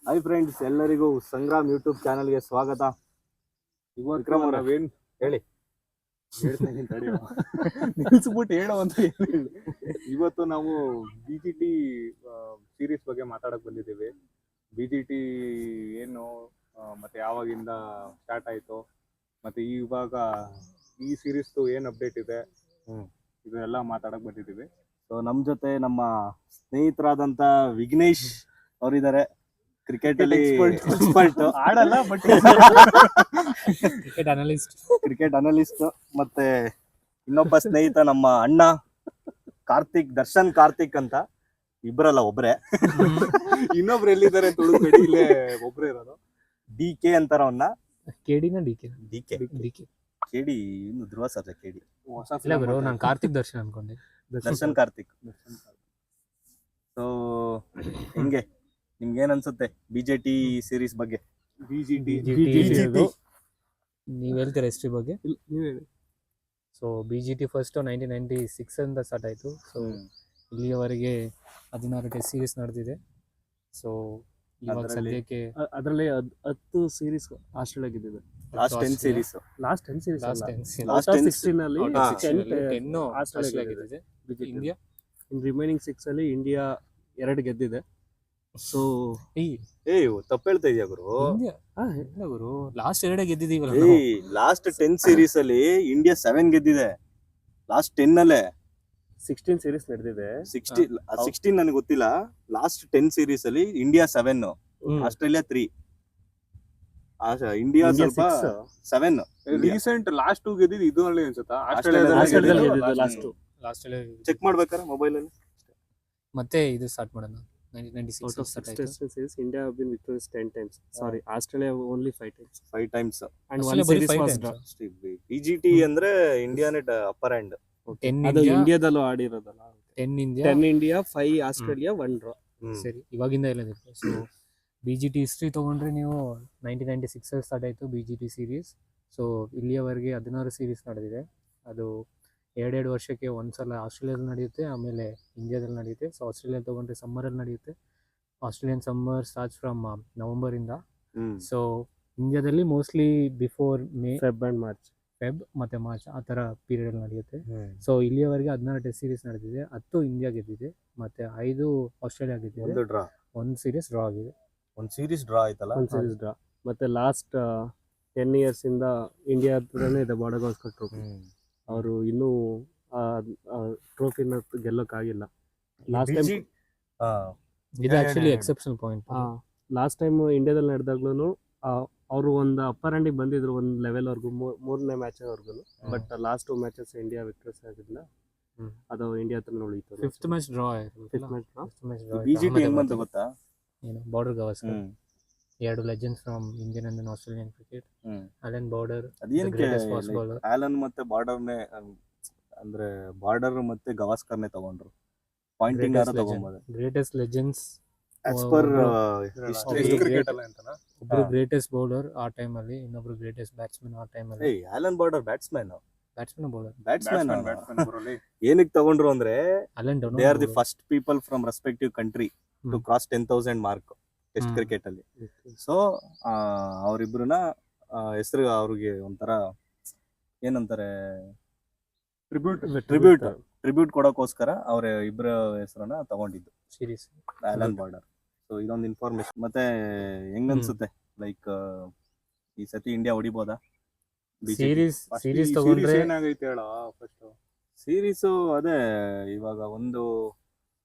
Hi friends, ಎಲ್ಲರಿಗೂ Sangram YouTube ಚಾನಲ್ಗೆ ಸ್ವಾಗತ. ವಿಕ್ರಮ್ ಅವ್ರೆ, ಹೇಳಿ. ನಿಲ್ಸ್ಬಿಟ್ಟು ಹೇಳೋ ಅಂತ ಹೇಳಿ. ಇವತ್ತು ನಾವು BGT ಸೀರೀಸ್ ಬಗ್ಗೆ ಮಾತಾಡಕ್ ಬಂದಿದ್ದೀವಿ. BGT ಏನು ಮತ್ತೆ ಯಾವಾಗಿಂದ ಸ್ಟಾರ್ಟ್ ಆಯ್ತು, ಮತ್ತೆ ಇವಾಗ ಈ ಸೀರೀಸ್ ಏನ್ ಅಪ್ಡೇಟ್ ಇದೆ, ಇದನ್ನೆಲ್ಲ ಮಾತಾಡಕ್ ಬಂದಿದ್ದೀವಿ. ಸೊ ನಮ್ಮ ಜೊತೆ ನಮ್ಮ ಸ್ನೇಹಿತರಾದಂತ ವಿಘ್ನೇಶ್ ಅವರಿದ್ದಾರೆ. ಕ್ರಿಕೆಟ್ ಅಲ್ಲಿ ಎಕ್ಸ್ಪರ್ಟ್, ಆಡಲ್ಲ ಬಟ್ ಕ್ರಿಕೆಟ್ ಅನಲಿಸ್ಟ್. ಮತ್ತೆ ಇನ್ನೊಬ್ಬ ಸ್ನೇಹಿತ ನಮ್ಮ ಅಣ್ಣ ದರ್ಶನ್ ಕಾರ್ತಿಕ್ ಅಂತ. ಇಬ್ಬರಲ್ಲ, ಒಬ್ರೆ. ಇನ್ನೊಬ್ರು ಎಲ್ಲಿದ್ದಾರೆ ಅಂತ ಹುಡುಕಿ, ಇಲ್ಲೇ ಒಬ್ರೇ ಇರೋದು. DK ಅಂತಾರ ಅವನ್ನ. DK KD ಇನ್ನು ಧ್ರುವ ಸರ್ಜಾ. KD ಇಲ್ಲ ಬ್ರೋ, ನಾನು ಕಾರ್ತಿಕ್ ದರ್ಶನ್ ಅನ್ಕೊಂಡೆ. ದರ್ಶನ್ ಕಾರ್ತಿಕ್. ಸೊ ಹಿಂಗೆ ನಿಮ್ಗೆ ಏನ್ ಅನ್ಸುತ್ತೆ BGT ಸೀರೀಸ್ ಬಗ್ಗೆ? BGT ನೀವ್ ಹೇಳ್ತೀರಾ ಹಿಸ್ಟ್ರಿ ಬಗ್ಗೆ? ನೀವ್ ಹೇಳಿ. ಸೊ BGT ಫಸ್ಟ್ 1996 ಅಂತ ಸ್ಟಾರ್ಟ್ ಆಯ್ತು. ಸೊ ಇಲ್ಲಿಯವರೆಗೆ 16 ಟೆಸ್ಟ್ ಸೀರೀಸ್ ನಡೆದಿದೆ. ಸೊ ಇವಾಗ ಸದ್ಯಕ್ಕೆ ಅದರಲ್ಲಿ 10 ಸೀರೀಸ್ ಆಸ್ಟ್ರೇಲಿಯಾ ಗೆದ್ದಿದೆ. ಲಾಸ್ಟ್ 10 ಸೀರೀಸ್ ಲಾಸ್ಟ್ 16 ಅಲ್ಲಿ 10 ಆಸ್ಟ್ರೇಲಿಯಾ ಗೆದ್ದಿದೆ. ಇಂಡಿಯಾ ಇನ್ ರಿಮೈನಿಂಗ್ 6 ಅಲ್ಲಿ ಇಂಡಿಯಾ 2 ಗೆದ್ದಿದೆ. ಸೊ ತಪ್ಪ ಹೇಳ್ತಾ ಇದೆಯಾ ಗುರು? ಇಂಡಿಯಾ ಇಲ್ಲ ಗುರು, ಲಾಸ್ಟ್ 2 ಗೆದ್ದಿದೀವಲ್ಲ. ಲಾಸ್ಟ್ 10 ಸೀರೀಸ್ ಅಲ್ಲಿ ಇಂಡಿಯಾ 7 ಗೆದ್ದಿದೆ. ಲಾಸ್ಟ್ 10 ಅಲ್ಲೇ 16 ಸೀರೀಸ್ ನಡೆದಿದೆ. 16 ನನಗೆ ಗೊತ್ತಿಲ್ಲ. ಲಾಸ್ಟ್ 10 ಸೀರೀಸ್ ಅಲ್ಲಿ ಇಂಡಿಯಾ 7, ಆಸ್ಟ್ರೇಲಿಯಾ 3, ಇಂಡಿಯಾ ಸ್ವಲ್ಪ 7. ರೀಸೆಂಟ್ ಲಾಸ್ಟ್ 2 ಗೆದ್ದಿದ್ದು ಇದು ಅಲ್ಲಿ ಅನ್ಸುತ್ತಾ? ಲಾಸ್ಟ್ ಚೆಕ್ ಮಾಡ್ಬೇಕಾರೆ ಮೊಬೈಲ್ ಅಲ್ಲಿ. ಮತ್ತೆ ಇದು ಸ್ಟಾರ್ಟ್ ಮಾಡೋಣ. 1996 series, India have been victorious 10 times. Sorry, Australia only 5 times. 5 times. And Australia one series bari 5 was times. draw. BGT ಅಂದ್ರೆ ಇಂಡಿಯಾನೇ ಅಪ್ಪರ್ ಹ್ಯಾಂಡ್. 10 ಅದು ಇಂಡಿಯಾ, ಇಂಡಿಯಾದಲ್ಲೂ ಆಡಿರೋದಲ್ಲ. 10 ಇಂಡಿಯಾ, 10 ಇಂಡಿಯಾ, 5 ಆಸ್ಟ್ರೇಲಿಯಾ, 1 ಡ್ರಾ. ಸರಿ, ಇವಾಗಿಂದ ಹೇಳಿದ್ರು. ಸೊ BGT ಹಿಸ್ಟ್ರಿ ತಗೊಂಡ್ರೆ ನೀವು 1996 ಅಲ್ಲಿ ಸ್ಟಾರ್ಟ್ ಆಯಿತು BGT ಸೀರೀಸ್. ಸೊ ಇಲ್ಲಿಯವರೆಗೆ 16 ಸೀರೀಸ್ ನಡೆದಿದೆ. ಅದು 2 ವರ್ಷಕ್ಕೆ ಒಂದ್ಸಲ ಆಸ್ಟ್ರೇಲಿಯಾದಲ್ಲಿ ನಡೆಯುತ್ತೆ, ಆಮೇಲೆ ಇಂಡಿಯಾದಲ್ಲಿ ನಡೆಯುತ್ತೆ. ಸೊ ಆಸ್ಟ್ರೇಲಿಯಾ ತಗೊಂಡ್ರೆ ಸಮ್ಮರಲ್ಲಿ ನಡೆಯುತ್ತೆ. ಆಸ್ಟ್ರೇಲಿಯನ್ ಸಮ್ಮರ್ ಸ್ಟಾರ್ಟ್ಸ್ ಫ್ರಮ್ ನವೆಂಬರಿಂದ. ಸೊ ಇಂಡಿಯಾದಲ್ಲಿ ಮೋಸ್ಟ್ಲಿ ಬಿಫೋರ್ ಮೇ, ಫೆಬ್ ಮತ್ತೆ ಮಾರ್ಚ್ ಆ ಥರ ಪೀರಿಯಡ್ ನಡೆಯುತ್ತೆ. ಸೊ ಇಲ್ಲಿಯವರೆಗೆ 16 ಟೆಸ್ಟ್ ಸೀರೀಸ್ ನಡೆದಿದೆ. 10 ಇಂಡಿಯಾ ಗೆದ್ದಿದೆ, ಮತ್ತೆ 5 ಆಸ್ಟ್ರೇಲಿಯಾ ಗೆದ್ದಿದೆ. ಒಂದು ಸೀರೀಸ್ ಡ್ರಾ ಆಗಿದೆ. ಒಂದು ಸೀರೀಸ್ ಡ್ರಾ ಆಯ್ತಲ್ಲ. ಒಂದು ಸೀರೀಸ್ ಡ್ರಾ. ಮತ್ತೆ ಲಾಸ್ಟ್ 10 ಇಯರ್ಸ್ ಇಂದ ಇಂಡಿಯಾ ಹತ್ರನೇ ಇದೆ ಬಾಡಗೌಸ್ಕರ್ ಟ್ರೋಫಿ. ಅವರು ಇನ್ನೂ ಟ್ರೋಫಿನ ಗೆಲ್ಲೋಕ್ಕಾಗಿಲ್ಲ. ಲಾಸ್ಟ್ ಟೈಮ್ ಇದು actually exceptional point. Last time ಇಂಡಿಯಾದಲ್ಲಿ ನಡೆದಾಗ್ಲೂ ಅವರು ಒಂದು ಅಪ್ಪರ್ ಹ್ಯಾಂಡಿಗೆ ಬಂದಿದ್ರು, ಒಂದು ಲೆವೆಲ್ವರೆಗೂ, 3ನೇ ಮ್ಯಾಚ್ವರೆಗೂ. But last 2 matches India victors ಆಗಿಲ್ಲ. ಅದು ಇಂಡಿಯಾ ಹತ್ರ ಉಳಿತು. 5th ಮ್ಯಾಚ್ ಡ್ರಾ ಆಯಿತು. BGT ಹೆಂಗ್ ಬಂತು ಗೊತ್ತಾ? ಏನು Border Gavaskar, 2 legends from Indian and Australian cricket. Allan Border, Allan ಮತ್ತೆ ಬಾರ್ಡರ್ನೇ, ಅಂದ್ರೆ ಬಾರ್ಡರ್ ಮತ್ತೆ ಗವಾಸ್ಕರ್ನೇ ತಗೊಂಡ್ರು. ಪಾಯಿಂಟಿಂಗ್ ಯಾರು ತಗೊಂಬೋದು? ಗ್ರೇಟೆಸ್ಟ್ ಲೆಜೆಂಡ್ಸ್ ಆಸ್ ಪರ್ ಒಬ್ರು ಗ್ರೇಟೆಸ್ಟ್ ಬೌಲರ್ ಆ ಟೈಮ್ ಅಲ್ಲಿ, ಇನ್ನೊಬ್ರು ಗ್ರೇಟೆಸ್ಟ್ ಬ್ಯಾಟ್ಸ್ಮನ್ ಆ ಟೈಮ್ ಅಲ್ಲಿ. Allan Border batsman bowler. ಏನಕ್ಕೆ ತಗೊಂಡ್ರು ಅಂದ್ರೆ, Allan they are the first people from respective country to cross 10,000 mark test cricket ಅಲ್ಲಿ. ಸೊ ಅವರಿಬ್ರನ್ನ ಹೆಸರು ಅವ್ರಿಗೆ ಒಂಥರ ಏನಂತಾರೆ, ಟ್ರಿಬ್ಯೂಟ್ ಕೊಡೋಕೋಸ್ಕರ ಅವ್ರ ಇಬ್ಬರ ಹೆಸರನ್ನ ತಗೊಂಡಿದ್ದು ಸೀರೀಸ್ ಆಲನ್ ಬಾರ್ಡರ್. ಸೊ ಇದೊಂದು ಇನ್ಫಾರ್ಮೇಶನ್. ಮತ್ತೆ ಹೆಂಗ್ ಅನ್ಸುತ್ತೆ, ಲೈಕ್ ಈ ಸತಿ ಇಂಡಿಯಾ ಹೊಡಿಬೋದಾ ಸೀರೀಸ್ ತಗೊಂಡ್ರೆ? ಏನಾಗೈತೆ ಹೇಳ ಫಸ್ಟ್ ಸೀರೀಸು ಅದೇ ಇವಾಗ ಒಂದು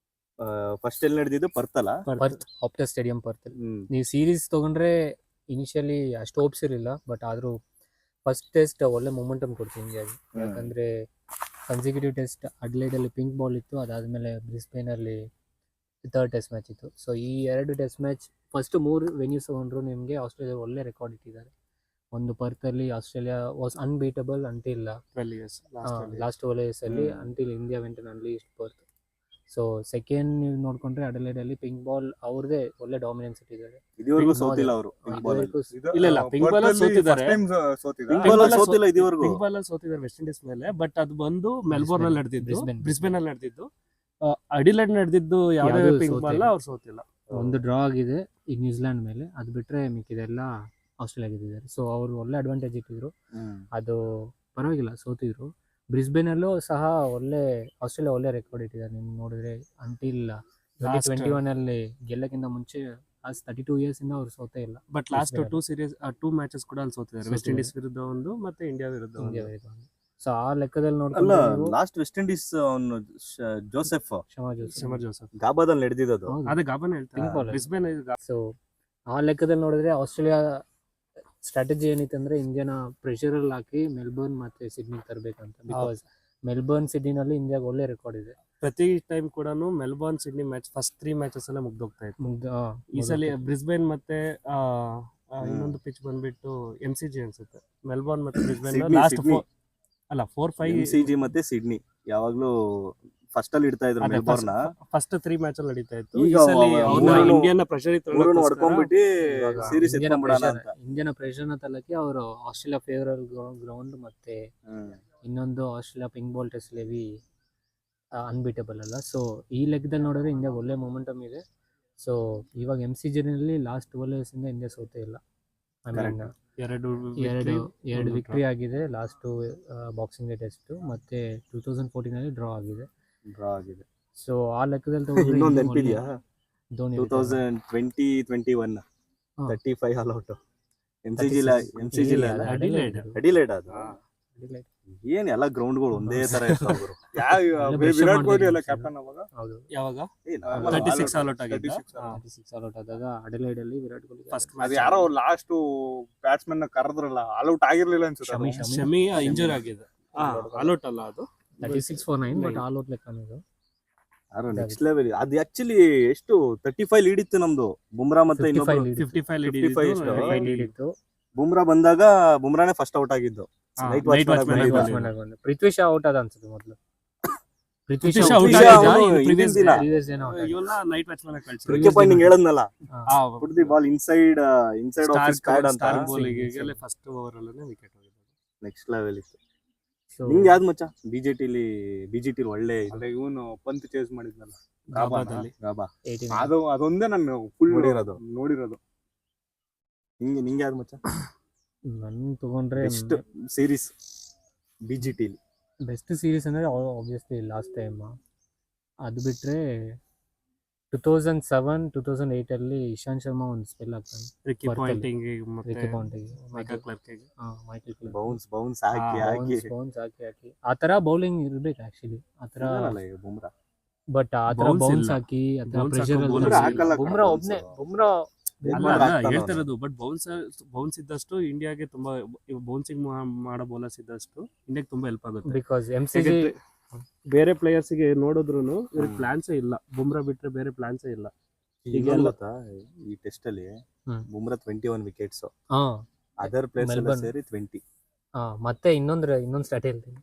ಫಸ್ಟ್ ಎಲ್ಲಿ ನಡೆದಿದ್ದು ಪರ್ತಲ್ಲ, ಪರ್ತ್ ಆಪ್ಟಾ ಸ್ಟೇಡಿಯಂ ಪರ್ತ್. ನೀವು ಸೀರೀಸ್ ತಗೊಂಡ್ರೆ ಇನಿಷಿಯಲಿ ಅಷ್ಟು ಹೋಪ್ಸ್ ಇರಲಿಲ್ಲ, ಬಟ್ ಆದ್ರೂ ಫಸ್ಟ್ ಟೆಸ್ಟ್ ಒಳ್ಳೆ ಮೊಮೆಂಟಮ್ ಕೊಡ್ತು ಇಂಡಿಯಾಗೆ. ಯಾಕಂದ್ರೆ ಕನ್ಸಿಕ್ಯೂಟಿವ್ ಟೆಸ್ಟ್ ಅಡ್ಲೈಡಲ್ಲಿ ಪಿಂಕ್ ಬಾಲ್ ಇತ್ತು, ಅದಾದಮೇಲೆ ಬ್ರಿಸ್ಬೇನಲ್ಲಿ 3rd ಟೆಸ್ಟ್ ಮ್ಯಾಚ್ ಇತ್ತು. ಸೊ ಈ 2 ಟೆಸ್ಟ್ ಮ್ಯಾಚ್ ಫಸ್ಟ್ 3 ವೆನ್ಯೂಸ್ ತಗೊಂಡ್ರು ನಿಮಗೆ ಆಸ್ಟ್ರೇಲಿಯಾ ಒಳ್ಳೆ ರೆಕಾರ್ಡ್ ಇಟ್ಟಿದ್ದಾರೆ. ಒಂದು ಪರ್ತಲ್ಲಿ Australia was unbeatable until last 12 years ಅಲ್ಲಿ, ಅಂಟಿಲ್ ಇಂಡಿಯಾ ವೆಂಟ್ ಅನ್ ಅನ್ಲೀಸ್ಟ್ ಪರ್ತ್. ಸೊ ಸೆಕೆಂಡ್ ನೀವು ನೋಡ್ಕೊಂಡ್ರೆ ಅಡಲೈಡಲ್ಲಿ ಪಿಂಕ್ ಬಾಲ್ ಅವ್ರದೇ ಒಳ್ಳೆ ಡಾಮಿನೆನ್ಸ್ ಇಟ್ಟಿದ್ದಾರೆ. ಇದುವರೆಗೂ ಸೋತಿಲ್ಲ ಅವರು. ಇಲ್ಲ, ಪಿಂಕ್ ಬಾಲ್ ಸೋತಿದ್ದಾರೆ. ಪಿಂಕ್ ಬಾಲ್ ಸೋತಿದ್ದಾರೆ ವೆಸ್ಟ್ ಇಂಡೀಸ್ ಮೇಲೆ. ಬಟ್ ಅದು ಬಂದು ಮೆಲ್ಬೋರ್ನ್ ಅಲ್ಲಿ ನಡೆದಿದ್ದು, ಬ್ರಿಸ್ಬೇನ್ ಅಲ್ಲಿ ನಡೆದಿದ್ದು. ಅಡಿಲೇಡ್ ನಡೆದಿದ್ದು ಯಾವುದೇ ಪಿಂಕ್ ಬಾಲ್ ಅವ್ರು ಸೋತಿಲ್ಲ. ಒಂದು ಡ್ರಾ ಆಗಿದೆ ಈಗ ನ್ಯೂಜಿಲ್ಯಾಂಡ್ ಮೇಲೆ, ಅದು ಬಿಟ್ಟರೆ ಮಿಕ್ಕಿದೆಲ್ಲ ಆಸ್ಟ್ರೇಲಿಯಾ ಗೆದ್ದಿದ್ದಾರೆ. ಸೊ ಅವರು ಒಳ್ಳೆ ಅಡ್ವಾಂಟೇಜ್ ಇಟ್ಟಿದ್ರು, ಅದು ಪರವಾಗಿಲ್ಲ ಸೋತಿದ್ರು. ಬ್ರಿಸ್ಬೇನಲ್ಲೂ ಸಹ ಆಸ್ಟ್ರೇಲಿಯಾ ಒಳ್ಳೆ ರೆಕಾರ್ಡ್ ಇಟ್ಟಿದ್ದಾರೆ. ನಿಮ್ಗೆ ನೋಡಿದ್ರೆ ಅಂಟಿಲ್ 2021 ಅಲ್ಲಿ ಗೆಲ್ಲಕ್ಕಿಂತ ಮುಂಚೆ 32 years ಇಂದ ಅವ್ರು ಸೋತೇ ಇಲ್ಲ. ಬಟ್ ಲಾಸ್ಟ್ ಟೂ ಮ್ಯಾಚಸ್ ಕೂಡ ಅಲ್ಲಿ ಸೋತಿದ್ದಾರೆ. ವೆಸ್ಟ್ ಇಂಡೀಸ್ ವಿರುದ್ಧ ಒಂದು ಮತ್ತೆ ಇಂಡಿಯಾ ವಿರುದ್ಧ ಒಂದು. ಸೊ ಆ ಲೆಕ್ಕದಲ್ಲಿ ಅಲ್ಲ ನೋಡ್ಕೊಂಡ್ರೆ ನೀವು ಲಾಸ್ಟ್ ವೆಸ್ಟ್ ಇಂಡೀಸ್ ಅವನು ಜೋಸೆಫ್ ಶಮರ್ ಜೋಸೆಫ್ ಗಾಬಾದಲ್ಲಿ ನಡೆದಿದ್ದು. ಅದೇ ಗಾಬನ್ Pink ಹೇಳ್ತಾರೆ. ball. ಬ್ರಿಸ್ಬೇನ್ ಸೊ ಆ ಲೆಕ್ಕದಲ್ಲಿ ನೋಡಿದ್ರೆ ಆಸ್ಟ್ರೇಲಿಯಾ ಸ್ಟ್ರಾಟಜಿ ಏನಿತ್ತು ಅಂದ್ರೆ ಇಂಡಿಯಾನ ಪ್ರೆಷರಲ್ಲಿ ಹಾಕಿ ಮೆಲ್ಬೋರ್ನ್ ಮತ್ತೆ ಸಿಡ್ನಿಗೆ ತರಬೇಕಂತ. ಬಿಕಾಸ್ ಮೆಲ್ಬೋರ್ನ್ ಸಿಡ್ನಿನಲ್ಲಿ ಇಂಡಿಯಾಗೆ ಒಳ್ಳೆ ರೆಕಾರ್ಡ್ ಇದೆ. ಪ್ರತಿ ಟೈಮ್ ಕೂಡ Melbourne Sydney match first 3 matches ಎಲ್ಲ ಮುಗ್ದೋಗ್ತಾ ಇತ್ತು. ಈ ಸಲ ಬ್ರಿಸ್ಬೇನ್ ಮತ್ತೆ ಇನ್ನೊಂದು ಪಿಚ್ ಬಂದ್ಬಿಟ್ಟು MCG ಅನ್ಸುತ್ತೆ. ಮೆಲ್ಬೋರ್ನ್ ಮತ್ತೆ Brisbane Sydney, last Sydney. 4-5 MCG ಮತ್ತೆ ಸಿಡ್ನಿ ಯಾವಾಗ್ಲೂ ಫಸ್ಟ್ ಅಲ್ಲಿ ಇಡ್ತಾ ಇದ್ರು ಮೆಲ್ಬೋರ್ನ್. ಫಸ್ಟ್ 3 ಮ್ಯಾಚ್ ಅಲ್ಲಿ ನಡೀತಾ ಇತ್ತು. ಈಗ ಈ ಸಲ ಮೂರನ್ನು- ಇಂಡಿಯನ್ ಪ್ರೆಷರ್ ಹೊಡ್ಕೊಂಡ್ಬಿಟ್ಟು ಸೀರೀಸ್ ಎತ್ಕೊಂಡ್ಬಿಡೋಣ ಅಂತ. ಇಂಡಿಯನ್ ಪ್ರೆಷರ್ನ ತಲಕ್ಕೆ ಅವರು ಆಸ್ಟ್ರೇಲಿಯಾ ಫೇವರಲ್ ಗ್ರೌಂಡ್ ಮತ್ತೆ ಇನ್ನೊಂದು ಆಸ್ಟ್ರೇಲಿಯಾ ಪಿಂಕ್ ಬಾಲ್ ಟೆಸ್ಟ್ ಲೆವಿ ಅನ್ಬಿಟೇಬಲ್ ಅಲ್ಲ. ಸೊ ಈ ಲೆಕ್ಕದಲ್ಲಿ ನೋಡಿದ್ರೆ ಇಂಡಿಯಾಗೆ ಒಳ್ಳೆ ಮೊಮೆಂಟಮ್ ಇದೆ. ಸೊ ಇವಾಗ MCGನಲ್ಲಿ ಲಾಸ್ಟ್ 12 years ಇಂದ ಇಂಡಿಯಾ ಸೋತೇ ಇಲ್ಲ. ಐ ಮೀನ್ ಎರಡು ವಿಕ್ಟ್ರಿ ಆಗಿದೆ ಲಾಸ್ಟ್ ಬಾಕ್ಸಿಂಗ್ ಡೇ ಟೆಸ್ಟ್, ಮತ್ತೆ 2014 ಅಲ್ಲಿ ಡ್ರಾ ಆಗಿದೆ. ಸೊ ಆ ಲೆಕ್ಕದಲ್ಲಿ ತಗೊಂಡ್ರೆ ಇನ್ನೊಂದು ಇಂಡಿಯಾಗೆ ನೆನಪಿದ್ಯಾ ಒಳ್ಳೆ ಧೋನಿ 2020-21 ಹಾ. 35 all out MCG Adelaide. Adelaide ಅದು. ಅಡಿಲೇಡ್. ಏನ್ ಎಲ್ಲ ಗ್ರೌಂಡ್ಗಳು ಒಂದೇ ತರ ಇರ್ತಾವ ಗುರು. ವಿರಾಟ್ ಕೊಹ್ಲಿ ಎಲ್ಲ ಕ್ಯಾಪ್ಟನ್ ಅವಾಗ ಹೌದು. ಯಾವಾಗ ಏ, normal 36 ಆಲ್ ಔಟ್ ಆಗಿದ್ದ 36 36 ಆಲ್ ಔಟ್ ಆದಾಗ ಅಡಿಲೇಡ್ ಅಲ್ಲಿ ವಿರಾಟ್ ಕೊಹ್ಲಿ ಫಸ್ಟ್ ಅದು ಯಾರೋ ಲಾಸ್ಟ್ ಬ್ಯಾಟ್ಸ್ಮನ್ ನ ಕರೆದ್ರಲ್ಲ ಆಲ್ ಔಟ್ ಆಗಿರ್ಲಿಲ್ಲ ಅನ್ಸುತ್ತೆ ಅದು. ಶಮಿ ಇಂಜೂರ್ ಆಗಿದೆ. ಆಲ್ ಔಟ್ ಅಲ್ಲ ಅದು 36 for 9 ಬಟ್ ಆಲ್ ಔಟ್ ಲೆಕ್ಕ ಇದು. ಯಾರು ನೆಕ್ಸ್ಟ್ ಲೆವೆಲ್. ಅದು ಆಕ್ಚುಲಿ ಎಷ್ಟು 35 ಲೀಡ್ ಇತ್ತು ನಮ್ದು. ಬುಮ್ರಾ ಮತ್ತೆ 55 ಇನ್ನೊಬ್ರು lead ಇತ್ತು. 55 lead 55 ಇದ್ದು, ಎಷ್ಟು? 55 lead ಇತ್ತು. ಬುಮ್ರಾ ಬಂದಾಗ ಬುಮ್ರಾನೇ ಫಸ್ಟ್ ಔಟ್ ಆಗಿದ್ದು. ಹಾ, Night night watchman watchman ಆಗಿ ಆಗಿ ಬಂದಿದ್ದು. ಬಂದಿದ್ದು. ಪೃಥ್ವಿ ಶಾ ಔಟ್ ಆದ ಅನ್ಸುತ್ತೆ ಮೊದಲು. ಪೃಥ್ವಿ ಪೃಥ್ವಿ ಶಾ ಶಾ out out ಪೃಥ್ವಿ ಆಗಿದ್ದ, ಶಾ ಇನ್ನು ಅವ್ನು previous ಹಿಂದಿನ ದಿನ. previous day out ಆದ. ಇವನ್ನ ನೈಟ್ ವಾಚ್ಮನ್ ಕಳ್ಸಿ ಕ್ರಿಕೆಟ್ ಪಾಯಿಂಟ್ ನಿಂಗೆ ಹೇಳದ್ನಲ್ಲ, ಹಾ. ಪುಟ್ the ball inside of his pad ಅಂತ. ಬಾಲಿಗೆ ಫಸ್ಟ್ ಓವರ್ ಅಲ್ಲೇ ವಿಕೆಟ್ ಹೋಗಿದೆ. ನೆಕ್ಸ್ಟ್ ಲೆವೆಲ್ ಇತ್ತು. So, ನಿಂಗೆ ಯಾವ್ದು ಮಚ್ಚ ಬಿಜೆಟಿ ಒಳ್ಳೆ ಇದು? ಅದೇ ಇವನು ಪಂತ್ ಚೇಸ್ ಮಾಡಿದ್ನಲ್ಲ ಗಾಬಾದಲ್ಲಿ ಗಾಬಾ 18. ಅದೊಂದೇ ನಾನು ಫುಲ್ ನೋಡಿರೋದು. ನಿಂಗೆ ಯಾವ್ದು ಮಚ್ಚ ನನ್ ತಗೊಂಡ್ರೆ ಬೆಸ್ಟ್ ಸೀರೀಸ್ ಬಿಜಿಟಿಲಿ? ಬೆಸ್ಟ್ ಸೀರೀಸ್ ಅಂದ್ರೆ ಆಬ್ವಿಯಸ್ಲಿ ಲಾಸ್ಟ್ ಟೈಮ್. ಅದು ಬಿಟ್ರೆ 2007-2008 ಅಲ್ಲಿ ಇಶಾಂತ್ ಶರ್ಮಾ ಒಂದು ಸ್ಪೆಲ್ ಆಗ್ತಾನೆ. ರಿಕ್ಕಿ Work ಪಾಯಿಂಟಿಂಗ್ ರಿಕಿ ಮತ್ತೆ ಪಾಯಿಂಟಿಗೆ, ಮೈಕಲ್ ಕ್ಲಾರ್ಕ್ಗೆ ಮೈಕಲ್ ಕ್ಲಾರ್ಕ್ ಬೌನ್ಸ್ ಹಾಕಿ ಬೌನ್ಸ್ ಹಾಕಿ ಆ ತರ ಬೌಲಿಂಗ್ ಇರ್ಬೇಕು ಆಕ್ಚುಲಿ. ಆ ತರ ಇದಾನಲ್ಲ ಈಗ ಬುಮ್ರಾ. ಬಟ್ ಆ ತರ Bounce ಬೌನ್ಸ್ ಇಲ್ಲ. ಹಾಕಿ ಆ ತರ Bounce ಪ್ರೆಷರ್ ಹಾಕೋ ಅಲ್ಲಿ bowlers ಹಾಕಲ್ಲ ಕಣೋ ಬುಮ್ರಾ bounce. ಒಬ್ನೇ ಬುಮ್ರಾ ಅಲ್ಲ Bowler ಅಲ್ಲ ಹಾಕ್ತಾನೆ ಹೇಳ್ತಿರೋದು. ಬಟ್ ಬೌನ್ಸ್ ಇದ್ದಷ್ಟು ಇಂಡಿಯಾಗೆ ತುಂಬಾ ಬೌನ್ಸಿಂಗ್ ಮಾಡೋ ಬೌಲರ್ಸ್ ಇದ್ದಷ್ಟು ಇಂಡಿಯಾಗೆ ತುಂಬಾ ಹೆಲ್ಪ್ ಆಗುತ್ತೆ. ಬಿಕಾಸ್ MCG ಯಾಕಂದ್ರೆ ಬೇರೆ ಪ್ಲೇಯರ್ಸ್ ಗೆ ನೋಡಿದ್ರು ಇವ್ರಿಗೆ ಪ್ಲಾನ್ಸೇ ಇಲ್ಲ. ಬುಮ್ರಾ ಬಿಟ್ರೆ ಬೇರೆ ಪ್ಲಾನ್ಸೇ ಇಲ್ಲ. ಈಗ ಗೊತ್ತಾ ಈ ಟೆಸ್ಟ್ ಅಲ್ಲಿ ಬುಮ್ರಾ 21 ವಿಕೆಟ್ಸ್, ಹಾ ಅದರ್ ಪ್ಲೇಯರ್ಸ್ ಎಲ್ಲ Melbourne. ಸೇರಿ 20. ಮತ್ತೆ ಇನ್ನೊಂದು ಸ್ಟಾರ್ಟ್ ಹೇಳ್ತೀನಿ.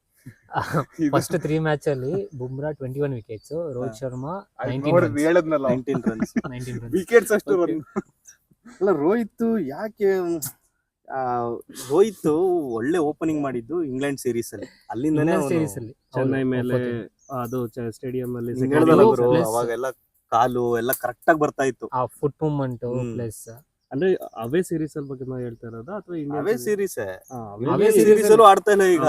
ಫಸ್ಟ್ 3 ಮ್ಯಾಚ್ ಅಲ್ಲಿ Bumrah 21 wickets, Rohit Sharma 19 runs. ಹೇಳದ್ನಲ್ಲ 19 runs. 19 runs. Wickets ಅಷ್ಟು Okay. ರನ್. ಅಲ್ಲ ರೋಹಿತ್ ಯಾಕೆ ರೋಹಿತ್ ಒಳ್ಳೆ ಓಪನಿಂಗ್ ಮಾಡಿದ್ದು ಇಂಗ್ಲೆಂಡ್ ಸೀರೀಸ್ ಅಲ್ಲಿ. ಅಲ್ಲಿಂದನೇ England series ಅಲ್ಲಿ ಚೆನ್ನೈ ಹೌದು, ಮೇಲೆ ಒಪ್ಕೊತೀನಿ. ಅದು ಸ್ಟೇಡಿಯಂ ಅಲ್ಲಿ ನಿಂಗೆ second ಹೇಳ್ದಲ್ಲ ಅದು ಗುರು, plus- ಅವಾಗೆಲ್ಲ ಕಾಲು ಎಲ್ಲ ಕರೆಕ್ಟ್ ಆಗಿ ಬರ್ತಾ ಇತ್ತು. ಆ ಫುಟ್ ಮೂವ್ಮೆಂಟ್ ಹ್ಮ್. ಪ್ಲಸ್ ಅಂದ್ರೆ ಅವೇ ಸೀರೀಸ್ ಅಲ್ಲಿ ಬಗ್ಗೆ ನಾವು ಹೇಳ್ತಾ ಇರೋದಾ ಅಥವಾ ಅವೇ ಸೀರೀಸ್ ಅವೇ ಸೀರೀಸ್ ಅಲ್ಲೂ ಆಡ್ತಾ ಇಲ್ಲ ಈಗ.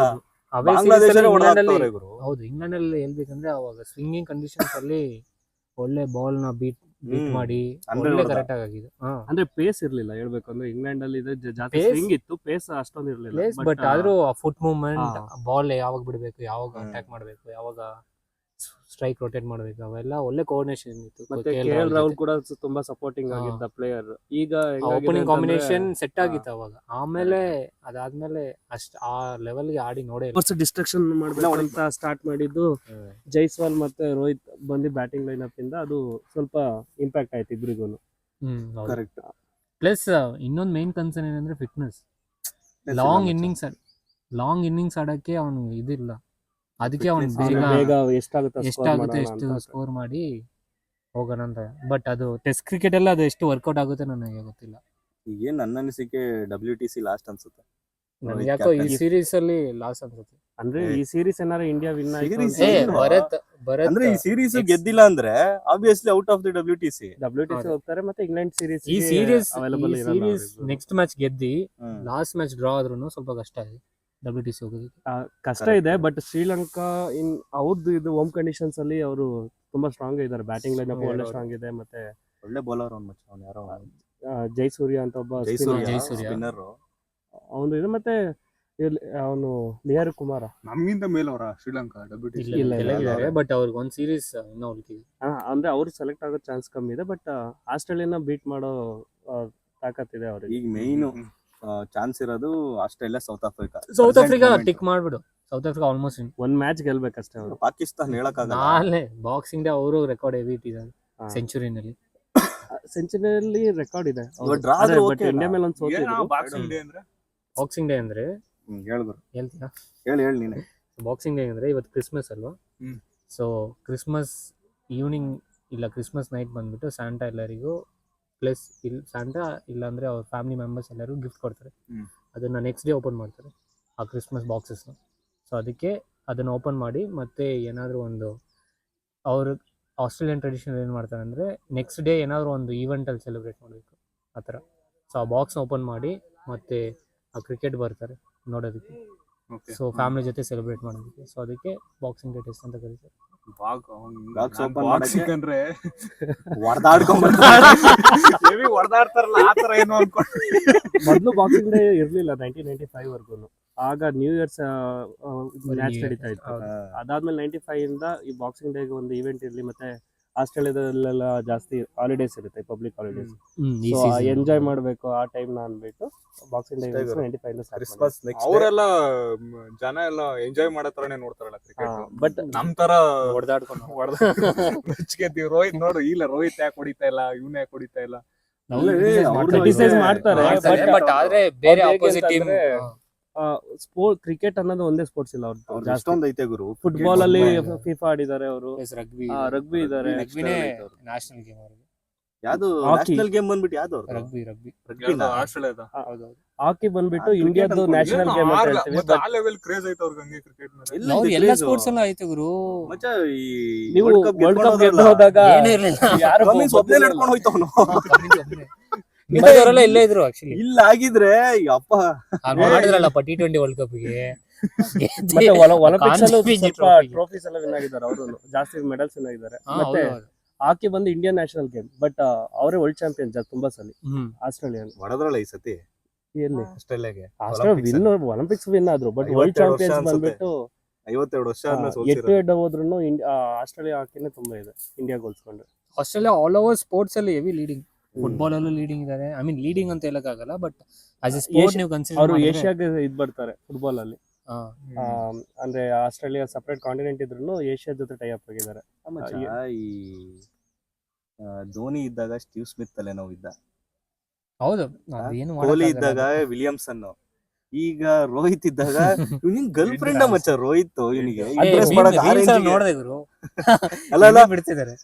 ಅವೇ ಬಾಂಗ್ಲಾದೇಶ series ಅಲ್ಲಿ ಹೊಡೆದಾಕ್ತವ್ರೆ ಗುರು. ಹೌದು, ಇಂಗ್ಲೆಂಡ್ ಅಲ್ಲಿ ಹೇಳ್ಬೇಕಂದ್ರೆ ಅವಾಗ ಸ್ವಿಂಗಿಂಗ್ ಕಂಡೀಷನ್ಸ್ ಅಲ್ಲಿ ಒಳ್ಳೆ ಬಾಲ್ ನ ಬೀಟ್ ಮಾಡಿ 100 ಒಳ್ಳೆ ಹೊಡ್ದ. ಕರೆಕ್ಟ್ ಆಗಿದ್ದು. ಅಂದ್ರೆ ಪೇಸ್ ಇರ್ಲಿಲ್ಲ ಹೇಳ್ಬೇಕು ಅಂದ್ರೆ. ಇಂಗ್ಲೆಂಡ್ ಅಲ್ಲಿ ಇದೆ ಜಾಸ್ತಿ Pace- ಸ್ವಿಂಗ್ ಇತ್ತು, ಪೇಸ್ ಅಷ್ಟೊಂದು ಇರ್ಲಿಲ್ಲ. ಪ್ಲೇಸ್ ಬಟ್ ಆದ್ರೂ ಆ ಫುಟ್ ಮೂವ್ಮೆಂಟ್, ಹಾ. ಬಾಲ್ ಯಾವಾಗ ಬಿಡಬೇಕು, ಯಾವಾಗ ಹ್ಮ್. ಅಟ್ಯಾಕ್ ಮಾಡಬೇಕು, ಯಾವಾಗ ಸ್ಟ್ರೈಕ್ ರೊಟೇಟ್ ಮಾಡಬೇಕು, ಅವೆಲ್ಲ ಒಳ್ಳೆ ಕೋಆರ್ಡಿನೇಷನ್ ಇತ್ತು. ಮತ್ತೆ KL ರಾಹುಲ್ ಕೂಡ ತುಂಬಾ ಸಪೋರ್ಟಿಂಗ್ ಹಾ. ಆಗಿದ್ದ ಪ್ಲೇಯರ್. ಈಗ ಓಪನಿಂಗ್ ಕಾಂಬಿನೇಷನ್ ಸೆಟ್ ಆಗಿತ್ತು ಅವಾಗ. ಆಮೇಲೆ ಅದಾದ್ಮೇಲೆ ಆ ಲೆವೆಲ್ ಗೆ ಆಡಿ ನೋಡೇ ಇಲ್ಲ. ಡಿಸ್ಟ್ರಕ್ಷನ್ ಮಾಡ್ಬೇಕು ಅಂತ ಸ್ಟಾರ್ಟ್ ಮಾಡಿದ್ದು ಜೈಸ್ವಾಲ್ ಮತ್ತೆ ರೋಹಿತ್ ಬಂದು ಬ್ಯಾಟಿಂಗ್ ಲೈನ್ ಅಪ್ ಇಂದ ಅದು ಸ್ವಲ್ಪ ಇಂಪ್ಯಾಕ್ಟ್ ಆಯ್ತು ಇಬ್ರಿಗೂ. ಕರೆಕ್ಟ್. ಪ್ಲಸ್ ಇನ್ನೊಂದು ಮೇನ್ ಕನ್ಸರ್ನ್ ಏನಂದ್ರೆ ಫಿಟ್ನೆಸ್. ಲಾಂಗ್ ಇನ್ನಿಂಗ್ಸ್ ಆಡಕ್ಕೆ ಅವನು ಇದಿಲ್ಲ. ಅದಕ್ಕೆ ಅವನು Fitness ಬೇಗ ಎಷ್ಟಾಗುತ್ತೆ ಎಷ್ಟು ಸ್ಕೋರ್ ಮಾಡಿ ಹೋಗೋಣ ಅಂತ. ಬಟ್ ಅದು ಟೆಸ್ಟ್ ಕ್ರಿಕೆಟ್ ಎಲ್ಲ ಅದು ಎಷ್ಟು ವರ್ಕೌಟ್ ಆಗುತ್ತೆ ನನಗೆ ಗೊತ್ತಿಲ್ಲ. ಈಗೇನ್ ನನ್ನ ಅನಿಸಿಕೆ WTC ಲಾಸ್ಟ್ ಅನ್ಸುತ್ತೆ. ನನಗೆ ಯಾಕೋ ಈ ಸೀರೀಸ್ ಅಲ್ಲಿ ಲಾಸ್ ಅನ್ಸುತ್ತೆ. ಅಂದ್ರೆ ಈ ಸೀರೀಸ್ ಏನಾರ ಇಂಡಿಯಾ ವಿನ್ ಆಯ್ತು Series ಏ ಏನು? ಭರತ್ ಅಂದ್ರೆ ಈ ಸೀರೀಸ್ Ex- ಗೆದ್ದಿಲ್ಲ ಅಂದ್ರೆ obviously out of the WTC. WTC ಹೋಗ್ತಾರೆ ಮತ್ತೆ ಇಂಗ್ಲೆಂಡ್ ಸೀರೀಸ್ ಈ ಸೀರೀಸ್ ಅವೈಲಬಲ್ ನೆಕ್ಸ್ಟ್ ಮ್ಯಾಚ್ ಗೆದ್ದಿ ಲಾಸ್ಟ್ ಮ್ಯಾಚ್ ಡ್ರಾ ಆದ್ರೂ ಸ್ವಲ್ಪ ಕಷ್ಟ ಇದೆ WTC ಹೋಗೋದಕ್ಕೆ. ಕಷ್ಟ Correct. ಇದೆ. ಬಟ್ ಶ್ರೀಲಂಕಾ ಅವ್ರದ್ದು ಇದು ಹೋಮ್ ಕಂಡೀಷನ್ಸ್ ಅಲ್ಲಿ ಅವರು ತುಂಬಾ ಸ್ಟ್ರಾಂಗ್ ಇದ್ದಾರೆ. ಬ್ಯಾಟಿಂಗ್ ಲೈನ್ ಅಪ್ ಒಳ್ಳೆ ಸ್ಟ್ರಾಂಗ್ ಇದೆ. ಮತ್ತೆ ಒಳ್ಳೆ ಬೌಲರ್ ಅವ್ನು ಮಚ್ಚ, ಅವ್ನು ಯಾರೋ ಜೈಸೂರ್ಯ ಅಂತ ಒಬ್ಬ ಜಯಸೂರ್ಯ. ಸ್ಪಿನ್ನರ್. ಅವನು ಇದೆ. ಮತ್ತೆ ಅವನು ಲಿಯರ್ ಕುಮಾರ ನಮ್ಗಿಂತ ಮೇಲವರ ಶ್ರೀಲಂಕಾ WTC ಇಲ್ಲ ಇಲ್ಲ, ಕೆಳಗಿದ್ದಾರೆ ಬಟ್ ಅವ್ರಿಗೆ ಒಂದು ಸೀರೀಸ್ ಇನ್ನೂ ಉಳ್ಕಿದೆ. ಅಂದ್ರೆ ಅವ್ರು ಸೆಲೆಕ್ಟ್ ಆಗೋ ಚಾನ್ಸ್ ಕಮ್ಮಿ ಇದೆ. ಬಟ್ ಆಸ್ಟ್ರೇಲಿಯಾನ ಬೀಟ್ ಮಾಡೋ ತಾಕತ್ತಿದೆ ಅವ್ರಿಗೆ. ಈಗ ಮೇನ್ ಚಾನ್ಸ್ ಇರೋದು Australia, South South Africa ಮಾಡ್ಬಿಡು. ಸೌತ್ ಆಫ್ರಿಕಾ ಆಲ್ಮೋಸ್ಟ್ ಒಂದ್ ಮ್ಯಾಚ್ ಗೆಲ್ಬೇಕಷ್ಟೇ ಅವರು. ಪಾಕಿಸ್ತಾನ ಹೇಳಕ್ಕಾಗಲ್ಲ. ನಾಳೆ ಬಾಕ್ಸಿಂಗ್ ಡೇ ಅವರು ರೆಕಾರ್ಡ್ ಹೆವಿ ಇಟ್ಟಿದ್ದಾರೆ ಹಾ. ಸೆಂಚುರಿನಲ್ಲಿ. ಸೆಂಚುರಿಯಲ್ಲಿ ರೆಕಾರ್ಡ್ ಇದೆ. ಇವಾಗ draw ಆದ್ರೆ ಬಟ್ okay ಇಂಡಿಯಾ ಅಲ್ಲ? ಮೇಲೆ ಒಂದು ಸೋತಿದ್ರು. ಬಾಕ್ಸಿಂಗ್ ಡೇ ಅಂದ್ರೆ ಬಾಕ್ಸಿಂಗ್ ಡೇ ಅಂದ್ರೆ ಹೇಳ್ಗುರು, ಹೇಳ್ತೀರಾ? ಹೇಳಿ ನೀನೆ. ಬಾಕ್ಸಿಂಗ್ ಡೇ ಅಂದ್ರೆ ಇವತ್ತು ಕ್ರಿಸ್ಮಸ್ ಅಲ್ವಾ? ಹ್ಮ್. ಸೊ ಕ್ರಿಸ್ಮಸ್ ಈವ್ನಿಂಗ್ ಇಲ್ಲ ಕ್ರಿಸ್ಮಸ್ ನೈಟ್ ಬಂದ್ಬಿಟ್ಟು ಸ್ಯಾಂಟಾ ಎಲ್ಲರಿಗೂ ಪ್ಲಸ್ ಸ್ಯಾಂಟಾ ಇಲ್ಲಾಂದ್ರೆ ಅವ್ರ ಫ್ಯಾಮಿಲಿ ಮೆಂಬರ್ಸ್ ಎಲ್ಲರಿಗೂ ಗಿಫ್ಟ್ ಕೊಡ್ತಾರೆ. ಹ್ಮ್. ಅದನ್ನ ನೆಕ್ಸ್ಟ್ ಡೇ ಓಪನ್ ಮಾಡ್ತಾರೆ ಆ ಕ್ರಿಸ್ಮಸ್ ಬಾಕ್ಸಸ್ನ. ಸೊ ಅದಕ್ಕೆ ಅದನ್ನ ಓಪನ್ ಮಾಡಿ ಮತ್ತೆ ಏನಾದರೂ ಒಂದು ಅವ್ರ ಆಸ್ಟ್ರೇಲಿಯನ್ ಟ್ರೆಡಿಷನ್ ಏನು ಮಾಡ್ತಾರೆ ಅಂದರೆ ನೆಕ್ಸ್ಟ್ ಡೇ ಏನಾದರೂ ಒಂದು ಈವೆಂಟಲ್ಲಿ ಸೆಲೆಬ್ರೇಟ್ ಮಾಡಬೇಕು ಆ ಥರ. ಸೊ ಆ ಬಾಕ್ಸ್ನ ಓಪನ್ ಮಾಡಿ ಮತ್ತೆ ಆ ಕ್ರಿಕೆಟ್ ಬರ್ತಾರೆ ನೋಡೋದಕ್ಕೆ. Okay. ಸೊ ಫ್ಯಾಮಿಲಿ ಜೊತೆ ಸೆಲೆಬ್ರೇಟ್ ಮಾಡೋದಕ್ಕೆ. ಸೊ ಅದಕ್ಕೆ ಬಾಕ್ಸಿಂಗ್ ಡೇ ಟೆಸ್ಟ್ ಅಂತ ಕರೀತಾರೆ. ಬಾಕ್ಸ್ open ಬಾಕ್ಸಿಂಗ್ ಮಾಡಕ್ಕೆ- ಅಂದ್ರೆ ಹೊಡೆದಾಡ್ಕೊಂಡ್ ಹೆವಿ ಹೊಡೆದಾಡ್ತಾರಲ್ಲ ಆ ತರ ಏನು ಅನ್ಕೊಂಡು. ಮೊದಲು ಬಾಕ್ಸಿಂಗ್ ಡೇ ಇರ್ಲಿಲ್ಲ 1995 ವರ್ಗು. ಆಗ ನ್ಯೂ ಇಯರ್ಸ್ ಮ್ಯಾಚ್ ನಡೀತಾ ಇತ್ತು. ಹೌದು. ಅದಾದ್ಮೇಲೆ 95 ಇಂದ ಈ ಬಾಕ್ಸಿಂಗ್ ಡೇಗೆ ಒಂದು ಇವೆಂಟ್ ಇರಲಿ. ಮತ್ತೆ ಆಸ್ಟ್ರೇಲಿಯಾದಲ್ಲೆಲ್ಲ ಜಾಸ್ತಿ ಹಾಲಿಡೇಸ್ ಇರುತ್ತೆ, ಪಬ್ಲಿಕ್ ಹಾಲಿಡೇಸ್. ಈ ಸೊ season. ಎಂಜಾಯ್ ಮಾಡಬೇಕು ಆ ಟೈಮ್ ನ ಅನ್ಬಿಟ್ಟು ಬಾಕ್ಸಿಂಗ್ ಡೇ ಅಷ್ಟೇ ಗುರು. 95 ಇಂದ ಸ್ಟಾರ್ಟ್ ಕ್ರಿಸ್ಮಸ್ ನೆಕ್ಸ್ಟ್ ಅವರೆಲ್ಲ ಜನ ಎಲ್ಲ ಎಂಜಾಯ್ ಮಾಡೋ ತರನೇ ನೋಡ್ತಾರಲ್ಲ ಕ್ರಿಕೆಟ್. ಬಟ್ ನಮ್ ತರ ಹೊಡೆದಾಡ್ಕೊಂಡು ಮೆಚ್ಗೆದ್ದಿ ರೋಹಿತ್ ನೋಡು, ಇಲ್ಲ ರೋಹಿತ್ ಯಾಕೆ ಹೊಡಿತಾ ಇಲ್ಲ, ಇವ್ನ ಯಾಕೆ ಹೊಡಿತಾ ಇಲ್ಲ. criticize ಮಾಡ್ತಾರೆ. ಬಟ್ ಆದ್ರೆ ಬೇರೆ ಅವ್ರು ಹೇಗೆ ಆಪೋಸಿಟ್ ಟೀಮ್ ಅಂತಂದ್ರೆ, ಸ್ಪೋರ್ಟ್ ಕ್ರಿಕೆಟ್ ಅನ್ನೋದು ಒಂದೇ ಸ್ಪೋರ್ಟ್ಸ್ ಇಲ್ಲ ಅವ್ರದ್ದು. ಜಾಸ್ತಿ ಅಷ್ಟೊಂದು ಐತೆ ಗುರು. ಫುಟ್ಬಾಲ್ ಅಲ್ಲಿ football. ಫಿಫಾ ಆಡಿದ್ದಾರೆ ಅವರು. ರಗ್ಬಿ ರಗ್ಬಿ ಇದ್ದಾರೆ. ರಗ್ಬಿನೇ ನ್ಯಾಷನಲ್ ಗೇಮ್ ಅವ್ರಿಗೆ. ಯಾವ್ದು Hockey. ನ್ಯಾಷನಲ್ ಗೇಮ್ ಬಂದ್ಬಿಟ್ಟು ಯಾವ್ದು ಅವ್ರದ್ದು? ರಗ್ಬಿ ಯಾರ್ದು? ಆಸ್ಟ್ರೇಲಿಯಾದ ಹೌದೌದು. ಹಾಕಿ ಬಂದ್ಬಿಟ್ಟು cricket ಇಂಡಿಯಾದ್ದು ಅನ್ಕೊಂಡು ನ್ಯಾಷನಲ್ ಗೇಮ್ ಅಂತ ಹೇಳ್ತೀವಿ. ಮತ್ತೆ ಆ ಲೆವೆಲ್ ಕ್ರೇಜ್ ಐತೆ ಅವ್ರಿಗೆ ಹಂಗೆ ಕ್ರಿಕೆಟ್ ಮೇಲೆ. ಇಲ್ಲ, ಅವ್ರು ಇದು ಎಲ್ಲ craze. ಸ್ಪೋರ್ಟ್ಸ್ ಎಲ್ಲ ಆಯ್ತು ಗುರು. ಮಚ್ಚ, ಈ ನೀವು World Cup ವರ್ಲ್ಡ್ ಕಪ್ ಗೆದ್ಕೊಂಡು ಗೆದ್ದು ಹೋದಾಗ ಏನೂ ಇರ್ಲಿಲ್ಲ. ಯಾರು Cummins ಒಬ್ನೇ ನಡ್ಕೊಂಡು ಹೋಯ್ತವನು. ಮಿಕ್ಕದವರೆಲ್ಲ ಇಲ್ಲೇ ಇದ್ರು ಆಕ್ಚುಲಿ. ಇಲ್ಲ ಆಗಿದ್ರೆ ಅಪ್ಪ ಮಾಡಿದ್ರಲ್ಲ T20 ವರ್ಲ್ಡ್ ಕಪ್ ಗೆ. ಮತ್ತೆ ಒಲಿಂಪಿಕ್ಸ್ ಅಲ್ಲೂ Contribution ಸ್ವಲ್ಪ trophy ಗೆ. ಟ್ರೋಫೀಸ್ ಎಲ್ಲ ವಿನ್ ಆಗಿದ್ದಾರೆ ಅವರು. ಜಾಸ್ತಿ ಮೆಡಲ್ಸ್ ವಿನ್ ಆಗಿದ್ದಾರೆ. ಹಾ, ಮತ್ತೆ ಹೌದು, ಹೌದು. ಹಾಕಿ ಬಂದು ಇಂಡಿಯನ್ ನ್ಯಾಷನಲ್ ಗೇಮ್. ಬಟ್ ಅವರೇ ವರ್ಲ್ಡ್ ಚಾಂಪಿಯನ್ ತುಂಬಾ ಸಲ ಆಸ್ಟ್ರೇಲಿಯನ್. ಹೊಡೆದ್ರಲ್ಲ ಈ ಸತಿ ಎಲ್ಲಿ ಆಸ್ಟ್ರೇಲಿಯಾಗೆ. ವಿನ್ ಒಲಿಂಪಿಕ್ಸ್ ವಿನ್ ಆದ್ರು. ಬಟ್ ವರ್ಲ್ಡ್ 52 ವರ್ಷ ಚಾಂಪಿಯನ್ಸ್ ಅನ್ಸುತ್ತೆ. ಬಂದ್ಬಿಟ್ಟು 52 ವರ್ಷ ಆದ್ಮೇಲೆ ಎಟ್ಟು ಸೋಲ್ಸಿರೋದು. ಎಡ್ ಹೋದ್ರು ಆಸ್ಟ್ರೇಲಿಯಾ ಹಾಕಿನೇ ತುಂಬಾ ಇದೆ ಇಂಡಿಯಾ ಹೋಲ್ಸ್ಕೊಂಡು. ಆಸ್ಟ್ರೇಲಿಯಾ ಆಲ್ ಓವರ್ ಸ್ಪೋರ್ಟ್ಸ್ ಅಲ್ಲಿ ಹೆವಿ ಲೀಡಿಂಗ್. ಫುಟ್ಬಾಲ್ ಅಲ್ಲೂ ಲೀಡಿಂಗ್ ಇದಾರೆ. ಐ ಮೀನ್ ಲೀಡಿಂಗ್ ಅಂತ ಹೇಳಕ್ಕಾಗಲ್ಲ ಬಟ್ ಆಸ್ ಎ ಸ್ಪೋರ್ಟ್ ನೀವು ಕನ್ಸಿಡರ್ ಅವರು ಏಷ್ಯಾಗೆ ಇದ್ ಬರ್ತಾರೆ ಫುಟ್ಬಾಲ್ ಅಲ್ಲಿ. ಅಂದ್ರೆ ಆಸ್ಟ್ರೇಲಿಯಾ ಸಪರೇಟ್ ಕಾಂಟಿನೆಂಟ್ ಇದ್ರು ಏಷ್ಯಾ ಜೊತೆ ಟೈ ಅಪ್ ಆಗಿದ್ದಾರೆ. ಮಚ್ಚ, ಈ ಧೋನಿ ಇದ್ದಾಗ ಸ್ಟೀವ್ ಸ್ಮಿತ್ ತಲೆ ನೋವು ಇದ್ದ. ಹೌದು. ಅದೇನು ಕೊಹ್ಲಿ ಇದ್ದಾಗ ವಿಲಿಯಮ್ಸನ್. ಈಗ ರೋಹಿತ್ ಇದ್ದಾಗ ಇವ್ನಿನ್ ಗರ್ಲ್ ಫ್ರೆಂಡ್ ಮಚ್ಚ ರೋಹಿತ್. ಇವನಿಗೆ ಅಡ್ರೆಸ್ ಮಾಡಕ್ ನೋಡಿದೆ ಗುರು. ಅಲ್ಲ ಬಿಡ್ತಿದ್ದಾರೆ.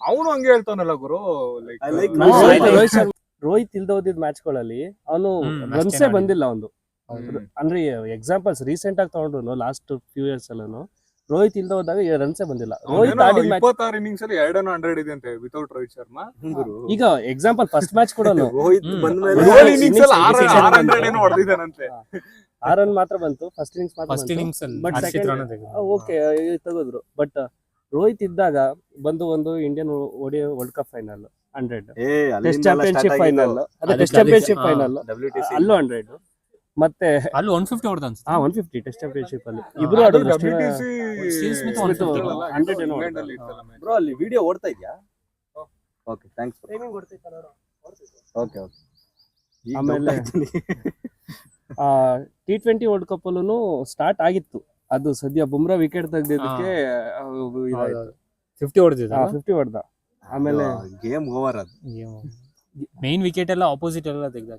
ಅವನು ಹಂಗೆ ಹೇಳ್ತಾನಲ್ಲ ಗುರು. ಲೈಕ್ I like ರೋಹಿತ್ ಇಲ್ದ ಹೋದಿದ್ ಮ್ಯಾಚ್ ಗಳಲ್ಲಿ ಅವನು ಅಷ್ಟೇ ರನ್ಸೇ ನೋಡಿ. ಬಂದಿಲ್ಲ ಒಂದು. ಹೌದು. ಅಂದ್ರೆ ಎಕ್ಸಾಂಪಲ್ಸ್ ರೀಸೆಂಟ್ ಆಗಿ ತಗೊಂಡ್ರು ಲಾಸ್ಟ್ ಫ್ಯೂ ಇಯರ್ಸ್ ಅಲ್ಲೂ ರೋಹಿತ್ ಇಲ್ದ ಹೋದಾಗ ರನ್ಸೇ ಬಂದಿಲ್ಲ. ರೋಹಿತ್ ಆಡಿದ ಮ್ಯಾಚ್ 26 ಇನ್ನಿಂಗ್ಸ್ ಅಲ್ಲಿ 200 ಇದೆ ಅಂತೆ ವಿತೌಟ್ ರೋಹಿತ್ ಶರ್ಮಾ. ಈಗ ಎಕ್ಸಾಂಪಲ್ ಫಸ್ಟ್ ಮ್ಯಾಚ್ ಕೂಡ ರೋಹಿತ್ ಬಂದ್ಮೇಲೆ ಏಳು innings ಅಲ್ಲಿ innings 600 ಏನೋ ಹೊಡೆದಿದ್ದಾನಂತೆ. 6 ರನ್ ಮಾತ್ರ ಬಂತು ಫಸ್ಟ್ ಇನ್ನಿಂಗ್ಸ್ ಮಾತ್ರ ಫಸ್ಟ್ ಬಂತು. ಇನ್ನಿಂಗ್ಸ್ ಅಲ್ಲಿ But ಹರ್ಷಿತ್ second- ರಾಣಾ ತೆಗೆದ್ರು. ಓಕೆ ತೆಗೆದ್ರು. ಬಟ್ ರೋಹಿತ್ ಇದ್ದಾಗ ಬಂದು ಒಂದು Indian World Cup final 100, test championship final, test championship final WTC. ಅಲ್ಲೂ 100, ಮತ್ತೆ ಅಲ್ಲಿ 150 ಹೊಡೆದ ಅನ್ಸುತ್ತೆ. 150 ಟೆಸ್ಟ್ ಚಾಂಪಿಯನ್ಶಿಪ್ ಅಲ್ಲಿ ಇಬ್ರು ಆಡಿದ್ರು. WTC Steve Smith Smith 150 ಇದ್ರಲ್ಲ, 100 ಏನೋ ಇಂಗ್ಲೆಂಡ್ ಹೊಡೆದ. ಅಲ್ಲಿ ಇತ್ತಲ್ಲ match. ಬ್ರೋ ಅಲ್ಲಿ ವಿಡಿಯೋ ಓಡ್ತಾ ಇದೆಯಾ? Okay thanks. Okay okay. ಆಮೇಲೆ T20 ವರ್ಲ್ಡ್ ಕಪ್ ಅಲ್ಲೂ ಸ್ಟಾರ್ಟ್ ಆಗಿತ್ತು. ಅದು ಸದ್ಯ ಬುಮ್ರಾ ವಿಕೆಟ್ ತೆಗ್ದಿದ್ದಕ್ಕೆ ಇದಾಯ್ತು. 50 ಹೊಡೆದಿದ್ದ. 50 ಹೊಡೆದ. ಆಮೇಲೆ ಗೇಮ್ ಓವರ್ ಅದು. ಮೈನ್ ವಿಕೆಟ್ ಎಲ್ಲ ಆಪೋಸಿಟ್ ಎಲ್ಲ ತೆಗ್ದ.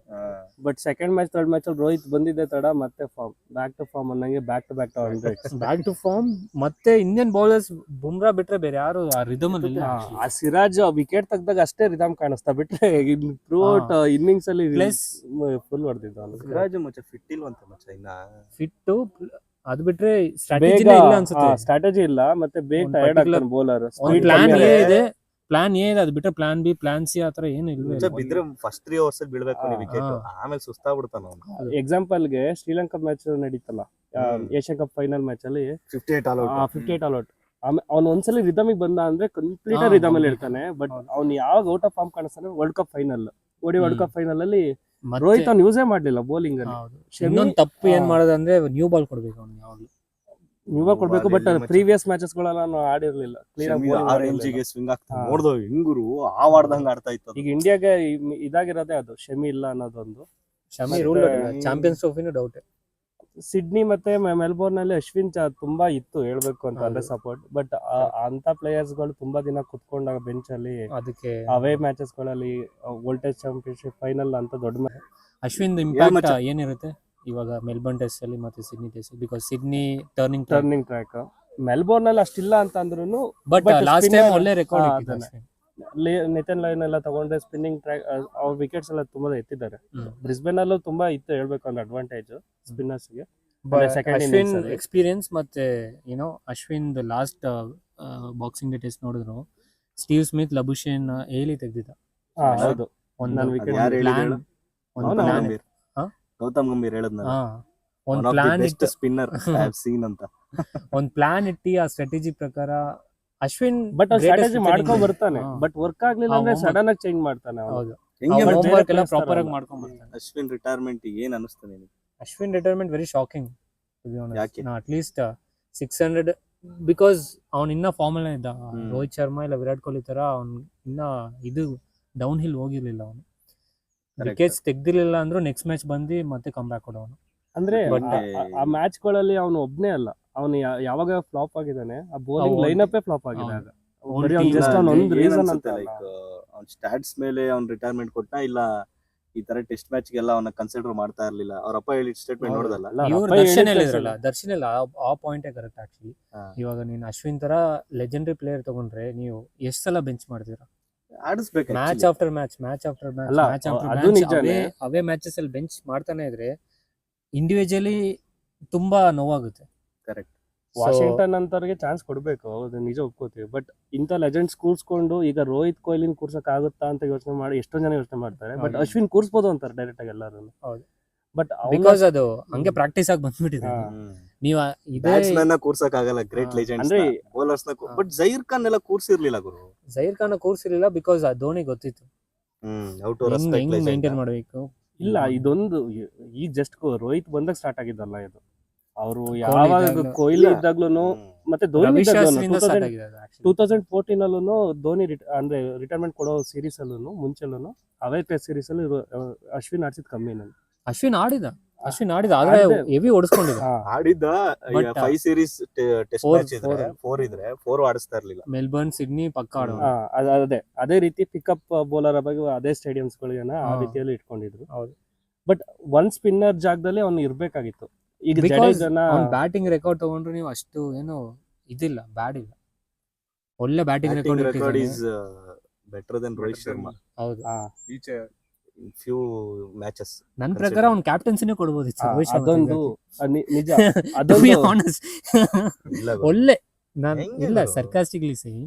But second match third match ಅಲ್ಲಿ ರೋಹಿತ್ ಬಂದಿದ್ದೆ ತಡ, ಮತ್ತೆ ಫಾರ್ಮ್ ಬ್ಯಾಕ್ ಟು ಫಾರ್ಮ್ ಅನ್ನಂಗೆ back to 100. Back to form. ಮತ್ತೆ ಇಂಡಿಯನ್ ಬೌಲರ್ಸ್ ಬುಮ್ರಾ ಬಿಟ್ರೆ ಬೇರೆ ಯಾರು ಆ ರಿದಮ್ ಅಲ್ಲಿ ಇಲ್ಲ. ಆ ಸಿರಾಜ್ ವಿಕೆಟ್ ತೆಗ್ದಾಗ ಅಷ್ಟೇ ರಿದಮ್ ಕಾಣಿಸ್ತಾ, ಬಿಟ್ರೆ ಥ್ರೂಔಟ್ ಇನ್ನಿಂಗ್ಸ್ ಅಲ್ಲಿ Plus- ಫುಲ್ ಹೊಡೆದಿದ್ದ ಅವನು. ಸಿರಾಜ್ ಮಚ್ಚ ಫಿಟ್ ಇಲ್ವಂತೆ ಮಚ್ಚ ಇನ್ನ. ಫಿಟ್ಟು ಅದು ಬಿಟ್ರೆ ಸ್ಟ್ರಾಟಜಿನೇ ಇಲ್ಲ ಅನ್ಸುತ್ತೆ. ಸ್ಟ್ರಾಟಜಿ ಇಲ್ಲ, ಮತ್ತೆ ಬೇಗ ಒಂದ್ ಟೈರ್ಡ್ particular- ಆಗ್ತಾನೆ ಬೌಲರ್. ಒಂದು ಪ್ಲಾನ್ ಎ ಇದೆ, ಪ್ಲಾನ್ ಎ ಇದೆ, ಅದು ಬಿಟ್ರೆ ಪ್ಲಾನ್ ಬಿ ಪ್ಲಾನ್ ಸಿ ಆತರ ಏನು ಇಲ್ವೇ ಇಲ್ಲ. ಬಿದ್ರೆ ಫಸ್ಟ್ 3 overs ಅಲ್ಲಿ ಬೀಳ್ಬೇಕು ಹಾ, ವಿಕೆಟ್, ಹಾ. ಆಮೇಲೆ ಸುಸ್ತಾಗ್ಬಿಡ್ತಾನ ಅವ್ನು. ಎಕ್ಸಾಂಪಲ್ ಗೆ ಶ್ರೀಲಂಕಾ ಮ್ಯಾಚ್ ನಡೀತಲ್ಲ, ಏಷ್ಯನ್ ಕಪ್ ಫೈನಲ್ ಮ್ಯಾಚ್ ಅಲ್ಲಿ 58 all out. 58 all out. ಅವ್ನು ಒಂದ್ಸಲಿ ರಿದಮಿಗೆ ಬಂದ ಅಂದ್ರೆ ಕಂಪ್ಲೀಟ್ ಹಾ, ರಿದಮ್ ಅಲ್ಲಿ complete. ಇರ್ತಾನೆ. ಬಟ್ ಹೌದು. ಅವ್ನು ಯಾವಾಗ ಔಟ್ ಆಫ್ ಫಾರ್ಮ್ ಕಾಣಿಸ್ತಾನೆ world Cup final, world Cup final ಅಲ್ಲಿ ಮತ್ತೆ- ರೋಹಿತ್ ಅವ್ನು ಯೂಸೇ ಮಾಡ್ಲಿಲ್ಲ ಬೌಲಿಂಗ್ ಅಲ್ಲಿ. ಹೌದು. ಇನ್ನೊಂದ್ ತಪ್ಪು ಏನ್ ಮಾಡೋದಂದ್ರೆ ನ್ಯೂ ಬಾಲ್ ಕೊಡ್ಬೇಕು ಅವ್ನು ಯಾವಾಗ್ಲೂ. ನೀವೇ ಕೊಡ್ಬೇಕು, ಬಟ್ ಅಲ್ಲಿ ಪ್ರೀವಿಯಸ್ ಮ್ಯಾಚಸ್ ಗಳೆಲ್ಲ ಆಡಿರ್ಲಿಲ್ಲ, ಕ್ಲೀನ್ ಆಗಿ bowling ಆರೆಂಜ್ ಮಾಡಿರ್ಲಿಲ್ಲ. ಗೆ ಸ್ವಿಂಗ್ ಆಗ್ತಾ ಹಾ. ನೋಡ್ದೋ ಹೆಂಗುರು ಆವಾಡ್ದಂಗ್ ಆಡ್ತಾ ಇತ್ತು ಅದು. ಈಗ ಇಂಡಿಯಾಗೆ ಇದಾಗಿರೋದೇ ಅದು, ಶಮಿ ಇಲ್ಲ ಅನ್ನೋದೊಂದು. ಶಮಿ ಮತ್ತೆ- ರೂಲ್ ಚಾಂಪಿಯನ್ಸ್ ಟ್ರೋಫಿನೂ ಡೌಟ್. ಸಿಡ್ನಿ ಮತ್ತೆ ಮೆಲ್ಬೋರ್ನ್ ಅಲ್ಲಿ ಅಶ್ವಿನ್ ತುಂಬಾ ಇತ್ತು ಹೇಳ್ಬೇಕು ಅಂತ ಅಂದ್ರೆ ಹೌದು. ಸಪೋರ್ಟ್. ಬಟ್ ಅಂತ ಪ್ಲೇಯರ್ಸ್ ಗಳು ತುಂಬಾ ದಿನ ಕುತ್ಕೊಂಡಾಗ ಬೆಂಚ್ ಅಲ್ಲಿ ಅದಕ್ಕೆ ಅವೇ ಮ್ಯಾಚಸ್ ಗಳಲ್ಲಿ ವೋಲ್ಟೇಜ್ ಚಾಂಪಿಯನ್ಶಿಪ್ ಫೈನಲ್ ಅಂತ ದೊಡ್ಡ match. ಅಶ್ವಿನ್ ಇಂಪ್ಯಾಕ್ಟ್ ಮಚ್ಚ. ಏನಿರುತ್ತೆ ಇವಾಗ ಮೆಲ್ಬರ್ನ್ ಟೆಸ್ಟ್ ಅಲ್ಲಿ ಮತ್ತೆ Sydney test, because Sydney turning turning track. Melbourne ಅಲ್ಲಿ ಅಷ್ಟಿಲ್ಲ ಅಂತ ಅಂದ್ರೂ but but last spinner- time ಒಳ್ಳೆ ರೆಕಾರ್ಡ್ ಹಾ, ಇಟ್ಟಿದ್ದು ಅದನ್ನೇ. ಅಶ್ವಿನ್. ನಿತಿನ್ ಲೈನ್ ಎಲ್ಲ ತಗೊಂಡ್ರೆ ಸ್ಪಿನ್ನಿಂಗ್ ಟ್ರ್ಯಾಕ್ ಅವ್ರ ವಿಕೆಟ್ಸ್ ಎಲ್ಲ ತುಂಬಾ ಎತ್ತಿದ್ದಾರೆ. ಹ್ಮ್. ಬ್ರಿಸ್ಬೇನ್ ಅಲ್ಲೂ ತುಂಬಾ ಇತ್ತು ಹೇಳ್ಬೇಕು ಅಂದ್ರೆ ಅಡ್ವಾಂಟೇಜ್ ಸ್ಪಿನ್ನರ್ಸ್ ಗೆ. But second ಅಶ್ವಿನ್ innings ಅಲ್ಲಿ. ಎಕ್ಸ್ಪೀರಿಯನ್ಸ್ ಮತ್ತೆ ಏನೋ Ashwin last boxing day test ನೋಡಿದ್ರು, ಸ್ಟೀವ್ ಸ್ಮಿತ್ ಲಬುಶೇನ್ ಏಲಿ ತೆಗ್ದಿದ್ದ. ಹೌದು. ಒಂದು ನನ್ wicket ಯಾರು ಹೇಳಿದ್ರು ಪ್ಲಾನ್, ಹೇಳು? ಒಂದು ಅವ್ನು ಪ್ಲಾನ್, ಗಂಭೀರ್. ಹಾ? ಗೌತಮ್ ಗಂಭೀರ್ ಹೇಳದ್ನಲ್ಲ, ಒಂದು one of the plan best spinner I have seen ಅಂತ. ಒಂದ್ ಪ್ಲಾನ್ ಇಟ್ಟಿ ಆ ಸ್ಟ್ರಾಟಜಿ ಪ್ರಕಾರ ಅಶ್ವಿನ್ ಬಟ್ ಅವ್ನು greatest ಸ್ಟ್ರಾಟಜಿ cricketing ಮಾಡ್ಕೊಂಡ್ player. ಬರ್ತಾನೆ. ಹಾ. ಬಟ್ ವರ್ಕ್ ಆಗ್ಲಿಲ್ಲ ಅಂದ್ರೆ homework- ಸಡನ್ ಆಗಿ ಚೇಂಜ್ ಮಾಡ್ತಾನೆ ಅವ್ನು. ಹೌದು, ಹೆಂಗೆ ಅವ್ನು ಹೋಮ್ ಬೇರೆ ವರ್ಕ್ ಎಲ್ಲ players ಪ್ರಾಪರ್ ತರ ಆಗಿ ಅಲ್ಲ. ಮಾಡ್ಕೊಂಡ್ ಬರ್ತಾನೆ. ಅಶ್ವಿನ್ ರಿಟೈರ್ಮೆಂಟ್ ಏನ್ ಅನಿಸ್ತು ನಿನಗೆ? ಅಶ್ವಿನ್ ರಿಟೈರ್ಮೆಂಟ್ ವೆರಿ ಶಾಕಿಂಗ್ ಯಾಕೆ? ಅಟ್ ಲೀಸ್ಟ್ 600, ಬಿಕಾಸ್ ಅವ್ನು ಇನ್ನ ಫಾರ್ಮ್ ಅಲ್ಲೇ ಇದ್ದ. ರೋಹಿತ್ ಶರ್ಮಾ ಇಲ್ಲ ವಿರಾಟ್ ಕೊಹ್ಲಿ ತರ ಅವ್ನು ಇನ್ನ ಇದು ಡೌನ್ ಹಿಲ್ ಹೋಗಿರ್ಲಿಲ್ಲ. ಅವನು Correct. ವಿಕೆಟ್ಸ್ ತೆಗ್ದಿರ್ಲಿಲ್ಲ ಅಂದ್ರೂ ನೆಕ್ಸ್ಟ್ ಮ್ಯಾಚ್ ಬಂದು ಮತ್ತೆ ಕಮ್ ಬ್ಯಾಕ್ ಕೊಡೋನು. ಅಂದ್ರೆ But- ಆ ಮ್ಯಾಚ್ ಗಳಲ್ಲಿ ಅವನು ಒಬ್ನೇ ಅಲ್ಲ, ಅವನು ಯಾವಾಗ ಫ್ಲಾಪ್ ಆಗಿದ್ದಾನೆ ಆ ಬೌಲಿಂಗ್ ಅವ್ನು- ಲೈನ್ ಅಪ್ ಫ್ಲಾಪ್ ಆಗಿದೆ. ಆಗ ಅವ್ನ್ ಬರೀ ಅವ್ನು team just ಅಲ್ಲಿ ಅವ್ನು ಒಂದು ರೀಸನ್ ಅಂತ ಲೈಕ್ ಅವ್ನ ಸ್ಟಾಟ್ಸ್ ಮೇಲೆ ಅವ್ನ್ ರಿಟೈರ್ಮೆಂಟ್ ಕೊಟ್ಟ, ಇಲ್ಲ ಈ ತರ ಟೆಸ್ಟ್ ಮ್ಯಾಚ್ ಗೆಲ್ಲ ಅವನ್ನ ಕನ್ಸಿಡರ್ ಮಾಡ್ತಾ ಇರ್ಲಿಲ್ಲ. ಅವ್ರ ಅಪ್ಪ ಹೇಳಿದ ಸ್ಟೇಟ್ಮೆಂಟ್ ಹೌದು. ನೋಡದಲ್ಲ. ಅಲ್ಲ, ಇವ್ರು ಅಪ್ಪ ದರ್ಶನ್ ಹೇಳಿದ ಹೇಳಿದ್ರಲ್ಲ, ತಕ್ಷಣ. ದರ್ಶನ್ ಇಲ್ಲ ಆ ಪಾಯಿಂಟೇ ಕರೆಕ್ಟ್ ಆಕ್ಚುಲಿ. ಇವಾಗ ನೀನು ಅಶ್ವಿನ್ ತರ ಲೆಜೆಂಡರಿ ಪ್ಲೇಯರ್ ತಗೊಂಡ್ರೆ ನೀವು ಎಷ್ಟ್ ಸಲ ಬೆಂಚ್ ಮಾಡ್ತೀರಾ? ಆಡಿಸ್ಬೇಕು ಮ್ಯಾಚ್ ಆಫ್ಟರ್ ಮ್ಯಾಚ್ ಅಲ್ಲ, ಅದು ನಿಜಾನೇ. ಅವೇ ಮ್ಯಾಚಸ್ ಅಲ್ಲಿ ಬೆಂಚ್ ಮಾಡ್ತಾನೆ ಇದ್ರೆ ಇಂಡಿವಿಜುವಲಿ ತುಂಬಾ ನೋವಾಗುತ್ತೆ. ಕರೆಕ್ಟ್. ವಾಷಿಂಗ್ಟನ್ ಅಂತವ್ರಿಗೆ ಚಾನ್ಸ್ ಕೊಡ್ಬೇಕು, ಹೌದು ನಿಜ ಒಪ್ಕೋತೀವಿ. ಬಟ್ ಇಂಥ ಲೆಜೆಂಡ್ಸ್ ಕೂರ್ಸ್ಕೊಂಡು ಈಗ ರೋಹಿತ್ ಕೊಹ್ಲಿನ ಕೂರ್ಸಕ್ ಆಗುತ್ತಾ ಅಂತ ಯೋಚನೆ ಮಾಡಿ ಎಷ್ಟೊಂದ್ ಜನ ಯೋಚನೆ ಮಾಡ್ತಾರೆ. ಬಟ್ ಹೌದು. ಅಶ್ವಿನ್ ಕೂರ್ಸ್ಬೋದು ಅಂತಾರೆ ಡೈರೆಕ್ಟ್ ಆಗಿ ಎಲ್ಲರೂ. ಹೌದು. ಬಟ್ ಬಿಕಾಸ್ ಅದು ಹಂಗೆ ಪ್ರಾಕ್ಟೀಸ್ ಆಗಿ ಬಂದ್ಬಿಟ್ಟಿದೆ. ಹಾ. ನೀವ್ ಇದೇ ಬ್ಯಾಟ್ಸ್ಮನ್ ಕೂರ್ಸಕ್ ಆಗಲ್ಲ, ಗ್ರೇಟ್ ಹಾ. ಲೆಜೆಂಡ್ಸ್ ಅಂದ್ರೆ ಬೌಲರ್ಸ್ ನ. ಹಾ. ಬಟ್ ಜಹೀರ್ ಖಾನ್ ಎಲ್ಲ ಕೂರ್ಸಿರ್ಲಿಲ್ಲ ಗುರು. ಜಹೀರ್ ಖಾನ್ ಕೂರ್ಸಿರ್ಲಿಲ್ಲ ಬಿಕಾಸ್ ಧೋನಿ ಗೊತ್ತಿತ್ತು ಔಟ್ ಟು ಹೆಂಗ್ ರೆಸ್ಪೆಕ್ಟ್ ಮೇಂಟೈನ್ ಮಾಡ್ಬೇಕು. ಇಲ್ಲ, ಇದೊಂದು ಈ ಜಸ್ಟ್ ರೋಹಿತ್ ಬಂದಾಗ ಸ್ಟಾರ್ಟ್ ಆಗಿದ್ದಲ್ಲ ಇದು. ಅವರು ಕೊಹ್ಲಿ ಯಾವಾಗ ಇದ್ದಾಗ್ಲೂ- ಕೊಹ್ಲಿ ಇದ್ದಾಗ್ಲೂ ಮತ್ತೆ ಧೋನಿ ರವಿ ಶಾಸ್ತ್ರಿಯಿಂದ ಇದ್ದಾಗ್ಲೂ ಸ್ಟಾರ್ಟ್ ಆಗಿದೆ ಅದು actually. 2014 ಅಲ್ಲೂ ಧೋನಿ ಅಂದ್ರೆ ರಿಟೈರ್ಮೆಂಟ್ ಕೊಡೋ ಸೀರೀಸ್ ಅಲ್ಲೂ ಮುಂಚೆಲ್ಲೂ ಅವೇ ಟೆಸ್ಟ್ ಸೀರೀಸ್ ಅಲ್ಲಿ ಅಶ್ವಿನ್ ಆಡ್ಸಿದ್ ಕಮ್ಮಿ ನನ್ಗೆ. ಅಶ್ವಿನ್ ಆಡಿದ ಆದ್ರೆ ಆಡಿದೆ. ಹೆವಿ ಹೊಡಿಸ್ಕೊಂಡಿದ್ದ. ಆಡಿದ್ದ But, 5 series test four- match ಇದ್ರೆ 4 ಇದ್ರೆ 4 ಆಡಿಸ್ತಾ ಇರ್ಲಿಲ್ಲ. ಮೆಲ್ಬರ್ನ್ ಸಿಡ್ನಿ ಪಕ್ಕ ಆಡೋ. ಅದೇ ರೀತಿ ಪಿಕಪ್ ಬೌಲರ್ ಬಗ್ಗೆ ಅದೇ ಸ್ಟೇಡಿಯಂಸ್ ಗಳಿಗೆನ ಆ ಹಾ. ರೀತಿಯಲ್ಲಿ ಇಟ್ಕೊಂಡಿದ್ರು. ಹೌದು. ಬಟ್ ಒನ್ ಸ್ಪಿನ್ನರ್ ಜಾಗದಲ್ಲಿ ಅವ್ನು ಇರ್ಬೇಕಾಗಿತ್ತು. ಈಗ ಬಿಕಾಸ್ ಜಡೇಜನ ಅವ್ನ್ ಬ್ಯಾಟಿಂಗ್ ರೆಕಾರ್ಡ್ ತಗೊಂಡ್ರೆ ನೀವು ಅಷ್ಟು ಏನು ಇದಿಲ್ಲ, ಬ್ಯಾಡ್ ಇಲ್ಲ, ಒಳ್ಳೆ ಬ್ಯಾಟಿಂಗ್ ಬ್ಯಾಟಿಂಗ್ ರೆಕಾರ್ಡ್ ರೆಕಾರ್ಡ್ ಇಟ್ಟಿದ್ದಾನೆ. Is better than Rohit Sharma ಹೌದು. ಈಚೆ ಇನ್ ಫ್ಯೂ ಮ್ಯಾಚಸ್. ನನ್ ಪ್ರಕಾರ ಅವ್ನ್ ಕ್ಯಾಪ್ಟನ್ಸಿನೇ ಕೊಡ್ಬೋದಿತ್ತು ರೋಹಿತ್ ಶರ್ಮಾ ಅದೊಂದು ನಿಜ. To be ಅದೊಂದು honest. ಇಲ್ಲ ಗುರು. ಒಳ್ಳೆ ನಾನ್ ಹೆಂಗೆ ಇಲ್ಲ ಅದು? ಸರ್ಕಾಸ್ಟಿಕ್ಲಿ ಸೇಮ್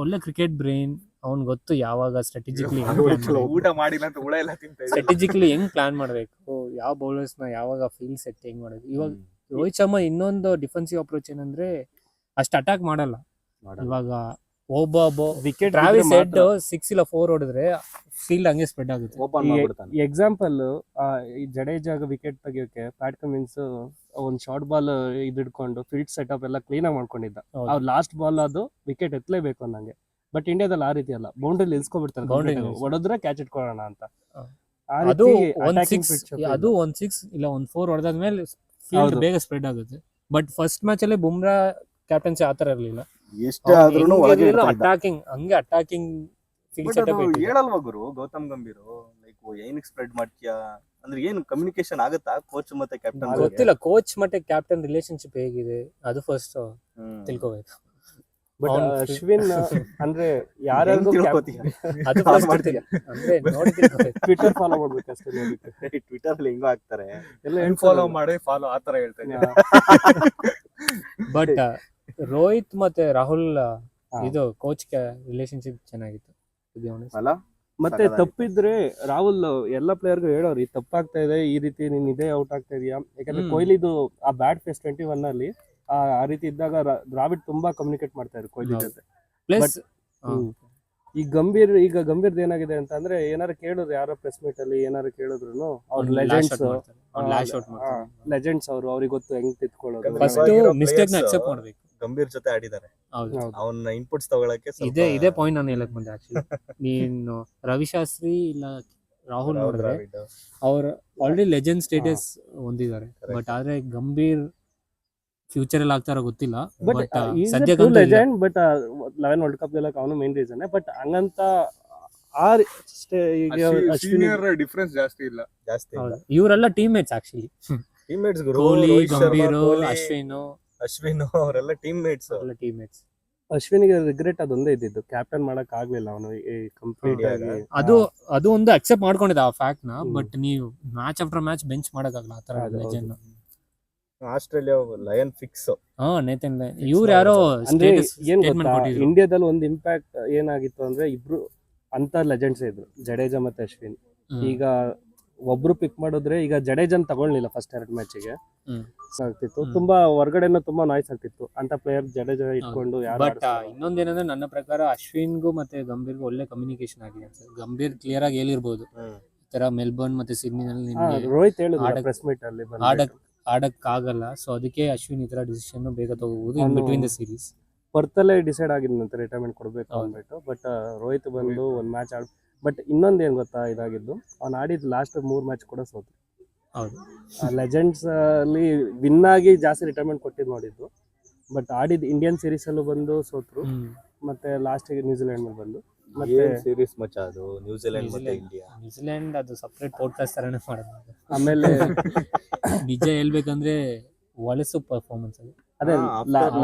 ಒಳ್ಳೆ ಕ್ರಿಕೆಟ್ ಬ್ರೈನ್. ಅವ್ನ್ ಗೊತ್ತು ಯಾವಾಗ ಸ್ಟ್ರಾಟಜಿಕಲಿ ಊಟ ಮಾಡಿಲ್ಲ ಅಂತ ಹುಳ ಎಲ್ಲ ತಿಂತ ಇದ್ದ. ಸ್ಟ್ರಾಟಜಿಕಲಿ ಹೆಂಗ್ ಪ್ಲಾನ್ ಮಾಡ್ಬೇಕು, ಯಾವ ಬೌಲರ್ಸ್ ನ ಯಾವಾಗ ಫೀಲ್ಡ್ ಸೆಟ್ ಹೆಂಗ್ ಮಾಡೋದು. ಇವಾಗ ರೋಹಿತ್ ಶರ್ಮಾ ಇನ್ನೊಂದು ಡಿಫೆನ್ಸಿವ್ ಅಪ್ರೋಚ್ ಏನಂದ್ರೆ ಅಷ್ಟು ಅಟ್ಯಾಕ್ ಮಾಡಲ್ಲ. ಮಾಡಲ್ಲ. ಇವಾಗ ಒಬ್ಬ ವಿಕೆಟ್ ಟ್ರಾವಿಸ್ ಹೆಡ್ 6 ಇಲ್ಲ 4 ಹೊಡೆದ್ರೆ ಫೀಲ್ಡ್ ಹಂಗೆ ಸ್ಪ್ರೆಡ್ ಆಗುತ್ತೆ. ಓಪನ್ ಮಾಡ್ಬಿಡ್ತಾನೆ. ಎಕ್ಸಾಂಪಲ್ ಈ ಜಡೇಜಾಗ ವಿಕೆಟ್ ತೆಗಿಯೋಕೆ ಪ್ಯಾಟ್ ಕಮಿನ್ಸ್ ಒಂದ್ ಶಾರ್ಟ್ ಬಾಲ್ ಇದಿಡ್ಕೊಂಡು ಫೀಲ್ಡ್ ಸೆಟಪ್ ಎಲ್ಲ ಕ್ಲೀನ್ ಆಗಿ ಮಾಡ್ಕೊಂಡಿದ್ದ. ಹೌದು. ಅವ್ರು ಲಾಸ್ಟ್ ಬಾಲ್ ಅದು ವಿಕೆಟ್ ಎತ್ತಲೇಬೇಕು ಅನ್ನಂಗೆ. ಬಟ್ ಇಂಡಿಯಾದಲ್ಲಿ ಆ ರೀತಿ ಅಲ್ಲ, ಬೌಂಡ್ರಿ ಇಲ್ಸ್ಕೊಬಿಡ್ತಾರೆ, Boundary ಹೊಡೆದ್ರೆ ಕ್ಯಾಚ್ ಇಟ್ಕೊಳ್ಳೋಣ ಅಂತ. ಹಾ. ಆ ಅದು ರೀತಿ ಒಂದ್ attacking 6 pitch ಅದು ಒಂದ್ 6 ಇಲ್ಲ ಒಂದ್ 4 ಹೊಡೆದಾದ್ಮೇಲೆ ಫೀಲ್ಡ್ ಹೌದು. ಬೇಗ ಸ್ಪ್ರೆಡ್ ಆಗುತ್ತೆ. ಬಟ್ ಫಸ್ಟ್ ಮ್ಯಾಚ್ ಅಲ್ಲಿ ಬುಮ್ರಾ ಕ್ಯಾಪ್ಟನ್ಸಿ ಆತರ ಇರ್ಲಿಲ್ಲ. ಎಷ್ಟೇ ಆದ್ರೂ ಒಳಗೆ ಇರ್ತಾ ಇದ್ದ. ಅಟ್ಯಾಕಿಂಗ್ ಫೀಲ್ಡ್ But ಸೆಟಪ್ ಅದು ಹೇಳಲ್ವಾ ಗುರು ಗೌತಮ್ ಗಂಭೀರ್, ಲೈಕ್ ಏನಕ್ಕೆ ಸ್ಪ್ರೆಡ್ ಮಾಡ್ತೀಯಾ ಅಂದ್ರೆ ಏನು ಕಮ್ಯುನಿಕೇಶನ್ ಆಗುತ್ತಾ ಕೋಚ್ ಮತ್ತೆ ಕ್ಯಾಪ್ಟನ್? ಗೊತ್ತಿಲ್ಲ ಕೋಚ್ ಮತ್ತೆ ಕ್ಯಾಪ್ಟನ್ ರಿಲೇಶನ್ಶಿಪ್ ಹೇಗಿದೆ ಅದು ಫಸ್ಟ್ ತಿಳ್ಕೋಬೇಕು. ಬಟ್ ಅವ್ನು ಅಶ್ವಿನ್ ಅಂದ್ರೆ ಯಾರ್ಯಾರಿಗೂ ಹೆಂಗ್ ತಿಳ್ಕೊತೀಯ? ಅದು Follow first ಮಾಡ್ತೀಯ? ಅಂದ್ರೆ ನೋಡಿದ್ರೆ ಟ್ವಿಟರ್ ಫಾಲೋ ಮಾಡ್ಬೇಕಷ್ಟೇ ನೋಡಿಕ್ಕೆ. ಟ್ವಿಟರ್ ಅಲ್ಲಿ ಹಿಂಗೂ ಹಾಕ್ತಾರೆ. ಎಲ್ಲ ಫಾಲೋ ಮಾಡಿ ಫಾಲೋ ಆತರ ಹೇಳ್ತಾ ಇದ್ದೀನಿ. ಬಟ್ ರೋಹಿತ್ ಮತ್ತೆ ರಾಹುಲ್ ಹಾ. ಇದು ಕೋಚ್ ರಿಲೇಶನ್ಶಿಪ್ ಚೆನ್ನಾಗಿತ್ತು to be honest. ಅಲ್ಲ ಮತ್ತೆ ಸಖತ್ತಾಗಿತ್ತು. ತಪ್ಪಿದ್ರೆ ರಾಹುಲ್ ಎಲ್ಲ ಪ್ಲೇಯರ್ಗೂ ಹೇಳೋರು ತಪ್ಪಾಗ್ತಾ ಇದೆ, ಈ ರೀತಿ ನೀನ್ ಇದೇ ಔಟ್ ಆಗ್ತಾ ಇದೀಯಾ. ಯಾಕಂದ್ರೆ ಕೊಹ್ಲಿದು ಆ ಬ್ಯಾಟ್ ಫೇಸ್ 21 ಅಲ್ಲಿ ಆ ರೀತಿ ಇದ್ದಾಗ ದ್ರಾವಿಡ್ ತುಂಬಾ ಕಮ್ಯುನಿಕೇಟ್ ಮಾಡ್ತಾ ಇದ್ರು ಕೊಹ್ಲಿ ಹೌದು. ಜೊತೆ. ಪ್ಲಸ್ ಈಗ ಗಂಭೀರ್ದು ಏನಾಗಿದೆ ಅಂತ ಅಂದ್ರೆ ಏನಾರು ಕೇಳಿದ್ರು ಯಾರೋ ಪ್ರೆಸ್ ಮೀಟ್ ಅಲ್ಲಿ ಏನಾರು ಕೇಳಿದ್ರು ಅವ್ರ ಲೆಜೆಂಡ್ಸ್ ಅವರು ಅವ್ರಿಗೆ ಗೊತ್ತು ಹೆಂಗ್ ತಿತ್ಕೊಳ್ಳೋದು. ಫಸ್ಟ್ ಇವಾಗಿರೋ ಮಿಸ್ಟೇಕ್ ನ players ಅಕ್ಸೆಪ್ಟ್ ಮಾಡ್ಬೇಕು. ಗಂಭೀರ್ ಜೊತೆ ಆಡಿದ್ದಾರೆ. ಹೌದು. ಹೌದು. ಅವನ್ನ ಇನ್ಪುಟ್ಸ್ ತಗೊಳಕ್ಕೆ ಇದೇ ಪಾಯಿಂಟ್ ನಾನು ಹೇಳಕ್ ಬಂದೆ ಆಕ್ಚುಲಿ. ನೀನು ರವಿಶಾಸ್ತ್ರಿ ಇಲ್ಲ ರಾಹುಲ್ ನೋಡಿದ್ರೆ ಅವ್ರು ಆಲ್ರೆಡಿ ಲೆಜೆಂಡ್ ಸ್ಟೇಟಸ್ ಹೊಂದಿದ್ದಾರೆ. Correct. ಬಟ್ ಆದ್ರೆ ಗಂಭೀರ್ ಫ್ಯೂಚರ್ ಅಲ್ಲಿ ಆಗ್ತಾರೋ ಗೊತ್ತಿಲ್ಲ. ಬಟ್ ಬಟ್ ಸದ್ಯಕ್ಕೆ ಲೆಜೆಂಡ್. ಬಟ್ 11 ವರ್ಲ್ಡ್ ಕಪ್ ಗೆಲ್ಲಕ್ಕೆ ಅವನು ಮೇನ್ ರೀಸನ್. ಬಟ್ ಹಂಗಂತ ಸೀನಿಯರ್ ಡಿಫರೆನ್ಸ್ ಜಾಸ್ತಿ ಇಲ್ಲ. ಜಾಸ್ತಿ ಇಲ್ಲ. ಇವರೆಲ್ಲ ಟೀಮ್ ಮೇಟ್ಸ್ ಆಕ್ಚುಲಿ. ಟೀಮ್ಮೇಟ್ಸ್ ಗುರು. ಕೊಹ್ಲಿ, ರೋಹಿತ್ ಶರ್ಮಾ, ಗಂಭೀರ್, ಕೊಹ್ಲಿ, ಅಶ್ವಿನ್ ಅವರೆಲ್ಲ ಟೀಮ್ಮೇಟ್ಸ್. ಎಲ್ಲ ಟೀಮ್ ಮೇಟ್ಸ್. ಅಶ್ವಿನಿಗೆ ರಿಗ್ರೆಟ್ ಅದೊಂದೇ ಇದ್ದಿದ್ದು, ಕ್ಯಾಪ್ಟನ್ ಮಾಡಕ್ ಆಗ್ಲಿಲ್ಲ ಅವನು ಕಂಪ್ಲೀಟ್ ಆಗಿ. ಅದು ಒಂದು ಅಕ್ಸೆಪ್ಟ್ ಮಾಡ್ಕೊಂಡಿದ್ದ ಆ ಫ್ಯಾಕ್ಟ್ ನ. ಹ್ಮ್. ಬಟ್ ನೀವು ಮ್ಯಾಚ್ ಆಫ್ಟರ್ ಮ್ಯಾಚ್ ಬೆಂಚ್ ಮಾಡಕ್ಕಾಗಲ್ಲ ಆ ತರ ಹೌದು, legend. Australia Lyon fix. Nathan ಇವ್ರು ಯಾರೋ ಅಂದ್ರೆ ಏನ್ ಸ್ಟೇಟ್ಮೆಂಟ್ ಗೊತ್ತಾ, ಕೊಟ್ಟಿದ್ರು. ಇಂಡಿಯಾದಲ್ಲಿ ಒಂದು ಇಂಪ್ಯಾಕ್ಟ್ ಏನಾಗಿತ್ತು ಅಂದ್ರೆ ಇಬ್ರು ಅಂತ ಲೆಜೆಂಡ್ಸ್ ಇದ್ರು, ಜಡೇಜಾ ಮತ್ತೆ ಅಶ್ವಿನ್. ಈಗ ಒಬ್ರು ಪಿಕ್ ಮಾಡಿದ್ರೆ ಈಗ ಜಡೇಜನ್ ತಗೊಳ್ಲಿಲ್ಲ ಫಸ್ಟ್ 2 ಮ್ಯಾಚಿಗೆ. ಆಗ್ತಿತ್ತು ತುಂಬಾ ಹೊರಗಡೆನೂ ತುಂಬಾ ನಾಯ್ಸ್ ಆಗ್ತಿತ್ತು ಅಂತ ಪ್ಲೇಯರ್ ಜಡೇಜಾ ಇಟ್ಕೊಂಡು ಯಾರು ಬಟ್ ಇನ್ನೊಂದೇನಂದ್ರೆ ನನ್ನ ಪ್ರಕಾರ ಅಶ್ವಿನ್ಗೂ ಮತ್ತೆ ಗಂಭೀರ್ಗೂ ಒಳ್ಳೆ ಕಮ್ಯುನಿಕೇಶನ್ ಆಗಿದೆ ಅನ್ಸುತ್ತೆ. ಗಂಭೀರ್ ಕ್ಲಿಯರ್ ಆಗಿ ಹೇಳಿರ್ಬೋದು ಈ ತರ ಮೆಲ್ಬೋರ್ನ್ ಮತ್ತೆ ಸಿಡ್ನಿನಲ್ಲಿ ನಿಮ್ಗೆ ರೋಹಿತ್ ಹೇಳಿದ್ರು ಆಡಕ್- ಪ್ರೆಸ್ ಮೀಟ್ ಅಲ್ಲಿ ಬಂದ್ಬಿಟ್ಟು. ಆಡಕ್ ಆಗಲ್ಲ. ಸೊ ಅದಕ್ಕೆ ಅಶ್ವಿನ್ ಈ ತರ ಡಿಸಿಷನ್ ಬೇಗ ತಗೋಬಹುದು ಇನ್ ಅವ್ನು- ಬಿಟ್ವೀನ್ ದ ಸೀರೀಸ್. ಪರ್ತಲ್ಲೇ ಡಿಸೈಡ್ ಆಗಿದ್ನಂತೆ ರಿಟೈರ್ಮೆಂಟ್ ಕೊಡ್ಬೇಕು ಹೌದು. ಅಂದ್ಬಿಟ್ಟು. ಬಟ್ ರೋಹಿತ್ ಬಂದು ಒಂದ್ ಮ್ಯಾಚ್ ಆಡ್. ಬಟ್ ಇನ್ನೊಂದ್ ಏನ್ ಗೊತ್ತಾ ಇದಾಗಿದ್ದು, ಅವ್ನು ಆಡಿದ್ ಲಾಸ್ಟ್ 3 ಮ್ಯಾಚ್ ಕೂಡ ಸೋತು. ಹೌದು. ಲೆಜೆಂಡ್ಸ್ ಅಲ್ಲಿ ವಿನ್ ಆಗಿ ಜಾಸ್ತಿ ರಿಟೈರ್ಮೆಂಟ್ ಕೊಟ್ಟಿದ್ ನೋಡಿದ್ದು. ಬಟ್ ಆಡಿದ್ ಇಂಡಿಯನ್ ಸೀರೀಸ್ ಅಲ್ಲೂ ಬಂದು ಸೋತ್ರು. ಮತ್ತೆ ಲಾಸ್ಟ್ ನ್ಯೂಜಿಲೆಂಡ್ ಮೇಲೆ ಬಂದು ಮತ್ತೆ ಸೀರೀಸ್ ಮಚ ಅದು ನ್ಯೂಜಿಲೆಂಡ್ ಮತ್ತೆ ಇಂಡಿಯಾ. ನ್ಯೂಜಿಲೆಂಡ್ ಅದು ಸಪರೇಟ್ ಪಾಡ್ಕಾಸ್ಟ್ ತರನೇ ಮಾಡೋದು. ಆಮೇಲೆ ನಿಜ ಹೇಳ್ಬೇಕಂದ್ರೆ ಒಳಸು ಪರ್ಫಾರ್ಮೆನ್ಸ್ ಅದು. ಅದೇ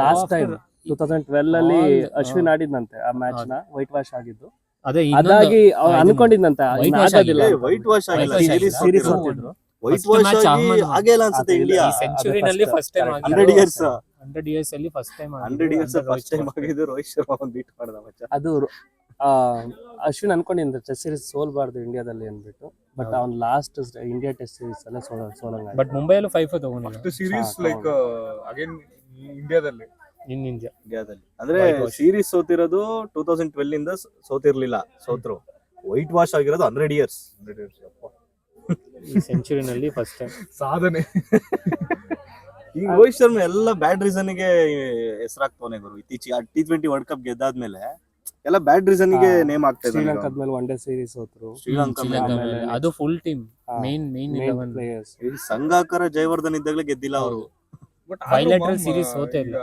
ಲಾಸ್ಟ್ ಟೈಮ್ 2012 ಅಲ್ಲಿ ಅಶ್ವಿನ್ ಆಡಿದ್ನಂತೆ ಆ ಮ್ಯಾಚ್ ನ ವೈಟ್ ವಾಶ್ ಆಗಿದ್ದು. ಅದೇ ಅದಾಗಿ ಅನ್ಕೊಂಡಿದ್ನಂತೆ White wash ಆಗೋದಿಲ್ಲ. ವೈಟ್ ವಾಶ್ ಆಗಿಲ್ಲ, White wash ಸೀರೀಸ್ ಸೀರೀಸ್ ಸೋತಿದ್ರು. ಸೋತಿದ್ರು. White First wash match Ahmad ಆಗೇ ಇಲ್ಲ ಅನ್ಸುತ್ತೆ ಆಗಿಲ್ಲ. ಇಂಡಿಯಾ. ಈ ಸೆಂಚುರಿನಲ್ಲಿ ಫಸ್ಟ್ ಟೈಮ್ 100 years 100 years ಅಲ್ಲಿ first time 100 years first time ಆಗಿದ್ದು ರೋಹಿತ್ ಶರ್ಮಾ ಒಂದು ಬೀಟ್ ಮಾಡ್ದ ಮಚ್ಚ. ಅದು ಅಶ್ವಿನ್ ಅನ್ಕೊಂಡಿದ್ದ ಟೆಸ್ಟ್ ಸೀರೀಸ್ ಸೋಲ್ಬಾರ್ದು ಇಂಡಿಯಾದಲ್ಲಿ ಅಂದ್ಬಿಟ್ಟು. ಬಟ್ ಅವ್ನ್ ಲಾಸ್ಟ್ ಇಂಡಿಯಾ ಟೆಸ್ಟ್ ಸೀರೀಸ್ ಅಲ್ಲೇ ಸೋಲಂಗ. ಬಟ್ ಮುಂಬೈಯಲ್ಲೂ 5-4 ತಗೊಂಡಿಲ್ಲ ಫಸ್ಟ್ ಸೀರೀಸ್ ಲೈಕ್ ಅಗೇನ್ ಇಂಡಿಯಾದಲ್ಲಿ ಇನ್ ಇಂಡಿಯಾ. ಇಂಡಿಯಾದಲ್ಲಿ ಅಂದ್ರೆ White wash. ಸೀರೀಸ್ ಸೋತಿರೋದು 2012 ಇಂದ ಸೋತಿರ್ಲಿಲ್ಲ, ಸೋತ್ರು. ವೈಟ್ ವಾಶ್ ಆಗಿರೋದು 100 years. ಈ ಸೆಂಚುರಿನಲ್ಲಿ ಫಸ್ಟ್ ಟೈಮ್ ಸಾಧನೆ. ಈಗ ರೋಹಿತ್ ಶರ್ಮಾ ಎಲ್ಲ ಬ್ಯಾಡ್ ರೀಸನ್ ಗೆ ಹೆಸರಾಗ್ತವನೆ ಗುರು. ಇತ್ತೀಚೆಗೆ T20 ವರ್ಲ್ಡ್ ಕಪ್ ಗೆದ್ದಾದ್ಮೇಲೆ ಎಲ್ಲ ಬ್ಯಾಡ್ ರೀಸನ್ ಗೆ ನೇಮ್ ಆಗ್ತಾ ಇದ್ದಾರೆ. ಶ್ರೀಲಂಕಾದ ಮೇಲೆ 1 ಡೇ ಸೀರೀಸ್ ಸೋತ್ರು. ಶ್ರೀಲಂಕಾ ಆಮೇಲೆ ಅದು full team main 11 players. ಸಂಘಾಕರ Jayavardhan ಇದ್ದಾಗಲೇ ಗೆದ್ದಿಲ್ಲ ಅವರು. ಬಟ್ Bilateral series ಸೋತೇ ಇಲ್ಲ.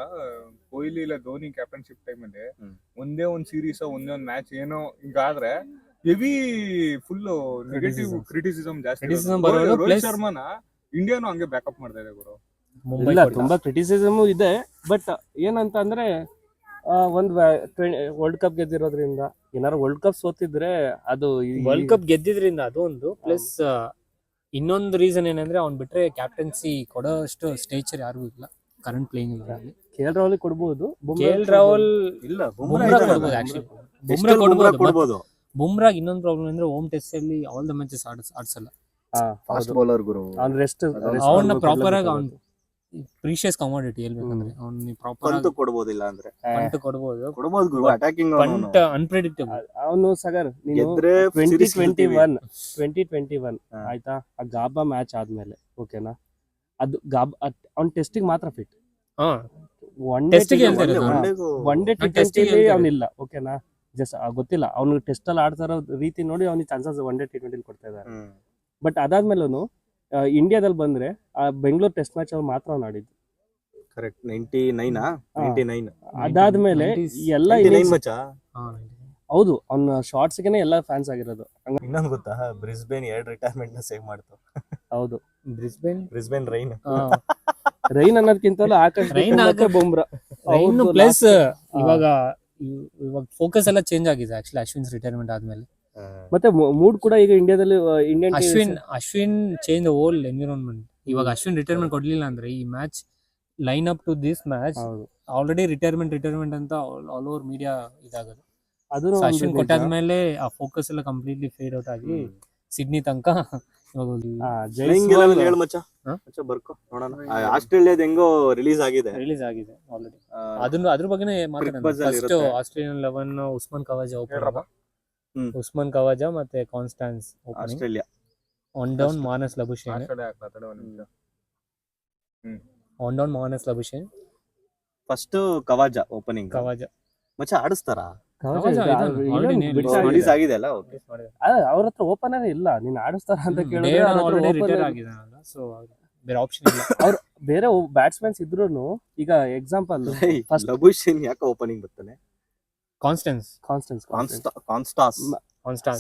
ಕೊಹ್ಲಿ ಇಲ್ಲ ಧೋನಿ ಕ್ಯಾಪ್ಟನ್ಶಿಪ್ ಟೈಮ್ ಅಲ್ಲಿ ಹ್ಮ್. ಒಂದೇ ಒಂದ್ ಸೀರೀಸ್ ಒಂದೇ ಒಂದ್ ಮ್ಯಾಚ್ ಏನೋ ಹಿಂಗಾದ್ರೆ ಹೆವಿ ಫುಲ್ ನೆಗೆಟಿವ್ ಕ್ರಿಟಿಸಿಸಮ್ ಜಾಸ್ತಿ. Criticism ಬರೋದು ರೋಹಿತ್ plus- ಶರ್ಮಾನ ಇಂಡಿಯಾನು ಹಂಗೆ ಬ್ಯಾಕಪ್ ಮಾಡ್ತಾ ಇದೆ ಗುರು. ಮುಂಬೈ ಇಲ್ಲ ತುಂಬಾ ಕ್ರಿಟಿಸಿಸಮ್ ಇದೆ. ಬಟ್ ಏನಂತ ಅಂದ್ರೆ ಒಂದ್ ವರ್ಲ್ಡ್ ಕಪ್ ಗೆದ್ದಿರೋದ್ರಿಂದ, ಏನಾರು ವರ್ಲ್ಡ್ ಕಪ್ ಸೋತಿದ್ರೆ ಅದು ವರ್ಲ್ಡ್ ಕಪ್ ಗೆದ್ದಿದ್ರಿಂದ ಅದು ಒಂದು ಪ್ಲಸ್. ಇನ್ನೊಂದು ರೀಸನ್ ಏನಂದ್ರೆ ಅವ್ನ್ ಬಿಟ್ರೆ ಕ್ಯಾಪ್ಟನ್ಸಿ ಕೊಡೋಷ್ಟು ಸ್ಟೇಚರ್ ಯಾರಿಗೂ ಇಲ್ಲ ಕರೆಂಟ್ ಪ್ಲೇಯಿಂಗ್ ಅಲ್ಲಿ. KL ರಾಹುಲ್ ಕೊಡ್ಬೋದು. KL ರಾಹುಲ್ ಇಲ್ಲ, ಬುಮ್ರಾ ಇದ್ದಾನೆ. ಕೊಡ್ಬೋದು ಆಕ್ಚುಲಿ. Bumrah ಬುಮ್ರಾ ಕೊಡ್ಬೋದು. ಬುಮ್ರಾಗ್ ಇನ್ನೊಂದು ಪ್ರಾಬ್ಲಮ್ ಅಂದ್ರೆ ಹೋಮ್ ಟೆಸ್ಟ್ ಅಲ್ಲಿ ಆಲ್ ದ ಮ್ಯಾಚಸ್ ಆಡ್ಸಲ್ಲ. ಫಾಸ್ಟ್ ಬೌಲರ್ ಗುರು. ಅವ್ನ್ ರೆಸ್ಟ್ ಅವನ್ನ ಪ್ರಾಪರ್ ಆಗಿ ಅವ್ನ್ ಪ್ರೀಶಿಯಸ್ ಕಮಾಡಿಟಿ ಹೇಳ್ಬೇಕಂದ್ರೆ ಅವ್ನ ಪ್ರಾಪರ್ ಪಂತ್ ಕೊಡ್ಬೋದಿಲ್ಲ ಅಂದ್ರೆ ಪಂಟ್ ಕೊಡ್ಬೋದು. ಕೊಡ್ಬೋದು ಗುರು. Attacking punt unpredictable. ಅವನು ಸಗರ್ ನೀನು ಗೆದ್ರೆ 2021 ಹಾ. ಆಯ್ತಾ, ಆ ಗಾಬಾ ಮ್ಯಾಚ್ ಆದ್ಮೇಲೆ ಓಕೆನಾ, ಅದು ಅವ್ನ್ ಟೆಸ್ಟಿಗೆ ಮಾತ್ರ ಫಿಟ್. ಒನ್ ಡೇ Test ಗೆ ಹೇಳ್ತಾ ಇರೋದು. ಒನ್ ಡೇ ನಾನ್ test ಗೆ ಹೇಳ್ತಾ ಇರೋದು. ಅವನಿಲ್ಲ ಓಕೆನಾ. ಜಸ್ಟ್ ಗೊತ್ತಿಲ್ಲ ಅವ್ನು ಟೆಸ್ಟ್ ಅಲ್ಲಿ ಆಡ್ತಾ ಇರೋ ರೀತಿ ನೋಡಿ ಅವ್ನಿಗೆ ಚಾನ್ಸಸ್ ಒನ್ ಡೇ T20 ಕೊಡ್ತಾ ಇದ್ದಾರೆ. ಬಟ್ ಅದಾದ್ಮೇಲೂ ಇಂಡಿಯಾದಲ್ಲಿ ಬಂದ್ರೆ ಆ ಬೆಂಗಳೂರು ಟೆಸ್ಟ್ ಮ್ಯಾಚ್ ಅವ್ರು ಮಾತ್ರ ಅವ್ನು ಆಡಿದ್ದು. ಕರೆಕ್ಟ್ 99 ಅದಾದ್ಮೇಲೆ 90s. ಎಲ್ಲ 99 innings- ಮಚ್ಚ. ಹೌದು ಅವ್ನ ಶಾರ್ಟ್ಸ್ಗೆನೆ ಎಲ್ಲ ಫ್ಯಾನ್ಸ್ ಆಗಿರೋದು. ಇನ್ನೊಂದು ಗೊತ್ತಾ, ಬ್ರಿಸ್ಬೇನ್ 2 ರಿಟೈರ್ಮೆಂಟ್ ನ ಸೇವ್ ಮಾಡ್ತು. ಹೌದು, ಬ್ರಿಸ್ಬೇನ್ ಬ್ರಿಸ್ಬೇನ್ ರೈನ್ ರೈನ್ ಅನ್ನೋದಕ್ಕಿಂತಲೂ ಆಕಾಶ್ ರೈನ್ ಮತ್ತೆ ಬುಮ್ರಾ ರೈನ್ ಅವ್ರ್ದು ಪ್ಲಸ್ last- ಇವಾಗ ಇವಾಗ ಫೋಕಸ್ ಎಲ್ಲ ಚೇಂಜ್ ಆಗಿದೆ ಆಕ್ಚುಲಿ ಅಶ್ವಿನ್ಸ್ ರಿಟೈರ್ಮೆಂಟ್ ಆದ್ಮೇಲೆ. ಮತ್ತೆ ಮೂಡ್ ಕೂಡ ಈಗ ಇಂಡಿಯಾದಲ್ಲಿ Indian Ashwin change whole environment. ಇವಾಗ ಅಶ್ವಿನ್ ರಿಟೈರ್ಮೆಂಟ್ ಕೊಡ್ಲಿಲ್ಲ ಅಂದ್ರೆ ಈ match line up to this match already retirement ಅಂತ ಆಲ್ ಓವರ್ ಮೀಡಿಯಾ ಇದಾಗೋದು. ಅದು So ಅಶ್ವಿನ್ ಕೊಟ್ಟಾದ್ಮೇಲೆ ಆ ಫೋಕಸ್ ಎಲ್ಲ ಕಂಪ್ಲೀಟ್ಲಿ ಫೇಡ್ ಔಟ್ ಆಗಿ ಸಿಡ್ನಿ ತನಕ ಇವಾಗ ಪ್ಲೇಯಿಂಗ್ 11 ಹೇಳು ಮಚ್ಚ. ಮಚ್ಚ ಬರ್ಕೋ ನೋಡೋಣ. ಆಸ್ಟ್ರೇಲಿಯಾದ ಹೆಂಗೋ ರಿಲೀಸ್ ಆಗಿದೆ ಆಲ್ರೆಡಿ. ಅದ್ರ ಬಗ್ಗೆನೇ ಮಾತಾಡೋಣ. Cricket buzz ಅಲ್ಲಿ ಫಸ್ಟ್ ಇರುತ್ತೆ. ಆಸ್ಟ್ರೇಲಿಯನ್ 11 ಉಸ್ಮಾನ್ ಖವಾಜಾ ಹೇಳ್ರಪ್ಪ. ಉಸ್ಮಾನ್ ಖವಾಜಾ ಮತ್ತೆ Konstas opening. Australia one down Marnus Labuschagne. Australia ಮಾತಾಡೋ ಒಂದು ನಿಮಿಷ. One down Marnus Labuschagne. First Khawaja opening. Khawaja ಮಚ್ಚ ಆಡಿಸ್ತಾರಾ? already ರಿಲೀಸ್ ಆಗಿದೆ ಅಲ್ಲ. ಅವ್ರ ಹತ್ರ ಓಪನರ್ ಇಲ್ಲ, ನೀನ್ ಆಡಿಸ್ತಾರ ಅಂತ ಕೇಳಿದ್ರೆ ಡೇವಿಡ್ ಅವ್ರ ಹತ್ರ ಆಲ್ರೆಡಿ opener ರಿಟೈರ್ ಇಲ್ಲ. ಆಗಿದಾನಲ್ಲ, ಸೊ ಬೇರೆ ಆಪ್ಷನ್ ಇಲ್ಲ. ಬೇರೆ ಬ್ಯಾಟ್ಸ್ಮನ್ಸ್ ಇದ್ರೂನು ಈಗ ಎಕ್ಸಾಂಪಲ್ First- ಲಬುಶೇನ್ ಯಾಕೆ ಓಪನಿಂಗ್ ಬರ್ತಾನೆ? ಕಾನ್ಸ್ಟೆನ್ಸ್ ಕಾನ್ಸ್ಟಾಸ್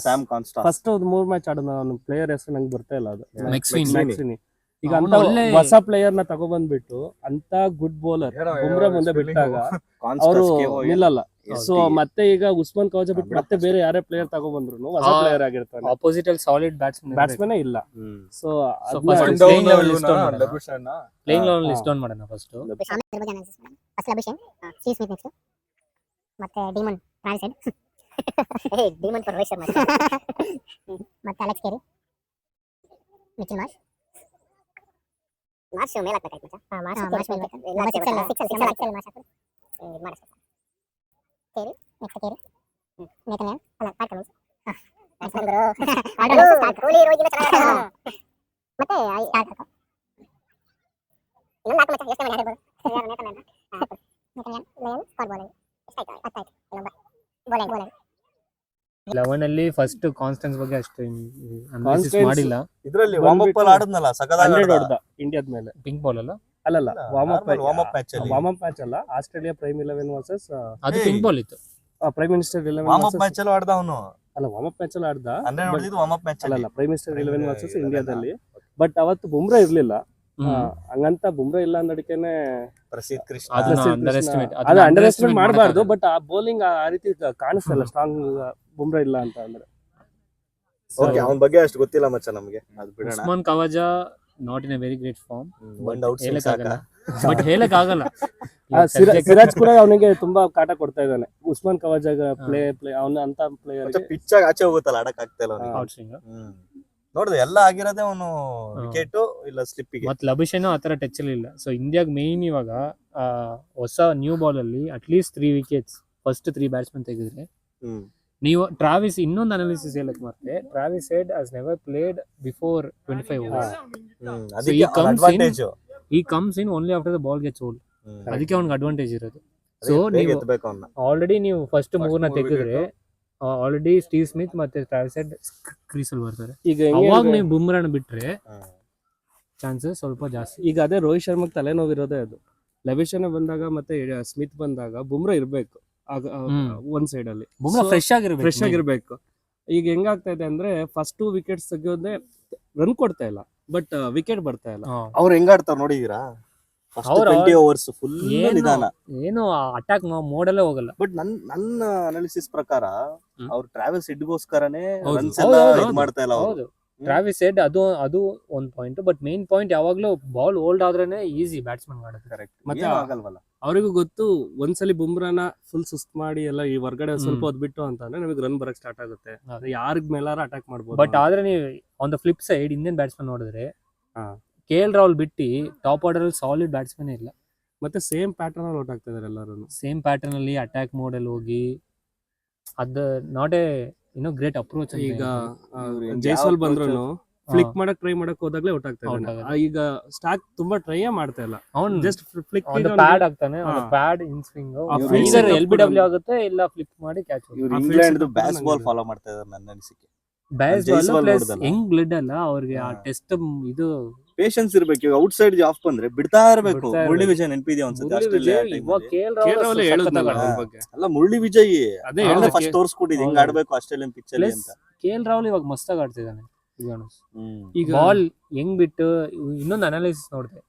ಸ್ಯಾಮ್ ಕಾನ್ಸ್ಟಾಸ್ ಫಸ್ಟ್ ಒಂದು 3 ಮ್ಯಾಚ್ ಆಡೋದು, ನಾನು ಪ್ಲೇಯರ್ ಹೆಸರು ನಂಗೆ ಬರ್ತಾ ಇಲ್ಲ ಅದು. ಮೆಕ್ಸ್ವಿನ್. ಮ್ಯಾಕ್ಸ್ವಿನಿ. ಈಗ ಅವ್ನು ಅಂತ ಒಳ್ಳೆ- ಹೊಸ ಪ್ಲೇಯರ್ ನ ತಗೊಬಂದ್ಬಿಟ್ಟು ಅಂತ ಗುಡ್ ಬೌಲರ್ ಬುಮ್ರಾ ಮುಂದೆ ಬಿಟ್ಟಾಗ ಅವರು ನಿಲ್ಲಲ್ಲ. ಸೊ ಮತ್ತೆ ಈಗ ಉಸ್ಮಾನ್ ಖವಾಜಾ ಬಿಟ್ಟು ಮತ್ತೆ ಬೇರೆ ಯಾರೇ ಪ್ಲೇಯರ್ ತಗೊಬಂದ್ರು ಹೊಸ ಪ್ಲೇಯರ್ ಆಗಿರ್ತಾನೆ. ಆಪೋಸಿಟ್ ಅಲ್ಲಿ ಸಾಲಿಡ್ ಬ್ಯಾಟ್ಸ್ಮನ್ ಇಲ್ಲ. So first playing level list down ಮಾಡೋಣ. ಪ್ಲೇಯಿಂಗ್ ಲೆವೆಲ್ ಲಿಸ್ಟ್ ಡೌನ್ ಮಾಡೋಣ first. First Labuschagne, Steve Smith next, ಮತ್ತೆ ಡಿಮನ್ ಟ್ರಾನ್ಸೆಡ್ ಡಿಮನ್ ಫಾರ್ ರೋಹಿತ್ ಶರ್ಮಾ, ಮತ್ತೆ ಅಲೆಕ್ಸ್ ಕೆರಿ, ಮಿಚೆಲ್ ಮಾರ್ಷ್ ಮೇಲೆ ಹಾಕ್ಬೇಕಾಯ್ತು ಮಚ್ಚ. ಮಾರ್ಷ್ ಮೇಲೆ ಎಲ್ಲ ಸಿಕ್ಸ್ ಮಾರ್ಷ್ ಹಾಕು. ಮಾರ್ಷ್ ಕೆರಿ ನೆಕ್ಸ್ಟ್ ಕೆರಿ ನೇತನ್ ಯಾನ್ ಅಲ್ಲ ಪಾಟ್ ಕಮಿಂಗ್ಸ್. ಆಡೋಣ ಸ್ಟಾರ್ಟ್ ಕೋಹ್ಲಿ ರೋಹಿತ್ ಚೆನ್ನಾಗಿ ಮತ್ತೆ ಸ್ಟಾರ್ಟ್ ಹಾಕು. ಇನ್ನೊಂದು ಹಾಕು ಮಚ್ಚ. ಎಷ್ಟು ಮನೆ ಯಾರು ಯಾರು ನೇತನ್ ಯಾನ್ ಲೇನ್ ಸ್ಕಾರ್ ಬಾಲಿಂಗ್ ಎಷ್ಟಾಯ್ತು? 10 ಆಯ್ತು. ಇನ್ನೊಂದು ಬಾಲಿಂಗ್ 11 ಅಲ್ಲಿ ಫಸ್ಟ್ ಕಾನ್ಸ್ಟೆನ್ಸ್ ಬಗ್ಗೆ ಅಷ್ಟು ಅನಾಲಿಸಿಸ್ ಮಾಡಿಲ್ಲ. ಇದ್ರಲ್ಲಿ ವಾರ್ಮ್ ಅಪ್ ಅಲ್ಲಿ ಆಡದ್ನಲ್ಲ 100 ಹೊಡೆದ ಇಂಡಿಯಾದ ಮೇಲೆ. ಪಿಂಕ್ ಬಾಲ್ ಅಲ್ಲ, ಅಲ್ಲಲ್ಲ ವಾರ್ಮ್ ಅಪ್ ಮ್ಯಾಚ್ ಅಲ್ಲಿ ಮ್ಯಾಚ್ ಅಲ್ಲ, ಆಸ್ಟ್ರೇಲಿಯಾ ಪ್ರೈಮ್ 11 ವರ್ಸಸ್ ಅದು ಪಿಂಕ್ ಬಾಲ್ ಇತ್ತು. Prime minister 11 warm up versus- match ಅಲ್ಲಿ ಆಡ್ದ ಅವನು. ಅಲ್ಲ ವಾರ್ಮ್ ಅಪ್ ಮ್ಯಾಚ್ ಅಲ್ಲಿ ಆಡ್ದ. 100 ಹೊಡೆದಿದ್ದು ವಾರ್ಮ್ ಅಪ್ ಮ್ಯಾಚ್ ಅಲ್ಲಿ. ಅಲ್ಲ ಪ್ರೈಮ್ ಮಿನಿಸ್ಟರ್ 11 ವರ್ಸಸ್ ಇಂಡಿಯಾದಲ್ಲಿ. ಬಟ್ ಅವತ್ತು ಬುಮ್ರಾ ಇರ್ಲಿಲ್ಲ. ಹಂಗಂತ ಬುಮ್ರಾ ಇಲ್ಲ ಅನ್ನೋದಕ್ಕೇನೆ ಪ್ರಸಿದ್ಧ ಕೃಷ್ಣ. ಅದನ್ನ ಪ್ರಸಿದ್ಧ ಅಂಡರ್ ಎಸ್ಟಿಮೇಟ್ ಅದು ಅಂಡರ್ ಎಸ್ಟಿಮೇಟ್ ಮಾಡಬಾರ್ದು. ಬಟ್ ಆ ಬೌಲಿಂಗ್ ಆ ರೀತಿ ಕಾಣಿಸ್ತಲ್ಲ ಸ್ಟ್ರಾಂಗ್ ಬುಮ್ರಾ ಇಲ್ಲ ಅಂತ ಅಂದ್ರೆ. ಓಕೆ, ಅವನ ಬಗ್ಗೆ ಅಷ್ಟು ಗೊತ್ತಿಲ್ಲ ಮಚ್ಚ ನಮಗೆ, ಅದು ಬಿಡೋಣ. Usman Khawaja not in a very great form. ಒಂದು ಔಟ್ ಬಟ್ ಹೇಳಕ್ ಆಗಲ್ಲ. ಸಿರಾಜ್ ಕೂಡ ಅವನಿಗೆ ತುಂಬಾ ಕಾಟ ಕೊಡ್ತಾ ಇದ್ದಾನೆ. ಉಸ್ಮಾನ್ ಖವಾಜಾಗ ಪ್ಲೇ ಅವನ ಅಂತ ಪ್ಲೇಯರ್ ಪಿಚ್ ಆಗಿ ಆಚೆ ಹೋಗುತ್ತಲ್ಲ, ಆಡಕ್ ಆಗ್ತಾ ಇಲ್ಲ ಅವನಿಗೆ. ನೋಡಿದ್ರೆ ಎಲ್ಲ ಆಗಿರೋದೇ ಅವನು ವಿಕೆಟ್ ಇಲ್ಲ ಸ್ಲಿಪ್ಪಿಗೆ. ಮತ್ತೆ ಲಬುಶೇನು ಆತರ ಟಚ್ ಅಲ್ಲಿ ಇಲ್ಲ. ಸೊ ಇಂಡಿಯಾಗ್ ಮೇನ್ ಇವಾಗ ಹೊಸ ನ್ಯೂ ಬಾಲ್ ಅಲ್ಲಿ ಅಟ್ಲೀಸ್ಟ್ 3 ವಿಕೆಟ್ಸ್ ಫಸ್ಟ್ 3 ಬ್ಯಾಟ್ಸ್ಮನ್ ತೆಗೆದ್ರೆ ನೀವು ಟ್ರಾವಿಸ್ ಇನ್ನೊಂದು ಅನಾಲಿಸಿಸ್ ಹೇಳಕ್ ಮತ್ತೆ Travis head has never played before 25 overs. he comes in only after the ball gets old. ಅದಕ್ಕೆ ಅವನಿಗೆ ಅಡ್ವಾಂಟೇಜ್ ಇರೋದು. ಸೊ ನೀವು ಆಲ್ರೆಡಿ ನೀವು ಫಸ್ಟ್ 3ನ ತೆಗೆದ್ರೆ ಆಲ್ರೆಡಿ ಸ್ಟೀವ್ ಸ್ಮಿತ್ ಮತ್ತೆ ಟ್ರಾವಿಸ್ ಹೆಡ್ ಕ್ರೀಸ್ ಅಲ್ಲಿ ಬರ್ತಾರೆ. ಈಗ ಅವಾಗ ನೀವು ಬುಮ್ರಾನ ಬಿಟ್ರೆ ಚಾನ್ಸಸ್ ಸ್ವಲ್ಪ ಜಾಸ್ತಿ. ಈಗ ಅದೇ ರೋಹಿತ್ ಶರ್ಮಾಗ್ ತಲೆನೋವಿರೋದೇ ಅದು. ಲಬುಶೇನ್ ಬಂದಾಗ ಮತ್ತೆ ಸ್ಮಿತ್ ಬಂದಾಗ ಬುಮ್ರಾ ಇರ್ಬೇಕು ಒಂದ್ ಸೈಡ್ ಅಲ್ಲಿ. ಬುಮ್ರಾ ಫ್ರೆಶ್ ಆಗಿರ್ಬೇಕು. ಈಗ ಹೆಂಗಾಗ್ತಾ ಇದೆ ಅಂದ್ರೆ ಫಸ್ಟ್ 2 ವಿಕೆಟ್ಸ್ ತೆಗಿಯೋದೇ ರನ್ ಕೊಡ್ತಾ ಇಲ್ಲ, ಬಟ್ ವಿಕೆಟ್ ಬರ್ತಾ ಇಲ್ಲ. ಅವ್ರು ಹೆಂಗಾಡ್ತಾರ ನೋಡಿದೀರಾ? 20 overs ಫುಲ್ ನಿಧಾನ, ಏನು ಅಟ್ಯಾಕ್ ಮೋಡಲ್ಲೇ ಹೋಗಲ್ಲ. ಬಟ್ ನನ್ನ ಅನಾಲಿಸಿಸ್ ಪ್ರಕಾರ ಅವ್ರು ಟ್ರಾವೆಲ್ಸ್ ಹೆಡ್ಗೋಸ್ಕರನೇ ಹೌದು. ರನ್ಸ್ ಎಲ್ಲ ಹೌದು, ಇದ್ ಮಾಡ್ತಾ ಇಲ್ಲ ಅವ್ರು. ಹೌದು, ಟ್ರಾವಿಸ್ ಹೆಡ್ ಅದು ಒಂದ್ ಪಾಯಿಂಟ್. ಬಟ್ ಮೇನ್ ಪಾಯಿಂಟ್ ಯಾವಾಗ್ಲೂ ಬಾಲ್ ಹೋಲ್ಡ್ ಆದ್ರೇನೆ ಈಸಿ ಬ್ಯಾಟ್ಸ್ಮನ್ ಮಾಡೋದು. ಕರೆಕ್ಟ್, ಮತ್ತೆ ಮತ್ತೆ ಆಗಲ್ವಲ್ಲ. ಅವ್ರಿಗೂ ಗೊತ್ತು ಒಂದ್ಸಲಿ ಬುಮ್ರಾನ ಫುಲ್ ಸುಸ್ತ್ ಮಾಡಿ ಎಲ್ಲ ಈ ಹೊರಗಡೆ ಸ್ವಲ್ಪ ಹೊತ್ತು ಬಿಟ್ಟು ಅಂತಂದ್ರೆ ನಮಗೆ ರನ್ ಬರಕ್ ಸ್ಟಾರ್ಟ್ ಆಗುತ್ತೆ. ಯಾರಿಗ್ ಮೇಲಾರ ಅಟ್ಯಾಕ್ ಮಾಡ್ಬೋದು. ಬಟ್ ಆದ್ರೆ ನೀವು on the flip side Indian batsman ನೋಡಿದ್ರೆ KL ರಾಹುಲ್ ಬಿಟ್ಟು ಟಾಪ್ ಆರ್ಡರ್ ಅಲ್ಲಿ ಸಾಲಿಡ್ ಬ್ಯಾಟ್ಸ್ಮನ್ ಇಲ್ಲ. ಮತ್ತೆ ಸೇಮ್ ಪ್ಯಾಟರ್ನ್ ಅಲ್ಲಿ ಔಟ್ ಆಗ್ತಾ ಇದಾರೆ ಎಲ್ಲರೂ. ಸೇಮ್ ಪ್ಯಾಟರ್ನ್ ಅಲ್ಲಿ ಅಟ್ಯಾಕ್ ಮೋಡ್ ಅಲ್ಲಿ ಹೋಗಿ ಅದ್ ನಾಟ್ ಎ ಗ್ರೇಟ್ ಅಪ್ರೋಚ್. ಈಗ ಜೈಸ್ವಾಲ್ ಬಂದ್ರು ಫ್ಲಿಕ್ ಮಾಡಕ್ ಟ್ರೈ ಮಾಡಕ್ ಹೋದಾಗ್ಲೇ ಔಟ್ ಆಗ್ತಾ ಇದ್ದಾನೆ. ಈಗ ಸ್ಟಾಕ್ ತುಂಬಾ ಟ್ರೈ ಮಾಡ್ತಾ ಇಲ್ಲ. ಅವ್ನು ಜಸ್ಟ್ ಫ್ಲಿಕ್ ಪ್ಯಾಡ್ ಆಗ್ತಾನೆ, ಪ್ಯಾಡ್ ಇನ್ ಸ್ವಿಂಗ್ either LBW ಆಗುತ್ತೆ ಇಲ್ಲ ಫ್ಲಿಪ್ ಮಾಡಿ ಕ್ಯಾಚ್. ಇವ್ರು ಇಂಗ್ಲೆಂಡ್ ಬ್ಯಾಸ್ ಬಾಲ್ ಫಾಲೋ ಮಾಡ್ತಾ ಇದಾರೆ ನನ್ನ ಅನಿಸಿಕೆ. ಯಂಗ್ ಬ್ಲಡ್ ಅಲ್ಲ ಅವ್ರಿಗೆ ಆ ಟೆಸ್ಟ್ ಇದು ಪೇಷನ್ಸ್ ಇರ್ಬೇಕು. ಈಗ ಔಟ್ ಸೈಡ್ ಆಫ್ ಬಂದ್ರೆ ಬಿಡ್ತಾ ಇರ್ಬೇಕು. ಮುರಳಿ ವಿಜಯ್ ನೆನಪಿದೆ ಅನ್ಸುತ್ತೆ ಆಸ್ಟ್ರೇಲಿಯಾ ಅಲ್ಲ, ಮುರಳಿ ವಿಜಯ್ ಅದೇ ಫಸ್ಟ್ ತೋರ್ಸ್ಕೊಟ್ಟಿದ್ ಹಿಂಗ್ ಆಡ್ಬೇಕು ಆಸ್ಟ್ರೇಲಿಯನ್ ಪಿಚ್ ಅಲ್ಲಿ ಅಂತ. KL ರಾಹುಲ್ ಇವಾಗ ಮಸ್ತಾಗಿ ಆಡ್ತಿದ್ದಾನೆ. ಈಗ ಬಾಲ್ ಹೆಂಗ್ ಬಿಟ್ಟು ಇನ್ನೊಂದು ಅನಾಲಿಸಿಸ್ ನೋಡಿದೆ,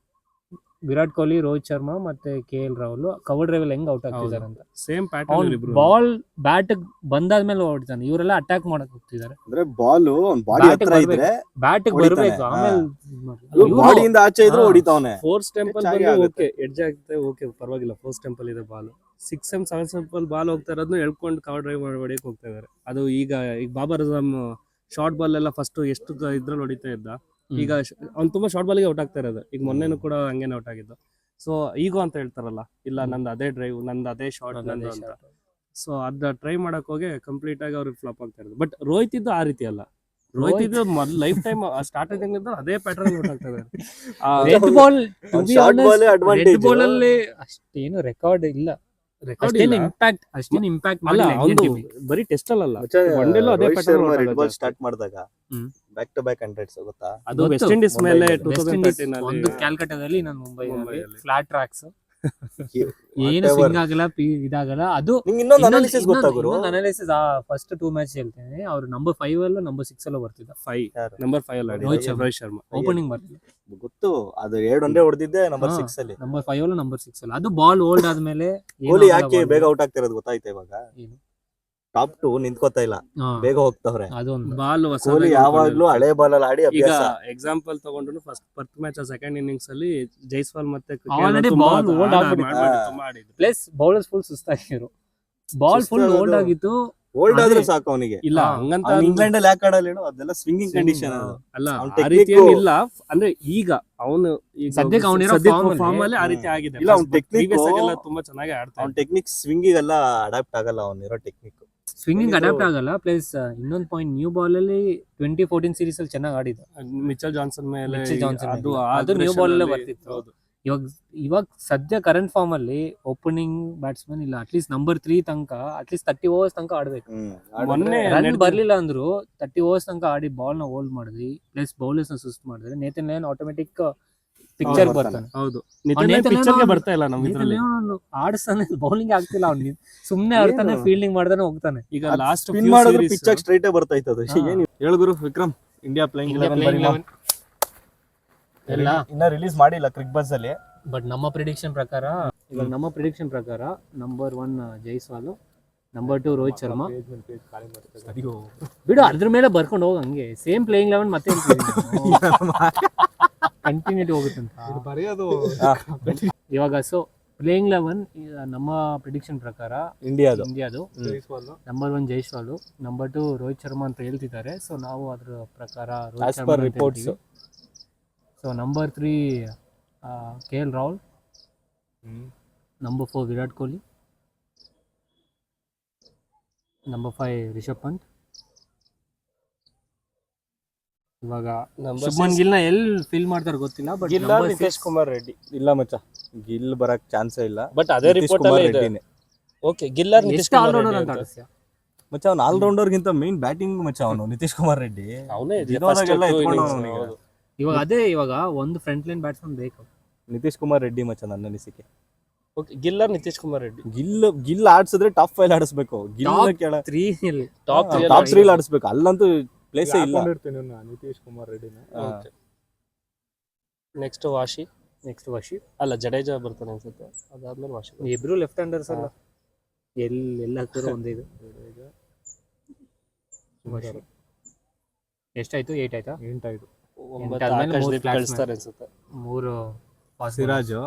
ವಿರಾಟ್ ಕೊಹ್ಲಿ, ರೋಹಿತ್ ಶರ್ಮಾ ಮತ್ತೆ KL ರಾಹುಲ್ ಕವರ್ ಡ್ರೈವ್ ಹೆಂಗ್ ಔಟ್ ಆಗ್ತಿದ್ದಾರೆ ಅಂತ. ಸೇಮ್ ಅವ್ನು ಪ್ಯಾಟರ್ನ್ ಬಾಲ್ ಬ್ಯಾಟ್ ಬಂದಾದ್ಮೇಲೆ ಹೊಡಿತಾನೆ, ಇವರೆಲ್ಲ ಅಟ್ಯಾಕ್ ಮಾಡಕ್ ಹೋಗ್ತಿದ್ದಾರೆ. ಅಂದ್ರೆ ಬಾಲ್ ಬಾಡಿ Bat ಗೆ ಹತ್ರ ಇದ್ರೆ ಬ್ಯಾಟ್ ಹೊಡಿತಾನೆ. ಬರ್ಬೇಕು ಆಮೇಲೆ ಬಾಡಿಯಿಂದ ಆಚೆ ಇದ್ರು ಹೊಡಿತಾವನೆ. ಫೋರ್ಸ್ ಟೆಂಪಲ್ ಹೆಚ್ಚಾಗಿ ಆಗುತ್ತೆ. ಓಕೆ ಎಡ್ಜ್ ಆಗುತ್ತೆ, ಓಕೆ ಪರವಾಗಿಲ್ಲ, ಫೋರ್ಸ್ ಟೆಂಪಲ್ ಇದೆ ಬಾಲ್. 6 7 ಟೆಂಪಲ್ ಬಾಲ್ ಹೋಗ್ತಾ ಇರೋದನ್ನ ಎಳ್ಕೊಂಡು ಕವರ್ ಡ್ರೈವ್ ಹೊಡಿಯಕ್ ಹೋಗ್ತಾ ಇದಾರೆ. ಅದು ಈಗ ಬಾಬರ್ ಅಜಮ್ ಶಾರ್ಟ್ ಬಾಲ್ ಎಲ್ಲ ಫಸ್ಟ್ ಎಷ್ಟು ಇದ್ರಲ್ಲಿ ಹೊಡಿತಾ ಇದ್ದ, ಈಗ ಅವ್ನು ತುಂಬಾ ಶಾರ್ಟ್ ಬಾಲ್ಗೆ ಔಟ್ ಆಗ್ತಾ ಇರೋದು. ಈಗ ಮೊನ್ನೆನೂ ಕೂಡ ಹಂಗೇನೆ ಔಟ್ ಆಗಿದ್ದು. ಸೊ ಈಗೋ ಅಂತ ಹೇಳ್ತಾರಲ್ಲ, ಇಲ್ಲ ನಂದು ಅದೇ ಡ್ರೈವ್, ನಂದು ಅದೇ ಶಾರ್ಟ್ ನಂದು ಅಂತ. ಸೊ ಅದ ಟ್ರೈ ಮಾಡಕ್ ಹೋಗಿ ಕಂಪ್ಲೀಟ್ ಆಗಿ ಅವ್ರಿಗೆ ಫ್ಲಾಪ್ ಆಗ್ತಾ ಇರೋದು. ಬಟ್ ರೋಹಿತ್ ಇದ್ದು ಆ ರೀತಿ ಅಲ್ಲ. ರೋಹಿತ್ ಇದ್ದು ಲೈಫ್ ಟೈಮ್ ಸ್ಟಾರ್ಟಿಂಗ್ ಅದೇ ಪ್ಯಾಟರ್ನ್ ಔಟ್ ಆಗ್ತಾ ಇದ್ದಾರೆ. Red ball short ball advantage. Red ball ಅಲ್ಲಿ ಅಷ್ಟೇನು ರೆಕಾರ್ಡ್ ಇಲ್ಲ, ಅಷ್ಟೇನು ಇಂಪ್ಯಾಕ್ಟ್ ಅಲ್ಲ ಮಾಡಿಲ್ಲ ಅವ್ನು Indian team ಗೆ. ಬರೀ ಟೆಸ್ಟ್ ಅಲ್ಲ, ಒನ್ ಡೇಲೂ ಅದೇ ಪ್ಯಾಟರ್ನ್ ರೆಡ್ ಬಾಲ್ ಸ್ಟಾರ್ಟ್ ಮಾಡಿದಾಗ ಹ್ಮ್. ಬ್ಯಾಕ್ ಟು ಬ್ಯಾಕ್ 100s ಗೊತ್ತಾ? ಅದು ಗೊತ್ತು. ವೆಸ್ಟ್ ಇಂಡೀಸ್ ಮೇಲೆ ವೆಸ್ಟ್ ಇಂಡೀಸ್ 2013 ಅಲ್ಲಿ ಒಂದು ಕ್ಯಾಲ್ಕಟಾದಲ್ಲಿ, ನಾನು ಮುಂಬೈನಲ್ಲಿ ಮುಂಬೈಯಲ್ಲಿ. ಫ್ಲಾಟ್ ಟ್ರ್ಯಾಕ್ಸ್, ಏನು Whatever. ಸ್ವಿಂಗ್ ಆಗಲ್ಲ, ಇದಾಗಲ್ಲ. ಅದು ನಿಂಗೆ ಇನ್ನೊಂದು ಅನಾಲಿಸಿಸ್ ಗೊತ್ತಾಗುರು. ಅನಾಲಿಸಿಸ್ ಫಸ್ಟ್ 2 ಮ್ಯಾಚ್ ಹೇಳ್ತೇನೆ. ಅವ್ರು ನಂಬರ್ 5 ಅಲ್ಲ ನಂಬರ್ 6 ಅಲ್ಲ ಬರ್ತಿದ್ದ, 5 ನಂಬರ್ 5 ಅಲ್ಲಿ ಆಡಿದ್ರು. ರೋಹಿತ್ ಶರ್ಮಾ. ರೋಹಿತ್ ಶರ್ಮಾ ಓಪನಿಂಗ್ ಬರ್ತಿದ್ದ. ಗೊತ್ತು, ಅದು 2 ಒಂದೇ ಹೊಡೆದಿದ್ದೆ ನಂಬರ್ ಹಾ. 6 ಅಲ್ಲಿ. ನಂಬರ್ 5 ಅಲ್ಲ ನಂಬರ್ 6 ಅಲ್ಲ. ಅದು ಬಾಲ್ ಹೋಲ್ಡ್ ಆದ್ಮೇಲೆ ಏನು ಕೊಹ್ಲಿ ಆಗಲ್ಲ ಯಾಕೆ ball. ಬೇಗ ಔಟ್ ಆಗ್ತಿರೋದು ಗೊತ್ತಾಯ್ತಾ ಇವಾಗ? ಏನು? ಟಾಪ್ 2 ನಿಂತ್ಕೋತಾ ಇಲ್ಲ, ಹಾ, ಬೇಗ ಹೋಗ್ತಾವ್ರೆ. ಅದೊಂದು ಬಾಲ್ ಕೊಹ್ಲಿ ಯಾವಾಗ್ಲೂ ಹಳೆ ಬಾಲ್ ಅಲ್ಲಿ ಆಡಿ ಈಗ ಅಭ್ಯಾಸ. ಎಕ್ಸಾಂಪಲ್ ತಗೊಂಡ್ರು ಫಸ್ಟ್ ಮ್ಯಾಚ್ ಸೆಕೆಂಡ್ ಇನ್ನಿಂಗ್ಸ್ ಅಲ್ಲಿ ಜೈಸ್ವಾಲ್ ಮತ್ತೆ Already ball hold ಆಗ್ಬಿಟ್ಟಿತ್ತು. ಪ್ಲಸ್ ಬೌಲರ್ಸ್ ಫುಲ್ ಸುಸ್ತಾಗಿರು, ಬಾಲ್ ಫುಲ್ ಸುಸ್ತಾಗೋದು. ಹೋಲ್ಡ್ ಆಗಿತ್ತು. ಓಲ್ಡ್ ಆದ್ರೆ ಅದೇ. ಸಾಕು ಅವನಿಗೆ. ಇಲ್ಲ ಹಾ. ಹಂಗಂತ ಇಂಗ್ಲೆಂಡ್ ಅಲ್ಲಿ ಯಾಕೆ ಆಡಲ್ಲ ಹೇಳು? ಅದೆಲ್ಲ ಸ್ವಿಂಗಿಂಗ್ ಕಂಡೀಷನ್ ಅದು. ಅಲ್ಲ ಅವ್ನ್ ಆ ರೀತಿ technique- ಏನಿಲ್ಲ. ಅಂದ್ರೆ ಈಗ ಅವನು ಸದ್ಯಕ್ಕೆ ಅವ್ನಿರೋ ಫಾರ್ಮ್ ಅಲ್ಲಿ ಆ ರೀತಿ ಆಗಿದೆ. ಇಲ್ಲ, ಅವ್ನ್ technique- Previous ಆಗೆಲ್ಲ ತುಂಬಾ ಚೆನ್ನಾಗಿ ಆಡ್ತಾ ಅವ್ನ ಟೆಕ್ನಿಕ್ ಸ್ವಿಂಗಿಗೆಲ್ಲ ಅಡಾಪ್ಟ್ ಆಗಲ್ಲ ಅವನಿರೋ ಟೆಕ್ನಿಕ್. ಸ್ವಿಂಗಿಂಗ್ ಇದು- ಅಡಾಪ್ಟ್ ಆಗಲ್ಲ. ಪ್ಲಸ್ ಇನ್ನೊಂದು ಪಾಯಿಂಟ್, ನ್ಯೂ ಬಾಲ್ ಅಲ್ಲಿ 2014 ಸೀರೀಸ್ ಅಲ್ಲಿ ಚೆನ್ನಾಗಿ ಆಡಿದ. ಮಿಚೆಲ್ ಜಾನ್ಸನ್ ಮೇಲೆ ಮಿಚೆಲ್ ಜಾನ್ಸನ್ ಅದು ಮೇಲೆ. ಆ ಅದು new aggression ball ಅಲ್ಲೇ ಅಲ್ಲಿ- ಬರ್ತಿತ್ತು. ಹೌದು. ಇವಾಗ ಸದ್ಯ ಕರೆಂಟ್ ಫಾರ್ಮ್ ಅಲ್ಲಿ ಓಪನಿಂಗ್ ಬ್ಯಾಟ್ಸ್ಮನ್ ಇಲ್ಲ, ಅಟ್ಲೀಸ್ಟ್ ನಂಬರ್ 3 ತನಕ ಅಟ್ಲೀಸ್ಟ್ 30 ಓವರ್ಸ್ ತನಕ ಆಡ್ಬೇಕು. ಮೊನ್ನೆ ರನ್ ನಡೆದ- ಬರ್ಲಿಲ್ಲ ಅಂದ್ರು 30 ಓವರ್ಸ್ ತನಕ ಆಡಿ ಬಾಲ್ ನ ಹೋಲ್ಡ್ ಮಾಡಿದ್ವಿ, ಪ್ಲಸ್ ಬೌಲರ್ಸ್ ನ ಸುಸ್ತ್ ಮಾಡಿದ್ರೆ ನೇತನ್ ಲಯನ್ ಆಟೋಮೆಟಿಕ್ ಪಿಕ್ಚರ್ ಬರ್ತಾನೆ. ಹೌದು ಅವ್ನ್ ನೇತನ್ ಪಿಕ್ಚರ್ ಗೆ ಲಯನ್ ಬರ್ತಾ ಇಲ್ಲ ನಮ್ ನೇತನ್ ಇದ್ರಲ್ಲಿ. ಲಯನ್ ಆಡಿಸ್ತಾನೆ, ಬೌಲಿಂಗ್ ಆಗ್ತಿಲ್ಲ ಅವ್ನಿಗೆ. ಸುಮ್ನೆ ಆಡ್ತಾನೆ, ಏನು? ಫೀಲ್ಡಿಂಗ್ ಮಾಡ್ತಾನೆ, ಹೋಗ್ತಾನೆ. ಈಗ ಲಾಸ್ಟ್ ಸ್ಪಿನ್ ಮಾಡಿದ್ರೆ ಪಿಚ್ ಆಗಿ ಸ್ಟ್ರೈಟ್ ಬರ್ತಾ ಇತ್ತು ಅದು. ಹಾ. ಏನು ಹೇಳು ಗುರು ವಿಕ್ರಮ್, ಇಂಡಿಯಾ ಪ್ಲೇಯಿಂಗ್ 11 ಎಲ್ಲ ಇನ್ನ ರಿಲೀಸ್ ಮಾಡಿಲ್ಲ ಕ್ರಿಕ್ ಬಸ್ ಅಲ್ಲಿ. ಬಟ್ ನಮ್ಮ ಪ್ರಿಡಿಕ್ಷನ್ ಪ್ರಕಾರ, ಇವಾಗ ನಮ್ಮ ಪ್ರಿಡಿಕ್ಷನ್ ಪ್ರಕಾರ ನಂಬರ್ 1 ಜೈಸ್ವಾಲ್, ನಂಬರ್ 2 ರೋಹಿತ್ ಶರ್ಮಾ. ಬಿಡು, ಅದ್ರ ಮೇಲೆ ಬರ್ಕೊಂಡು ಹೋಗ, ಹಂಗೆ ಸೇಮ್ ಪ್ಲೇಯಿಂಗ್ 11 ಮತ್ತೆ ಕಂಟಿನ್ಯೂಟಿ ಹೋಗುತ್ತಂತ ಬರೆಯೋದು ಇವಾಗ. ಸೊ ಪ್ಲೇಯಿಂಗ್ 11 ನಮ್ಮ ಪ್ರಿಡಿಕ್ಷನ್ ಪ್ರಕಾರ ಇಂಡಿಯಾದು ಇಂಡಿಯಾದು ನಂಬರ್ 1 ಜೈಸ್ವಾಲ್, ನಂಬರ್ 2 ರೋಹಿತ್ ಶರ್ಮಾ ಅಂತ ಹೇಳ್ತಿದ್ದಾರೆ. ಸೊ ನಾವು ಅದ್ರ ಪ್ರಕಾರ ರೋಹಿತ್ As ಶರ್ಮಾ per ಅಂತ reports. ಹೇಳ್ತೀವಿ. So number 3 KL Rahul, number 4 Virat Kohli, number 5 Rishabh Pant. ಇವಾಗ ಶುಭ್ಮನ್ ಗಿಲ್ ನ ಎಲ್ಲಿ ಫಿಲ್ ಮಾಡ್ತಾರೆ ಗೊತ್ತಿಲ್ಲ, ಬಟ್ ನಿತೀಶ್ ಕುಮಾರ್ ರೆಡ್ಡಿ. ಇಲ್ಲ ಮಚ್ಚ, ಗಿಲ್ ಬರಕ್ ಚಾನ್ಸೇ ಇಲ್ಲ. ಬಟ್ ಅದೇ ನಿತೀಶ್ ರಿಪೋರ್ಟ್ ಕುಮಾರ್ ಅಲ್ಲೇ ಇದೆ. ರೆಡ್ಡಿನೇ. ಓಕೆ, ಗಿಲ್ಲರ್ ನಿತೀಶ್ ಎಷ್ಟು ಕುಮಾರ್ ಆಲ್ರೌಂಡರ್ ರೆಡ್ಡಿ ಅಂತ ಅಂತ. ಆಡಿಸ್ಯ? ಮಚ್ಚ ಅವ್ನು ಆಲ್ರೌಂಡರ್ ಗಿಂತ ಮೇನ್ ಬ್ಯಾಟಿಂಗ್ ಮಚ್ಚ ಅವನು ನಿತೀಶ್ ಕುಮಾರ್ ರೆಡ್ಡಿ. ಅವನೇ ವಿನೋದಾಗೆಲ್ಲ ಎತ್ಕೊಂಡು ಅವ್ನಿಗೆ. ಇವಾಗ ಒಂದು ಫ್ರಂಟ್ ಲೈನ್ ಬ್ಯಾಟ್ಸ್ಮನ್ ಬೇಕು. ನಿತೀಶ್ ಕುಮಾರ್ ರೆಡ್ಡಿ ಮಚ್ಚ ನನ್ನ ಅನಿಸಿಕೆ. ಓಕೆ, ಗಿಲ್ಲರ್ ನಿತೀಶ್ ಕುಮಾರ್ ರೆಡ್ಡಿ. ಗಿಲ್ ಆಡ್ಸಿದ್ರೆ ಟಾಪ್ 5 ಆಡಿಸ್ಬೇಕು. ಗಿಲ್ ಕೇಳ Top 3 ಟಾಪ್ ಟಾಪ್ 3 ಆಡಿಸ್ಬೇಕು. ಅಲ್ಲಂತೂ ಪ್ಲೇಸೇ ಇಲ್ಲ. ನಿತೀಶ್ ಕುಮಾರ್ ರೆಡ್ಡಿನ. Next Washi, next Washi. ಅಲ್ಲ ಜಡೇಜಾ ಬರ್ತಾನೆ ಅನ್ಸುತ್ತೆ. ಅದಾದ್ಮೇಲೆ ವಾಶಿ. ಇಬ್ರು ಲೆಫ್ಟ್ ಹ್ಯಾಂಡರ್ಸ್ ಅಲ್ಲ, ಎಲ್ಲ ಹಾಕಿದ್ರು ಒಂದೇ ಇದು. ವಶಿ. ಎಷ್ಟಾಯ್ತು? 8 ಆಯ್ತಾ? 8 9 ಆದ್ಮೇಲೆ ಆಕಾಶ್ ಮೂರು ದೀಪ್ flags ಕಳಿಸ್ತಾರೆ ಅನ್ಸುತ್ತೆ. 3 ಸಿರಾಜು,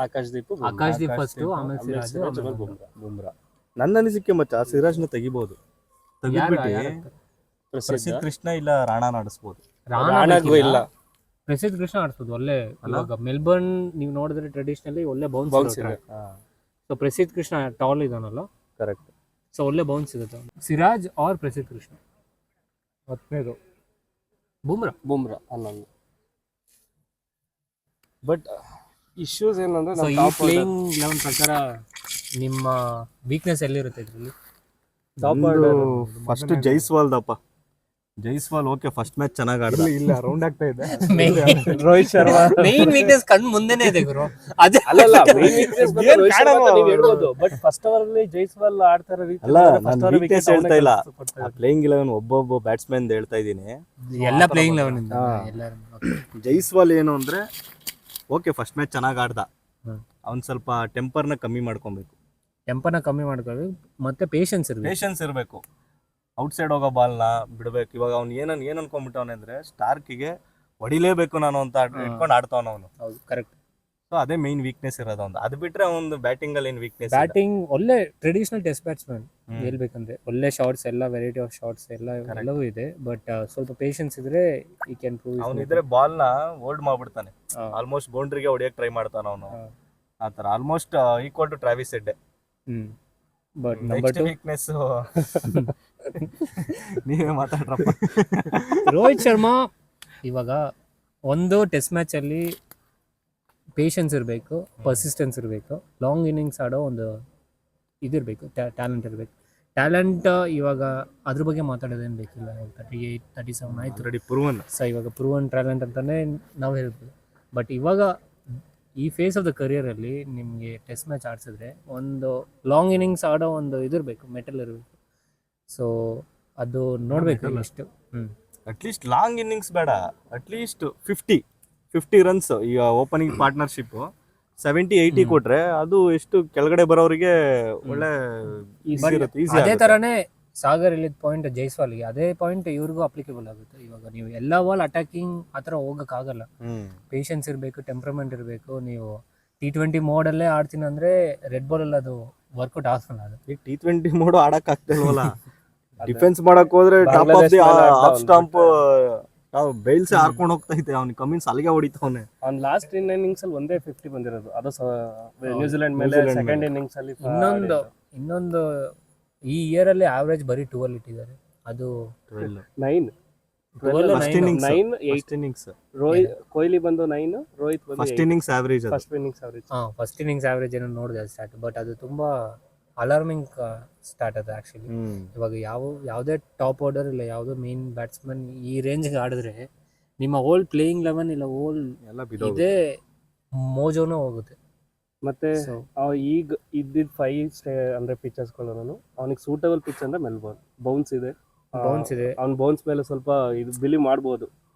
ಆಕಾಶ್ ದೀಪ್, ಆಕಾಶ್ ದೀಪ್ ಫಸ್ಟ್, ಆಮೇಲೆ ಸಿರಾಜ್, ಆಮೇಲೆ ಬುಮ್ರಾ. ನನ್ನ ಅನಿಸಿಕೆ ಮಚ್ಚ ಸಿರಾಜ್ನ ತೆಗಿಬಹುದು. ತೆಗೆದ್ಬಿಟ್ಟು ಪ್ರಸಿದ್ಧ ಕೃಷ್ಣ ಇಲ್ಲ ರಾಣಾನ ಆಡಿಸ್ಬೋದು. ರಾಣಾಗೂ ಇಲ್ಲ. ಪ್ರಸಿದ್ಧ ಕೃಷ್ಣ ಆಡಿಸ್ಬೋದು ಒಳ್ಳೆ. ಇವಾಗ ಮೆಲ್ಬರ್ನ್ ನೀವು ನೋಡಿದ್ರೆ ಟ್ರೆಡಿಷನಲಿ ಒಳ್ಳೆ Bounce ಬೌನ್ಸ್ ಇದೆ. ಸೊ ಪ್ರಸಿದ್ಧ ಕೃಷ್ಣ ಟಾಲ್ ಇದಾನಲ್ಲ, ಕರೆಕ್ಟ್. ಸೊ ಒಳ್ಳೆ ಬೌನ್ಸ್ ಸಿಗುತ್ತೆ. ಸಿರಾಜ್ ಆರ್ ಪ್ರಸಿದ್ಧ ಕೃಷ್ಣ. 10ನೇದು ಬುಮ್ರಾ ಅನ್ನೋದು. ಬಟ್ ಇಶ್ಯೂಸ್ ಏನಂದ್ರೆ ಸೊ ನಾವು ಈ ಟಾಪ್ ಪ್ಲೇಯಿಂಗ್ 11 ಪ್ರಕಾರ ನಿಮ್ಮ ವೀಕ್ನೆಸ್ ಎಲ್ಲಿರುತ್ತೆ ಇದರಲ್ಲಿ? ಫಸ್ಟ್ ಜೈಸ್ವಾಲ್ ದಪ್ಪ. ಜೈಸ್ವಾಲ್ ಓಕೆ, ಫಸ್ಟ್ ಮ್ಯಾಚ್ ಚೆನ್ನಾಗಿ ಆಡಿದ. ಇಲ್ಲ ರೌಂಡ್ ಆಗ್ತಾ ಇದೆ. ರೋಹಿತ್ ಶರ್ಮಾ ಮೇನ್ ವೀಕ್ನೆಸ್ ಕಣ್ಣು ಮುಂದೆನೇ ಇದೆ ಗುರು. ಅದೇ ಅಲ್ಲಲ್ಲ ನೀವು ಹೇಳ್ಬೋದು. ಬಟ್ ಫಸ್ಟ್ ಓವರ್ ಅಲ್ಲಿ ಜೈಸ್ವಾಲ್ ಆಡ್ತಾ ಇರೋ ರೀತಿ ಅಲ್ಲ, ನಾನು ವೀಕ್ನೆಸ್ ಹೇಳ್ತಾ ಇಲ್ಲ. ಪ್ಲೇಯಿಂಗ್ 11 ಒಬ್ಬೊಬ್ಬ ಬ್ಯಾಟ್ಸ್ಮನ್ ಹೇಳ್ತಾ ಇದ್ದೀನಿ. ಎಲ್ಲ ಪ್ಲೇಯಿಂಗ್ 11 ಇಂದ ಹಾ. ಎಲ್ಲರೂ. ಜೈಸ್ವಾಲ್ ಏನು ಅಂದ್ರೆ ಓಕೆ ಫಸ್ಟ್ ಮ್ಯಾಚ್ ಚೆನ್ನಾಗಿ ಆಡ್ದ, ಹ್ಮ್. ಅವ್ನು ಸ್ವಲ್ಪ ಟೆಂಪರ್ನ ಕಮ್ಮಿ ಮಾಡ್ಕೊಬೇಕು, ಟೆಂಪರ್ನ ಕಮ್ಮಿ ಮಾಡ್ಕೋಬೇಕು, ಮತ್ತೆ ಪೇಷನ್ಸ್ ಇರಬೇಕು. ಪೇಷನ್ಸ್ ಇರಬೇಕು. ಔಟ್ಸೈಡ್ ಹೋಗೋ ಬಾಲ್ನ ಬಿಡಬೇಕು. ಇವಾಗ ಅವ್ನು ಏನ್ ಅನ್ಕೊಂಡ್ಬಿಟ್ಟವನೆ ಅಂದ್ರೆ ಸ್ಟಾರ್ಕಿಗೆ ಹೊಡಿಲೇಬೇಕು ನಾನು ಅಂತ ಇಟ್ಕೊಂಡು ಆಡ್ತಾವನ ಅವನು. ಹೌದು, ಕರೆಕ್ಟ್. ಸೊ ಅದೇ ಮೈನ್ ವೀಕ್ನೆಸ್ ಇರೋದು ಅವ್ನು. ಅದು ಬಿಟ್ರೆ ಅವ್ನು ಬ್ಯಾಟಿಂಗ್ ಅಲ್ಲಿ ಏನ್ ವೀಕ್ನೆಸ್ ಬ್ಯಾಟಿಂಗ್ ಒಳ್ಳೆ ಟ್ರೆಡಿಷನಲ್ ಟೆಸ್ಟ್ ಬ್ಯಾಟ್ಸ್ಮನ್ ಹೇಳ್ಬೇಕಂದ್ರೆ, ಒಳ್ಳೆ ಶಾರ್ಟ್ಸ್ ಎಲ್ಲ ವೆರೈಟಿ ಆಫ್ ಶಾರ್ಟ್ಸ್ ಎಲ್ಲವೂ ಇದೆ. ಬಟ್ ಸ್ವಲ್ಪ ಪೇಷನ್ಸ್ ಇದ್ರೆ ಈ ಕ್ಯಾನ್ ಪ್ರೂವ್. ಅವನಿದ್ರೆ ಬಾಲ್ ನ ಹೋಲ್ಡ್ ಮಾಡ್ಬಿಡ್ತಾನೆ, ಆಲ್ಮೋಸ್ಟ್ ಬೌಂಡ್ರಿಗೆ ಹೊಡಿಯಕ್ ಟ್ರೈ ಮಾಡ್ತಾನ ಅವನು. ಆತರ almost equal to Travis Head. But number 2 weakness ನೀವೇ ಮಾತಾಡ್ರಪ್ಪ. ರೋಹಿತ್ ಶರ್ಮಾ ಇವಾಗ ಒಂದು ಟೆಸ್ಟ್ ಮ್ಯಾಚ್ ಅಲ್ಲಿ ಪೇಷನ್ಸ್ ಇರಬೇಕು, ಪರ್ಸಿಸ್ಟೆನ್ಸ್ ಇರಬೇಕು, ಲಾಂಗ್ ಇನ್ನಿಂಗ್ಸ್ ಆಡೋ ಒಂದು ಇದಿರಬೇಕು, ಟ್ಯಾಲೆಂಟ್ ಇರಬೇಕು. ಟ್ಯಾಲೆಂಟ್ ಇವಾಗ ಅದ್ರ ಬಗ್ಗೆ ಮಾತಾಡೋದೇನು ಬೇಕಿಲ್ಲ. 38, 37 ಆಯ್ತು ರೆಡಿ ಪ್ರೂವನ್. ಸೊ ಇವಾಗ ಪ್ರೂವನ್ ಟ್ಯಾಲೆಂಟ್ ಅಂತಾನೆ ನಾವು ಹೇಳ್ಬೋದು. ಬಟ್ ಇವಾಗ ಈ ಫೇಸ್ ಆಫ್ ದ ಕರಿಯರಲ್ಲಿ ನಿಮಗೆ ಟೆಸ್ಟ್ ಮ್ಯಾಚ್ ಆಡ್ಸಿದ್ರೆ ಒಂದು ಲಾಂಗ್ ಇನ್ನಿಂಗ್ಸ್ ಆಡೋ ಒಂದು ಇದಿರಬೇಕು, ಮೆಟಲ್ ಇರಬೇಕು. ಸೊ ಅದು ನೋಡಬೇಕು ಎಷ್ಟು. ಅಟ್ಲೀಸ್ಟ್ ಲಾಂಗ್ ಇನ್ನಿಂಗ್ಸ್ ಬೇಡ, ಅಟ್ಲೀಸ್ಟ್ 50 ರನ್ಸ್. ಈಗ ಓಪನಿಂಗ್ ಪಾರ್ಟ್ನರ್ಶಿಪ್ 70-80 ಕೊಟ್ರೆ ಅದು ಎಷ್ಟು ಕೆಳಗಡೆ ಬರೋರಿಗೆ ಒಳ್ಳೆ ಈಸಿ. ಅದೇ ತರನೇ ಸಾಗರ್ ಇಲ್ಲಿದ್ ಪಾಯಿಂಟ್ ಜೈಸ್ವಾಲ್ಗೆ, ಅದೇ ಪಾಯಿಂಟ್ ಇವ್ರಿಗೂ ಅಪ್ಲಿಕೇಬಲ್ ಆಗುತ್ತೆ. ಇವಾಗ ನೀವು ಎಲ್ಲ ಬಾಲ್ ಅಟ್ಯಾಕಿಂಗ್ ಆ ಥರ ಹೋಗೋಕ್ಕಾಗಲ್ಲ. ಪೇಷನ್ಸ್ ಇರಬೇಕು, ಟೆಂಪರ್ಮೆಂಟ್ ಇರಬೇಕು. ನೀವು T20 ಮೋಡಲ್ಲೇ ಆಡ್ತೀನಿ ಅಂದ್ರೆ ರೆಡ್ ಬಾಲ್ ಅಲ್ಲಿ ಅದು ವರ್ಕೌಟ್ ಆಗಲ್ಲ. ಅದು ಈಗ T20 ಮೋಡು ಆಡಕ್ ಆಗ್ತಿಲ್ವಲ್ಲ. ಡಿಫೆನ್ಸ್ ಮಾಡಕ್ ಹೋದ್ರೆ top of the off stump bails ಹಾರ್ಕೊಂಡು ಹೋಗ್ತೈತೆ. ಅವ್ನಿಗೆ ಕಮಿನ್ಸ್ ಅಲ್ಲಿಗೆ ಹೊಡಿತಾವನೆ. ಅವ್ನ್ ಲಾಸ್ಟ್ ಇನ್ನಿಂಗ್ಸ್ ಅಲ್ಲಿ ಒಂದೇ 50 ಬಂದಿರೋದು, ಅದು ನ್ಯೂಜಿಲೆಂಡ್ ಮೇಲೆ ಸೆಕೆಂಡ್ ಇನ್ನಿಂಗ್ಸ್ ಅಲ್ಲಿ. ಇನ್ನೊಂದು ಈ ಇಯರ್ ಅಲ್ಲಿ ಆವರೇಜ್ ಬರೀ 12 ಇಟ್ಟಿದ್ದಾರೆ. ಅದು 9 ಕೊಹ್ಲಿ ಬಂದು 9, ರೋಹಿತ್ ಬಂದು first innings average. First innings average ಏನೋ ನೋಡಿದೆ ಸ್ಟಾರ್ಟ್. ಬಟ್ ಅದು ತುಂಬಾ ಅಲಾರ್ಮಿಂಗ್ ಸ್ಟಾರ್ಟ್ ಅದು ಆಕ್ಚುಲಿ. ಇವಾಗ ಯಾವುದೇ ಟಾಪ್ ಆರ್ಡರ್ ಇಲ್ಲ, ಯಾವುದೋ ಮೇನ್ ಬ್ಯಾಟ್ಸ್ಮನ್ ಈ ರೇಂಜ್ಗೆ ಆಡಿದ್ರೆ ನಿಮ್ಮ ಓಲ್ಡ್ ಪ್ಲೇಯಿಂಗ್ 11 ಇಲ್ಲ ಓಲ್ಡ್ ಎಲ್ಲ ಇದೇ ಮೋಜೋನು ಹೋಗುತ್ತೆ. ಮತ್ತೆ ಈಗ ಇದ್ದಿದ್ 5 ಅಂದ್ರೆ ಪಿಚಸ್ಗಳನ್ನು ಅವನಿಗೆ ಸೂಟಬಲ್ ಪಿಚ್ ಅಂದ್ರೆ ಮೆಲ್ಬೋರ್ನ್. ಬೌನ್ಸ್ ಇದೆ. ಅವ್ನ ಬೌನ್ಸ್ ಮೇಲೆ ಸ್ವಲ್ಪ ಇದು ಬಿಲೀವ್ ಮಾಡ್ಬೋದು.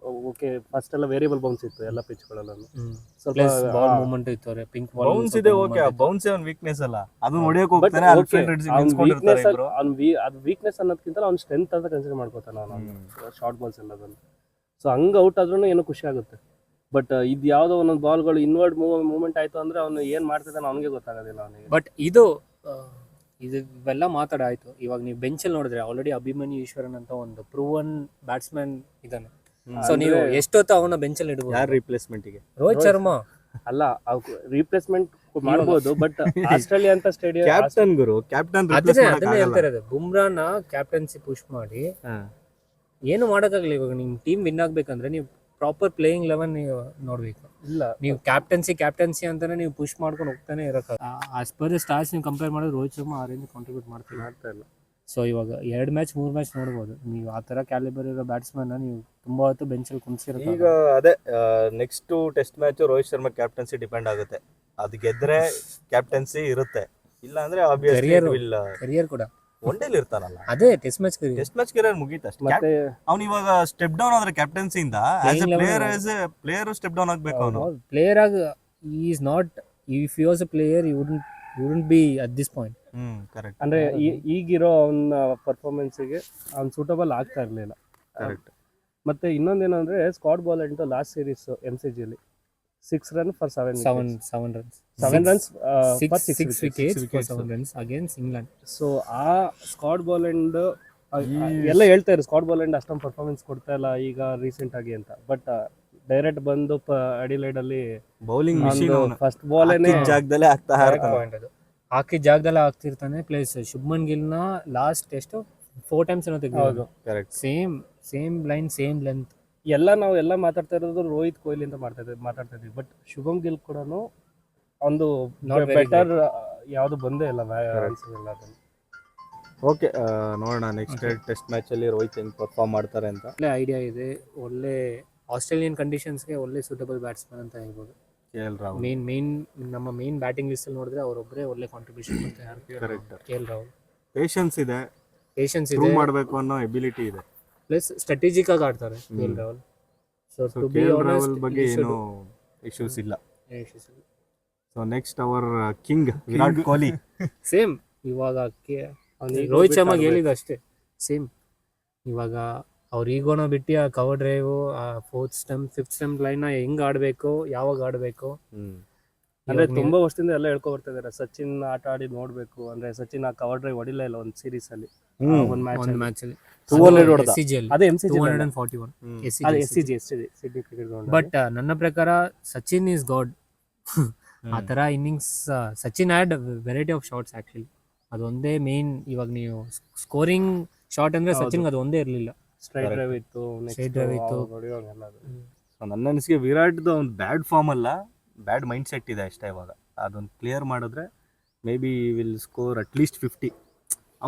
ಓಕೆ, ಫಸ್ಟ್ ಎಲ್ಲ ವೇರಿಯಬಲ್ ಬೌನ್ಸ್ ಇತ್ತು ಎಲ್ಲ ಪಿಚ್ಗಳಲ್ಲೂ. ಸ್ವಲ್ಪ ಬಾಲ್ ಮೂವ್ಮೆಂಟ್ ಇತ್ತು, ಪಿಂಕ್ ಬಾಲ್ ಬೌನ್ಸ್ ಇದೆ. ಓಕೆ, ಬೌನ್ಸ್ ಅವನ್ ವೀಕ್ನೆಸ್ ಅಲ್ಲ, ಅದು ಹೊಡೆಯಕ್ಕೆ ಹೋಗ್ತಾನೆ. ಅದು ವೀಕ್ನೆಸ್ ಅನ್ನೋದಕ್ಕಿಂತ ಅವ್ನ ಸ್ಟ್ರೆಂತ್ ಅಂತ ಕನ್ಸಿಡರ್ ಮಾಡ್ಕೋತಾನೆ ಅವನು ಶಾರ್ಟ್ ಬಾಲ್ಸ್ ಎಲ್ಲದನ್ನು. ಸೊ ಹಂಗ ಔಟ್ ಆದ್ರೂ ಏನೋ ಖುಷಿ ಆಗುತ್ತೆ. ಬಟ್ ಇದು ಯಾವ್ದೋ ಒಂದೊಂದು ಬಾಲ್ಗಳು ಇನ್ವರ್ಡ್ ಮೂವ್ಮೆಂಟ್ ಆಯ್ತು ಅಂದ್ರೆ ಅವ್ನು ಏನ್ ಮಾಡ್ತಿದ್ದಾನೆ ಅವನಿಗೆ ಗೊತ್ತಾಗೋದಿಲ್ಲ ಅವನಿಗೆ. ಬಟ್ ಇವೆಲ್ಲ ಮಾತಾಡಾಯ್ತು. ಇವಾಗ ನೀವು ಬೆಂಚಲ್ಲಿ ನೋಡಿದ್ರೆ ಆಲ್ರೆಡಿ ಅಭಿಮನ್ಯು ಈಶ್ವರನ್ ಅಂತ ಒಂದು ಪ್ರೂವನ್ ಬ್ಯಾಟ್ಸ್ಮನ್ ಇದ್ದಾನೆ. ಸೊ ನೀವು ಎಷ್ಟೊತ್ತು ಅವನ ಬೆಂಚಲ್ಲಿ ಇಡಬಹುದು. ಯಾರು ರಿಪ್ಲೇಸ್ಮೆಂಟ್ಗೆ? ರೋಹಿತ್ ಶರ್ಮಾ ಅಲ್ಲ, ರಿಪ್ಲೇಸ್ಮೆಂಟ್ ಮಾಡ್ಬೋದು. ಬಟ್ ಆಸ್ಟ್ರೇಲಿಯಾ ಅಂತ ಸ್ಟೇಡಿಯಂ ಕ್ಯಾಪ್ಟನ್ ಗುರು, ಕ್ಯಾಪ್ಟನ್ ಅದನ್ನೇ ಹೇಳ್ತಾ ಇರೋದು. ಬುಮ್ರಾನ ಕ್ಯಾಪ್ಟನ್ಸಿ ಪುಷ್ ಮಾಡಿ ಏನು ಮಾಡೋಕ್ಕಾಗಲ್ಲ. ಇವಾಗ ನಿಮ್ ಟೀಮ್ ವಿನ್ ಆಗ್ಬೇಕಂದ್ರೆ ನೀವು ಪ್ರಾಪರ್ ಪ್ಲೇಯಿಂಗ್ 11 ನೀವು ನೋಡ್ಬೇಕು. ಇಲ್ಲ, ನೀವು ಕ್ಯಾಪ್ಟನ್ಸಿ ಅಂತಾನೆ ನೀವು ಪುಷ್ ಮಾಡ್ಕೊಂಡು ಹೋಗ್ತಾನೆ ಇರಕ್ಕೆ. ಆಸ್ ಪರ್ ಸ್ಟಾರ್ಸ್ ನೀವು ಕಂಪೇರ್ ಮಾಡಿದ್ರೆ ರೋಹಿತ್ ಶರ್ಮಾ ಆ ರೇಂಜ್ ಕಾಂಟ್ರಿಬ್ಯೂಟ್ ಮಾಡ್ತಾ ಇಲ್ಲ. ಸೊ ಇವಾಗ 2 ಮ್ಯಾಚ್ 3 ಮ್ಯಾಚ್ ನೋಡ್ಬೋದು ನೀವು. ಆ ತರ ಕ್ಯಾಲಿಬರ್ ಇರೋ ಬ್ಯಾಟ್ಸ್ಮನ್ ನೀವು ತುಂಬಾ ಹೊತ್ತು ಬೆಂಚಲ್ಲಿ ಕುಣಿಸಿರೋ. ಈಗ ಅದೇ next test match Rohit Sharma captaincy depend ಆಗುತ್ತೆ. ಅದು ಗೆದ್ರೆ ಕ್ಯಾಪ್ಟನ್ಸಿ ಇರುತ್ತೆ, ಇಲ್ಲ ಅಂದ್ರೆ ಕರಿಯರ್ ಕೂಡ ಒನ್-ಡೇಲಿ ಇರ್ತಾನಲ್ಲ. ಅದೇ ಟೆಸ್ಟ್ ಮ್ಯಾಚ್ ಕರಿಯರ್ ಮುಗೀತು ಅಷ್ಟೇ. ಅವ್ನು ಇವಾಗ ಸ್ಟೆಪ್ ಡೌನ್ ಆದ್ರೆ ಕ್ಯಾಪ್ಟನ್ಸಿ ಇಂದ ಪ್ಲೇಯರ್ ಸ್ಟೆಪ್ ಡೌನ್ ಆಗ್ಬೇಕು. ಅವನು ಪ್ಲೇಯರ್ ಆಗಿ is not. If you was a player you wouldn't be at this point. Correct. ಅಂದ್ರೆ ಈಗಿರೋ ಅವನ ಪರ್ಫಾರ್ಮೆನ್ಸ್ಗೆ ಅವ್ನು ಸೂಟಬಲ್ ಆಗ್ತಾ ಇರ್ಲಿಲ್ಲ. ಕರೆಕ್ಟ್. ಮತ್ತೆ ಇನ್ನೊಂದೇನಂದ್ರೆ ಸ್ಕಾಟ್ ಬಾಲೆಂಟ್ ಲಾಸ್ಟ್ ಸೀರೀಸ್ MCG ಅಲ್ಲಿ 6 run for 7 runs 6 wickets for 7 runs against England. So ಆ ಸ್ಕಾಟ್ ಬಾಲೆಂಡ್ ಎಲ್ಲ ಹೇಳ್ತಾ ಇದ್ರು ಸ್ಕಾಟ್ ಬಾಲೆಂಡ್ ಅಷ್ಟೊಂದು ಪರ್ಫಾರ್ಮೆನ್ಸ್ ಕೊಡ್ತಾ ಇಲ್ಲ ಈಗ ರೀಸೆಂಟ್ ಆಗಿ ಅಂತ. ಬಟ್ ಡೈರೆಕ್ಟ್ ಬಂದು ಅಡಿಲೈಡ್ ಅಲ್ಲಿ ಬೌಲಿಂಗ್ ಫಸ್ಟ್ ಬಾಲ್ ಜಾಗದಲ್ಲೇ ಹಾಕಿ ಜಾಗದಲ್ಲೇ ಆಗ್ತಿರ್ತಾನೆ. ಪ್ಲಸ್ ಶುಭ್ಮನ್ ಗಿಲ್ನ ಲಾಸ್ಟ್ ಎಷ್ಟು 4 times ಏನೋ ತೆಗೆದು. Correct. Same line same length ನಾವೆಲ್ಲ ಮಾತಾಡ್ತಾ ಇರೋದು ರೋಹಿತ್ ಕೊಹ್ಲಿ ಅಂತ ಮಾತಾಡ್ತಾ ಇದ್ವಿ. ಬಟ್ ಶುಭಮ್ ಗಿಲ್ ಕೂಡ ಒಂದು ಬೆಟರ್ ಯಾವ್ದು ಬಂದೇ ಇಲ್ಲ. ಓಕೆ, ನೋಡೋಣ ನೆಕ್ಸ್ಟ್ ಟೆಸ್ಟ್ ಮ್ಯಾಚ್ ಅಲ್ಲಿ ರೋಹಿತ್ ಹೆಂಗ್ ಪರ್ಫಾರ್ಮ್ ಮಾಡ್ತಾರೆ ಅಂತ. ಒಳ್ಳೆ ಐಡಿಯಾ ಇದೆ. ಒಳ್ಳೆ ಆಸ್ಟ್ರೇಲಿಯನ್ ಕಂಡೀಷನ್ಸ್ಗೆ ಒಳ್ಳೆ ಸೂಟಬಲ್ ಬ್ಯಾಟ್ಸ್ಮನ್ ಅಂತ ಹೇಳ್ಬೋದು. ನಮ್ಮ ಮೇನ್ ಬ್ಯಾಟಿಂಗ್ ಲಿಸ್ಟ್ ಅಲ್ಲಿ ನೋಡಿದ್ರೆ ಅವರೊಬ್ಬರೇ ಒಳ್ಳೆ ಕಾಂಟ್ರಿಬ್ಯೂಷನ್ ಮಾಡ್ತಾರೆ. KL ರಾಹುಲ್. ಪೇಷನ್ಸ್ ಇದೆ, ಮಾಡಬೇಕು ಅನ್ನೋ ಎಬಿಲಿಟಿ ಇದೆ. ಪ್ಲಸ್ ಸ್ಟ್ರಾಟಜಿಕ್ ಆಗಿ ಆಡ್ತಾರೆ KL Rahul. So to be honest ಬಗ್ಗೆ ಏನು ಇಶ್ಯೂಸ್ ಇಲ್ಲ. So next our king Virat Kohli. Same ಇವಾಗ ಅವ್ನಿಗೆ ರೋಹಿತ್ ಬಿಟ್ಟು ಶರ್ಮಾಗೆ ಆಡ್ಬೇಕು. ಹೇಳಿದ ಅಷ್ಟೇ ಸೇಮ್. ಇವಾಗ ಅವ್ರ ಈಗೋನ ಬಿಟ್ಟು ಆ ಕವರ್ ಡ್ರೈವ್, ಆ 4th stump 5th stump line ಹೆಂಗ್ ಆಡ್ಬೇಕು, ಯಾವಾಗ ಆಡ್ಬೇಕು. ಅಂದ್ರೆ ತುಂಬಾ ವರ್ಷದಿಂದ ಎಲ್ಲ ಹೇಳ್ಕೊ ಬರ್ತಾ ಇದಾರೆ ಸಚಿನ್ ಆಟ ಆಡಿ ನೋಡ್ಬೇಕು ಅಂದ್ರೆ. ಸಚಿನ್ ಆ ಕವರ್ ಡ್ರೈವ್ ಹೊಡಿಲ್ಲ ಇಲ್ಲ ಒಂದ್ ಸೀರೀಸ್ ಅಲ್ಲಿ, ಒಂದ್ ಒಂದು ಮ್ಯಾಚ್ ಮ್ಯಾಚ್ ಅಲ್ಲಿ 200 ಹೊಡ್ದ. SCG ಅಲ್ಲಿ ಅದೇ MCG 241 ಅದೇ SCG. SCG Sydney cricket ground. But ನನ್ನ ಪ್ರಕಾರ ಸಚಿನ್ ಈಸ್ ಗಾಡ್. ಆ ತರ innings Sachin had variety of shots actually. ಅದೊಂದೇ ಮೇನ್. ಇವಾಗ ನೀವು ಸ್ಕೋರಿಂಗ್ ಶಾಟ್ ಅಂದ್ರೆ ಹೌದು. ಸಚಿನ್ ಅದು ಒಂದೇ ಇರಲಿಲ್ಲ. ಸ್ಟ್ರೈಟ್ ಡ್ರೈವ್ ಇತ್ತು, Straight drive ಇತ್ತು. ನನ್ನ ಅನಿಸಿಕೆ ವಿರಾಟ್ದು ಒಂದು ಬ್ಯಾಡ್ ಫಾರ್ಮ್ ಅಲ್ಲ, ಬ್ಯಾಡ್ ಮೈಂಡ್ ಸೆಟ್ ಇದೆ ಅಷ್ಟೇ. ಇವಾಗ ಅದೊಂದು ಕ್ಲಿಯರ್ ಮಾಡಿದ್ರೆ may be will score at least 50.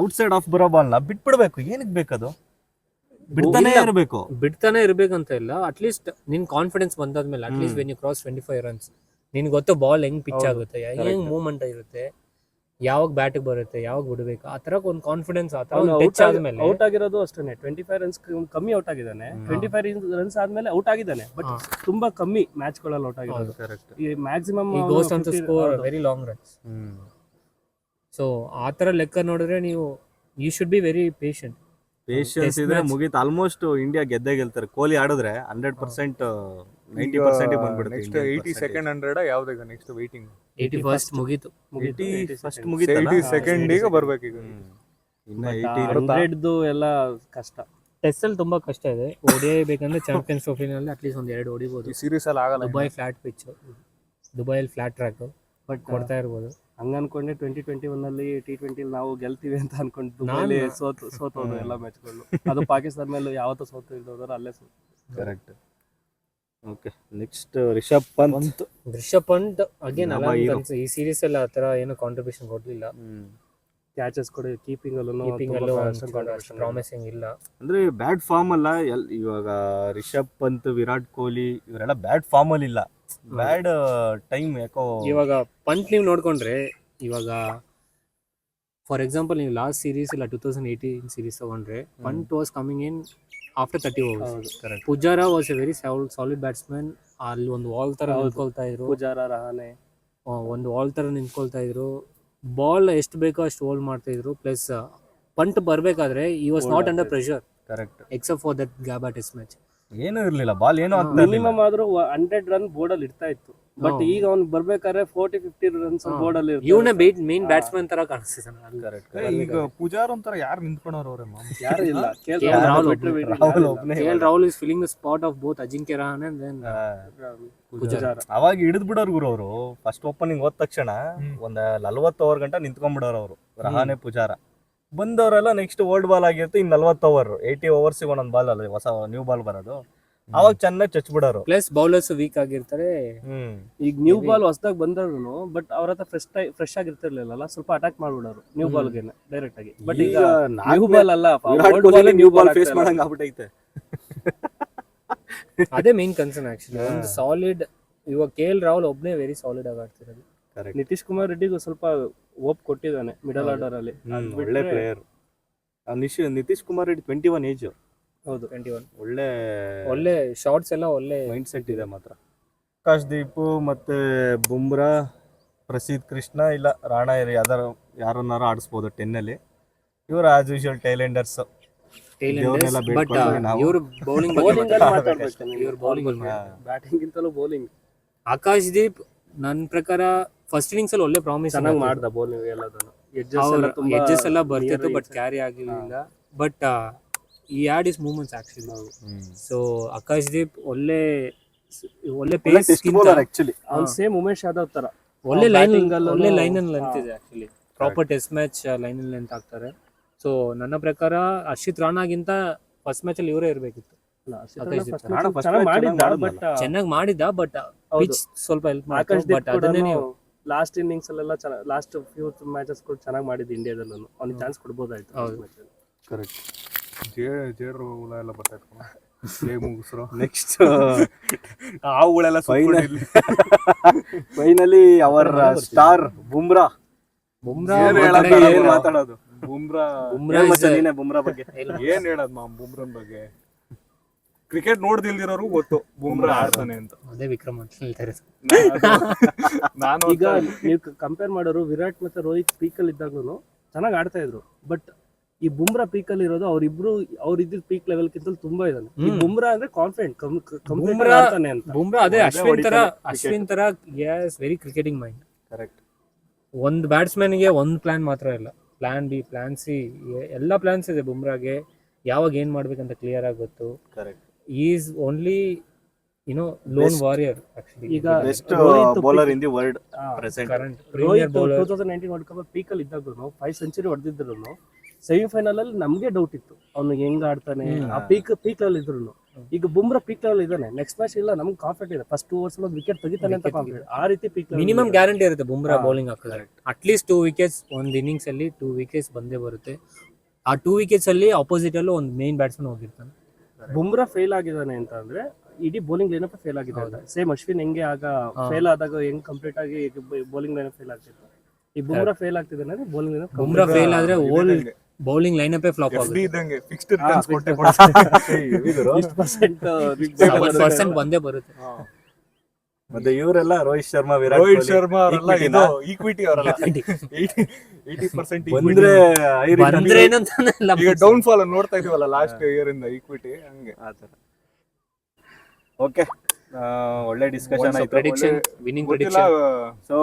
Outside of ಬರೋ ಬಾಲ್ನ ಬಿಟ್ಬಿಡ್ಬೇಕು. ಏನಕ್ಕೆ ಬೇಕದು? ಬಿಡ್ತಾನೆ ಇಲ್ಲ. ಇರಬೇಕು. ಬಿಡ್ತಾನೆ ಇರ್ಬೇಕಂತ ಇಲ್ಲ. ಅಟ್ಲೀಸ್ಟ್ ನಿನ್ ಕಾನ್ಫಿಡೆನ್ಸ್ ಬಂದಾದ್ಮೇಲೆ at least when you cross 25 runs ನಿನ್ಗೆ ಗೊತ್ತು ಬಾಲ್ ಹೆಂಗ್ ಪಿಚ್ ಹೌದು, ಆಗುತ್ತೆ, ಹೆಂಗ್ ಮೂವ್ಮೆಂಟ್ ಇರುತ್ತೆ, ಯಾವಾಗ ಬ್ಯಾಟಿಗೆ ಬರುತ್ತೆ, ಯಾವಾಗ ಬಿಡಬೇಕು, ಆ ತರ ಒಂದು ಕಾನ್ಫಿಡೆನ್ಸ್ ಆ ತರ ಟಚ್ ಆದ್ಮೇಲೆ. ಔಟ್ ಆಗಿರೋದು ಅಷ್ಟೇ 25 ರನ್ಸ್ ಕಮ್ಮಿ ಔಟ್ ಆಗಿದ್ದಾನೆ. 25 ರನ್ಸ್ ಆದ್ಮೇಲೆ ಔಟ್ ಆಗಿದ್ದಾನೆ, ಬಟ್ ತುಂಬಾ ಕಮ್ಮಿ ಮ್ಯಾಚ್ ಗಳಲ್ಲಿ ಔಟ್ ಆಗಿರೋದು. ಕರೆಕ್ಟ್. ಈ ಮ್ಯಾಕ್ಸಿಮಮ್ ಈ ಗೋಸ್ ಅಂತ score very long runs. So ಆ ತರ ಲೆಕ್ಕ ನೋಡಿದ್ರೆ ನೀವು you should be very patient. Patience Test ಇದ್ರೆ match. ಮುಗೀತು. ಆಲ್ಮೋಸ್ಟ್ ಇಂಡಿಯಾ ಗೆದ್ದೇ ಗೆಲ್ತಾರೆ. ಕೊಹ್ಲಿ ಆಡಿದ್ರೆ 100% 90% ಬಂದ್ಬಿಡುತ್ತೆ. Next 82nd 100 ಯಾವ್ದೀಗ next waiting 81st ಮುಗೀತು. 81st ಮುಗೀತಲ್ಲ? 82nd ಈಗ ಬರ್ಬೇಕು ಈಗ. ಇನ್ನ 80 100 ಎಲ್ಲ ಕಷ್ಟ. ಟೆಸ್ಟ್ ಅಲ್ಲಿ ತುಂಬಾ ಕಷ್ಟ ಇದೆ. ODI ಬೇಕಂದ್ರೆ ಚಾಂಪಿಯನ್ಸ್ ಟ್ರೋಫಿನಲ್ಲಿ ಅಟ್ಲೀಸ್ಟ್ ಒಂದ್ 2 ಹೊಡಿಬಹುದು. ಈ ಸೀರೀಸ್ ಅಲ್ಲಿ ಆಗಲ್ಲ. ದುಬೈ ಫ್ಲಾಟ್ ಪಿಚ್, ದುಬೈಯಲ್ಲಿ ಫ್ಲಾಟ್ ಟ್ರ್ಯಾಕ್ ಬಟ್ ಕೊಡ್ತಾ ಇರ್ಬೋದು. ಹಂಗ ಅನ್ಕೊಂಡೆ 2021 ಅಲ್ಲಿ T20 ನಾವು ಗೆಲ್ತೀವಿ ಅಂತ ಅನ್ಕೊಂಡು ದುಬೈಲಿ ಸೋತೋದು ಎಲ್ಲ ಮ್ಯಾಚ್ಗಳು. ಅದು ಪಾಕಿಸ್ತಾನ ಮೇಲೆ ಯಾವತ್ತೂ ಸೋತು ಇದ್ದೋದ್ರು ಅಲ್ಲೇ ಸೋತು. Correct. Okay, next Rishabh Pant. Rishabh Pant again ನಮ್ಮ hero. ಈ ಸೀರೀಸ್ ಅಲ್ಲಿ ಆ ತರ ಏನು ಕಾಂಟ್ರಿಬ್ಯೂಷನ್ ಕೊಡ್ಲಿಲ್ಲ. ಕ್ಯಾಚಸ್ ಕೊಡಿ, ಕೀಪಿಂಗ್ ಕೀಪಿಂಗ್ ಅಲ್ಲೂ ಪ್ರಾಮಿಸಿಂಗ್ ಇಲ್ಲ. ಅಂದ್ರೆ ಬ್ಯಾಡ್ ಫಾರ್ಮ್ ಅಲ್ಲ. ಇವಾಗ ರಿಷಬ್ ಪಂತ್, ವಿರಾಟ್ ಕೊಹ್ಲಿ ಇವರೆಲ್ಲ ಬ್ಯಾಡ್ ಫಾರ್ಮ್ ಅಲ್ಲಿ ಇಲ್ಲ. ಬ್ಯಾಡ್ ಟೈಮ್ ಯಾಕೋ. ಇವಾಗ ಪಂತ್ ನೀವು ನೋಡ್ಕೊಂಡ್ರೆ ಇವಾಗ ಫಾರ್ ಎಕ್ಸಾಂಪಲ್ ನೀವು ಲಾಸ್ಟ್ ಸೀರೀಸ್ ಇಲ್ಲ 2018 ಸೀರೀಸ್ ತಗೊಂಡ್ರೆ Pant was coming in after 30 overs. Correct. Pujara was a very solid batsman. ಅಲ್ಲಿ ಒಂದು ವಾಲ್ ತರ ಹೌದು. ನಿಂತ್ಕೊಳ್ತಾ ಇದ್ರು. ಪೂಜಾರ, ರಹಾನೆ ಒಂದು ವಾಲ್ ತರ ನಿಂತ್ಕೊಳ್ತಾ ಇದ್ರು. ಬಾಲ್ ಎಷ್ಟು ಬೇಕೋ ಅಷ್ಟು ಹೋಲ್ಡ್ ಮಾಡ್ತಾ ಇದ್ರು. ಪ್ಲಸ್ ಪಂಟ್ ಬರ್ಬೇಕಾದ್ರೆ ಈ was not under pressure correct. Except for that Gabba test match. ಏನೂ ಇರ್ಲಿಲ್ಲ. ಬಾಲ್ ಏನೂ ಆಗ್ತಾ ಇರ್ಲಿಲ್ಲ. ಮಿನಿಮಮ್ ಆದ್ರೂ 100 ರನ್ ಬೋರ್ಡ್ ಅಲ್ಲಿ ಇರ್ತಾ ಇತ್ತು. ಬಟ್ ಈಗ ಅವ್ನು ಬರ್ಬೇಕಾದ್ರೆ 40-50 ರನ್ಸ್ ಬೋರ್ಡ್ ಅಲ್ಲಿ ಇವನೇ ಮೇನ್ ಬ್ಯಾಟ್ಸ್ಮನ್ ತರ ಕಾಣಿಸ್ತಿದ್ದಾನೆ. ಕರೆಕ್ಟ್. ಈಗ ಪೂಜಾರ್ ಒಂಥರ ಯಾರು ನಿಂತ್ಕೊಂಡವ್ರ ಅವ್ರೆ ಯಾರು ಇಲ್ಲ. KL Rahul is filling the spot of both Ajinkya Rahane and then Pujara. ಅವಾಗ ಹಿಡಿದ್ ಬಿಡೋರ್ ಗುರು ಅವರು. ಫಸ್ಟ್ ಓಪನಿಂಗ್ ಹೋದ ತಕ್ಷಣ ಒಂದ್ 40 ಓವರ್ ಗಂಟ ನಿಂತ್ಕೊಂಡ್ಬಿಡೋರು ಅವರು. ರಹಾನೆ, ಪುಜಾರ ಬಂದವರೆಲ್ಲ ನೆಕ್ಸ್ಟ್ ಓಲ್ಡ್ ಬಾಲ್ ಆಗಿರುತ್ತೆ. ಇನ್ 40 ಓವರ್ 80 ಓವರ್ಸ್ ಒಂದೊಂದು ಬಾಲ್ ಅಲ್ಲ, ಹೊಸ ನ್ಯೂ ಬಾಲ್ ಬರೋದು. ಅವಾಗ ಚೆನ್ನಾಗಿ ಚಚ್ ಬಿಡೋರು. ಪ್ಲಸ್ ಬೌಲರ್ಸ್ ವೀಕ್ ಆಗಿರ್ತಾರೆ. ಈಗ ನ್ಯೂ ಬಾಲ್ ಹೊಸದಾಗಿ ಬಂದ್ರು ಬಟ್ ಅವ್ರ ಹತ್ರ ಫ್ರೆಶ್ ಆಗಿರ್ತಿರ್ಲಿಲ್ಲ, ಸ್ವಲ್ಪ ಅಟ್ಯಾಕ್ ಮಾಡ್ಬಿಡೋರು ನ್ಯೂ ಬಾಲ್ ಗೆ ಡೈರೆಕ್ಟ್ ಆಗಿ. ಬಟ್ ಈಗ ನ್ಯೂ ಬಾಲ್ ಅಲ್ಲ, ನ್ಯೂ ಬಾಲ್ ಫೇಸ್ ಮಾಡಂಗ್ ಆಗ್ಬಿಟ್ಟೈತೆ. ಅದೇ ಮೇನ್ ಕನ್ಸರ್ನ್ ಆಕ್ಚುಲಿ. ಒಂದು ಸಾಲಿಡ್ ಇವಾಗ KL Rahul ಒಬ್ನೇ ವೆರಿ ಸಾಲಿಡ್ ಆಗಿ ಆಡ್ತಿರೋದು. ನಿತೀಶ್ ಕುಮಾರ್ ರೆಡ್ಡಿಗೂ ಸ್ವಲ್ಪ ಓಪ್ ಕೊಟ್ಟಿದ್ದಾನೆ ಮಿಡಲ್ ಆರ್ಡರ್ ಅಲ್ಲಿ. ಒಳ್ಳೆ ಪ್ಲೇಯರ್. ನಿತೀಶ್ ಕುಮಾರ್ ರೆಡ್ಡಿ 21 ಏಜ್. ಹೌದು, 21. ಒಳ್ಳೆ ಶಾರ್ಟ್ಸ್ ಎಲ್ಲ ಒಳ್ಳೆ ಮೈಂಡ್ ಸೆಟ್ ಇದೆ ಮಾತ್ರ. ಆಕಾಶ್ದೀಪ್ ಮತ್ತೆ ಬುಮ್ರಾ, ಪ್ರಸಿದ್ಧ ಕೃಷ್ಣ ಇಲ್ಲ ರಾಣಾ ಯಾರನ್ನಾರು ಆಡಿಸ್ಬೋದು 10 ಅಲ್ಲಿ. ಇವರು ಆಸ್ ಯೂಶುವಲ್ ಟೈಲೆಂಡರ್ಸ್. ಬಟ್ ಇವರು ಬೌಲಿಂಗ್ ಬ್ಯಾಟಿಂಗ್ ಗಿಂತಲೂ ಬೌಲಿಂಗ್. ಆಕಾಶ್ದೀಪ್ ನನ್ನ ಪ್ರಕಾರ ಫಸ್ಟ್ ಇನ್ನಿಂಗ್ಸ್ ಅಲ್ಲಿ ಒಳ್ಳೆ ಪ್ರಾಮಿಸ್ ಚೆನ್ನಾಗಿ ಮಾಡ್ದ ಬೌಲಿಂಗ್ ಎಲ್ಲದನ್ನು. ಎಡ್ಜಸ್ ಎಲ್ಲ ಬರ್ತಿತ್ತು ಬಟ್ ಕ್ಯಾರಿ ಆಗಿರ್ಲಿಲ್ಲ. ಬಟ್ ಈ had is movements actually. So Akashdeep ಒಳ್ಳೆ ಪೇಸ್ ಆಕ್ಚುಲಿ. ಅವ್ನು ಸೇಮ್ ಉಮೇಶ್ ಯಾದವ್ ತರ ಒಳ್ಳೆ ಲೈನ್ ಅಲ್ಲಿ ಲೆಂತ್ ಇದೆ actually. Proper test match line ಅಲ್ಲಿ ಲೆಂತ್ ಆಗ್ತಾರೆ. ಸೊ ನನ್ನ ಪ್ರಕಾರ ಹರ್ಷಿತ್ ರಾಣಾಗಿಂತ ಫಸ್ಟ್ ಮ್ಯಾಚ್ ಅಲ್ಲಿ ಇವರೇ ಇರ್ಬೇಕಿತ್ತು. ಚೆನ್ನಾಗಿ ಮಾಡಿದ್ದ ಬಟ್ ಪಿಚ್ ಸ್ವಲ್ಪ ಹೆಲ್ಪ್ ಮಾಡ್ತಾರೆ. ಬಟ್ ಅದನ್ನೇ ನೀವು ಲಾಸ್ಟ್ ಇನ್ನಿಂಗ್ಸ್ ಅಲ್ಲೆಲ್ಲ ಲಾಸ್ಟ್ ಫ್ಯೂ ಮ್ಯಾಚಸ್ ಕೂಡ ಚೆನ್ನಾಗಿ ಮಾಡಿದ್ದು ಇಂಡಿಯಾದಲ್ಲೂ. ಅವ್ನಿಗೆ ಚಾನ್ಸ್ ಕೊಡ್ಬೋದಾಯ್ತು. ಕರೆಕ್ಟ್. ಜೇಡ್ರು ಹುಳ ಎಲ್ಲ ಬರ್ತಾ ಮುಗಿಸ್ರು. ನೆಕ್ಸ್ಟ್ ಆ ಹುಳೆಲ್ಲ ಫೈನಲಿ ಅವರ್ ಸ್ಟಾರ್ ಬುಮ್ರಾ. ಏನ್ ಮಾತಾಡೋದು ಬುಮ್ರಾ ನೀನೆ ಬುಮ್ರಾ ಬಗ್ಗೆ ಏನ್ ಹೇಳೋದು ಬುಮ್ರನ್ ಬಗ್ಗೆ? ಕ್ರಿಕೆಟ್ ನೋಡ್ದಿಲ್ದಿರೋರು ಗೊತ್ತು ಬುಮ್ರಾ ಆಡ್ತಾನೆ ಅಂತ. ಅದೇ ವಿಕ್ರಮ್ ಅಂತ ಹೇಳ್ತಾರೆ sir. ನಾನು ಈಗ ನೀವು ಕಂಪೇರ್ ಮಾಡೋರು ವಿರಾಟ್ ಮತ್ತೆ ರೋಹಿತ್ ಪೀಕಲ್ಲಿ ಇದ್ದಾಗ್ಲೂ ಚೆನ್ನಾಗಿ ಆಡ್ತಾ ಇದ್ರು. ಬಟ್ ಈ ಬುಮ್ರಾ ಪೀಕಲ್ಲಿ ಇರೋದು ಅವ್ರಿಬ್ರು ಇದ್ದಿದ್ ಪೀಕ್ ಲೆವೆಲ್ ಕಿಂತ ತುಂಬಾ ಇದಾನೆ. ಈ ಬುಮ್ರಾ ಅಂದ್ರೆ ಕಾನ್ಫಿಡೆಂಟ್ ಬುಮ್ರಾ ಆಡ್ತಾನೆ ಅಂತ. ಬುಮ್ರಾ ಅದೇ ಹೊಡಿತಾನೆ ಅಶ್ವಿನ್ ತರ ವೆರಿ ಕ್ರಿಕೆಟಿಂಗ್ ಮೈಂಡ್. ಕರೆಕ್ಟ್. ಒಂದು ಬ್ಯಾಟ್ಸ್ಮನ್ಗೆ ಒಂದು ಪ್ಲಾನ್ ಮಾತ್ರ ಇಲ್ಲ, ಪ್ಲಾನ್ ಬಿ, ಪ್ಲಾನ್ ಸಿ, ಎಲ್ಲ ಪ್ಲಾನ್ಸ್ ಇದೆ ಬುಮ್ರಾಗೆ. ಯಾವಾಗ ಏನ್ ಮಾಡ್ಬೇಕಂತ ಕ್ಲಿಯರ್ ಆಗಿ ಗೊತ್ತು. Correct. Is only lone warrior actually. ಈಗ best Rohit bowler in the world present. Current Rohit premier bowler. 2019 World Cup ಪೀಕಲ್ಲಿ ಇದ್ದಾಗ್ಲೂ 5 ಸೆಂಚುರಿ ಹೊಡೆದಿದ್ರು ಸೆಮಿಫೈನಲ್ ಅಲ್ಲಿ ನಮ್ಗೆ ಡೌಟ್ ಇತ್ತು ಅವ್ನು ಹೆಂಗ್ ಆಡ್ತಾನೆ. ಆ ಪೀಕ್ ಲೆವೆಲ್ ಇದ್ರು. ಈಗ ಬುಮ್ರಾ ಪೀಕ್ ಲೆವೆಲ್ ಇದಾನೆ. ನೆಕ್ಸ್ಟ್ ಮ್ಯಾಚ್ ಇಲ್ಲ ನಮ್ಗೆ ಕಾನ್ಫಿಡೆಂಟ್ ಇದೆ, ಫಸ್ಟ್ 2 ಓವರ್ಸ್ ವಿಕೆಟ್ ತೆಗಿತಾನೆ ಅಂತ ಕಾನ್ಫಿಡೆಂಟ್. ಆ ರೀತಿ ಪೀಕ್ ಮಿನಿಮಮ್ ಗ್ಯಾರಂಟಿ ಇರುತ್ತೆ ಬುಮ್ರಾ ಬೌಲಿಂಗ್ ಹಾಕಿದ್ರೆ. ಅಟ್ಲೀಸ್ಟ್ 2 ವಿಕೆಟ್ಸ್ ಒಂದು ಇನ್ನಿಂಗ್ಸ್ ಅಲ್ಲಿ 2 ವಿಕೆಟ್ಸ್ ಬಂದೇ ಬರುತ್ತೆ. ಆ 2 ವಿಕೆಟ್ಸ್ ಅಲ್ಲಿ ಅಪೋಸಿಟ್ ಅಲ್ಲೂ ಒಂದು ಮೇನ್ ಬ್ಯಾಟ್ಸ್ಮನ್ ಹೋಗಿರ್ತಾನೆ. ಬುಮ್ರಾ ಫೇಲ್ ಆಗಿದ್ದಾನೆ ಅಂತ ಅಂದ್ರೆ ಇಡೀ ಬೌಲಿಂಗ್ ಲೈನಪ್ ಫೇಲ್ ಆಗಿದೆ ಅಂತ. ಸೇಮ್ ಅಶ್ವಿನ್ ಹೆಂಗೆ ಆಗ ಫೇಲ್ ಆದಾಗ ಹೆಂಗ್ ಕಂಪ್ಲೀಟ್ ಆಗಿ ಬೌಲಿಂಗ್ ಲೈನಪ್ ಫೇಲ್ ಆಗ್ತಿತ್ತು, ಈ ಬುಮ್ರಾ ಫೇಲ್ ಆಗ್ತಿದ್ದಾನೆ ಅಂದ್ರೆ ಬೌಲಿಂಗ್ ಲೈನಪ್. ಬುಮ್ರಾ ಫೇಲ್ ಆದ್ರೆ ಓಲ್ ಬೌಲಿಂಗ್ ಲೈನಪ್ ಫ್ಲಾಪ್ FD ಆಗುತ್ತೆ. ಇದ್ದಂಗೆ ಫಿಕ್ಸ್ಡ್ ರಿಟರ್ನ್ಸ್ ಕೊಟ್ಟೆ 70% ಬಂದೇ ಬರುತ್ತೆ. ಮತ್ತೆ ಇವರೆಲ್ಲ ರೋಹಿತ್ ಶರ್ಮಾ, ವಿರಾಟ್ ರೋಹಿತ್ ಕೊಹ್ಲಿ, ಶರ್ಮಾ ಅವರೆಲ್ಲ equity ಇದು ನಾ? ಈಕ್ವಿಟಿ ಅವರೆಲ್ಲ 80% ಬಂದ್ರೆ ಬಂದ್ರೆ ಏನಂತಾನೆ ಇಲ್ಲ. ಈಗ ಡೌನ್ ಫಾಲ್ ನೋಡ್ತಾ ಇದೀವಲ್ಲ ಲಾಸ್ಟ್ ಇಯರ್ ಇಂದ ಈಕ್ವಿಟಿ ಹಂಗೆ. ಆತರ. ಓಕೆ, ಒಳ್ಳೆ ಡಿಸ್ಕಷನ್ ಆಯ್ತು. ಪ್ರೆಡಿಕ್ಷನ್, ವಿನ್ನಿಂಗ್ ಗೊತ್ತಿಲ್ಲ, ಪ್ರೆಡಿಕ್ಷನ್. ಸೊ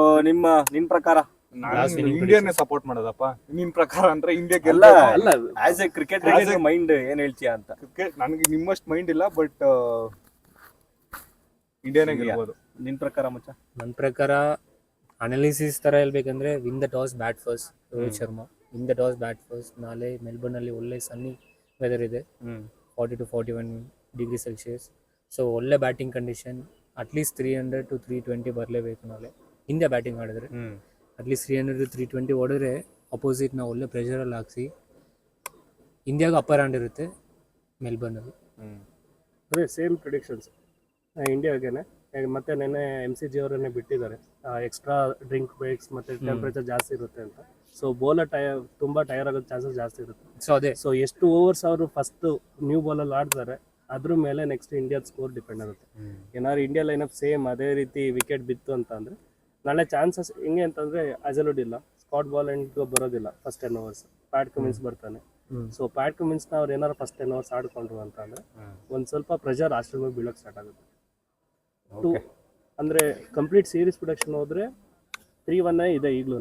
ನಿನ್ ಪ್ರಕಾರ Last winning ಇಂಡಿಯಾನೇ ಸಪೋರ್ಟ್ ಮಾಡೋದಪ್ಪ. ನಿನ್ ಪ್ರಕಾರ ಅಂದ್ರೆ ಇಂಡಿಯಾ ಅಲ್ಲ, ಗೆಲ್ಲ. ಅಲ್ಲ, ಆಸ್ ಎ ಕ್ರಿಕೆಟ್ ಮೈಂಡ್ ಏನ್ ಹೇಳ್ತೀಯ ಅಂತ. ಕ್ರಿಕೆಟ್ ನನಗೆ ನಿಮ್ಮಷ್ಟು ಮೈಂಡ್ ಇಲ್ಲ, ಬಟ್ ಇಂಡಿಯಾನೇ ಗೆಲ್ಬೋದು. ನಿನ್ ಪ್ರಕಾರ ಮಚ್ಚ? ನನ್ನ ಪ್ರಕಾರ ಅನಾಲಿಸಿಸ್ ತರ ಹೇಳ್ಬೇಕಂದ್ರೆ win the toss bat first. Rohit Sharma win the toss bat first. ನಾಳೆ ಮೆಲ್ಬೋರ್ನ್ ಅಲ್ಲಿ ಒಳ್ಳೆ ಸನ್ನಿ ವೆದರ್ ಇದೆ, 40 to 41 ಡಿಗ್ರಿ ಸೆಲ್ಸಿಯಸ್. ಸೊ ಒಳ್ಳೆ ಬ್ಯಾಟಿಂಗ್ ಕಂಡೀಷನ್. ಅಟ್ಲೀಸ್ಟ್ 300 to 320 ಬರಲೇಬೇಕು ನಾಳೆ. ಇಂಡಿಯಾ ಬ್ಯಾಟಿಂಗ್ ಆಡಿದ್ರೆ ಅಟ್ಲೀಸ್ಟ್ 300 to 320 ಹೊಡೆದ್ರೆ ಅಪೋಸಿಟ್ನ ಒಳ್ಳೆ ಪ್ರೆಷರಲ್ಲಿ ಹಾಕ್ಸಿ ಇಂಡಿಯಾಗೆ ಅಪ್ಪರ್ ಹ್ಯಾಂಡ್ ಇರುತ್ತೆ ಮೆಲ್ಬೋರ್ನಲ್ಲಿ. ಅದೇ ಸೇಮ್ ಪ್ರಿಡಿಕ್ಷನ್ಸ್ ಇಂಡಿಯಾಗೇನೆ. ಮತ್ತೆ ನೆನ್ನೆ MCG ಅವರನ್ನೇ ಬಿಟ್ಟಿದ್ದಾರೆ, ಎಕ್ಸ್ಟ್ರಾ ಡ್ರಿಂಕ್ ಬ್ರೇಕ್ಸ್ ಮತ್ತೆ ಟೆಂಪರೇಚರ್ ಜಾಸ್ತಿ ಇರುತ್ತೆ ಅಂತ. ಸೊ ಬೌಲರ್ ತುಂಬಾ ಟೈರ್ ಆಗೋ ಚಾನ್ಸಸ್ ಜಾಸ್ತಿ ಇರುತ್ತೆ. ಸೊ ಅದೇ, ಸೊ ಎಷ್ಟು ಓವರ್ಸ್ ಅವರು ಫಸ್ಟ್ ನ್ಯೂ ಬಾಲಲ್ಲಿ ಆಡ್ತಾರೆ ಅದ್ರ ಮೇಲೆ ನೆಕ್ಸ್ಟ್ ಇಂಡಿಯಾದ ಸ್ಕೋರ್ ಡಿಪೆಂಡ್ ಆಗುತ್ತೆ. ಏನಾದ್ರು ಇಂಡಿಯಾ ಲೈನಪ್ ಸೇಮ್ ಅದೇ ರೀತಿ ವಿಕೆಟ್ ಬಿತ್ತು ಅಂತ ಅಂದ್ರೆ ನಾಳೆ ಚಾನ್ಸಸ್ ಹೆಂಗೆ ಅಂತಂದ್ರೆ ಅಜಲುಡ್ ಇಲ್ಲ, ಸ್ಕಾಟ್ ಬಾಲ್ ಅಂಡ್ ಬರೋದಿಲ್ಲ ಫಸ್ಟ್ 10 overs. ಪ್ಯಾಟ್ ಕಮಿನ್ಸ್ ಬರ್ತಾನೆ. ಸೊ ಪ್ಯಾಟ್ ಕಮಿನ್ಸ್ನ ಅವ್ರು ಏನಾರು ಫಸ್ಟ್ 10 overs ಆಡ್ಕೊಂಡ್ರು ಅಂತ ಅಂದ್ರೆ ಒಂದ್ ಸ್ವಲ್ಪ ಪ್ರೆಷರ್ ಆಸ್ಟ್ರೇಲಿಯಾ ಮೇಲೆ ಬೀಳಕ್ ಸ್ಟಾರ್ಟ್ ಆಗುತ್ತೆ. ಅಂದ್ರೆ ಕಂಪ್ಲೀಟ್ ಸೀರೀಸ್ ಪ್ರೊಡಕ್ಷನ್ ಹೋದ್ರೆ 3-1 ಇದೆ ಈಗ್ಲೂ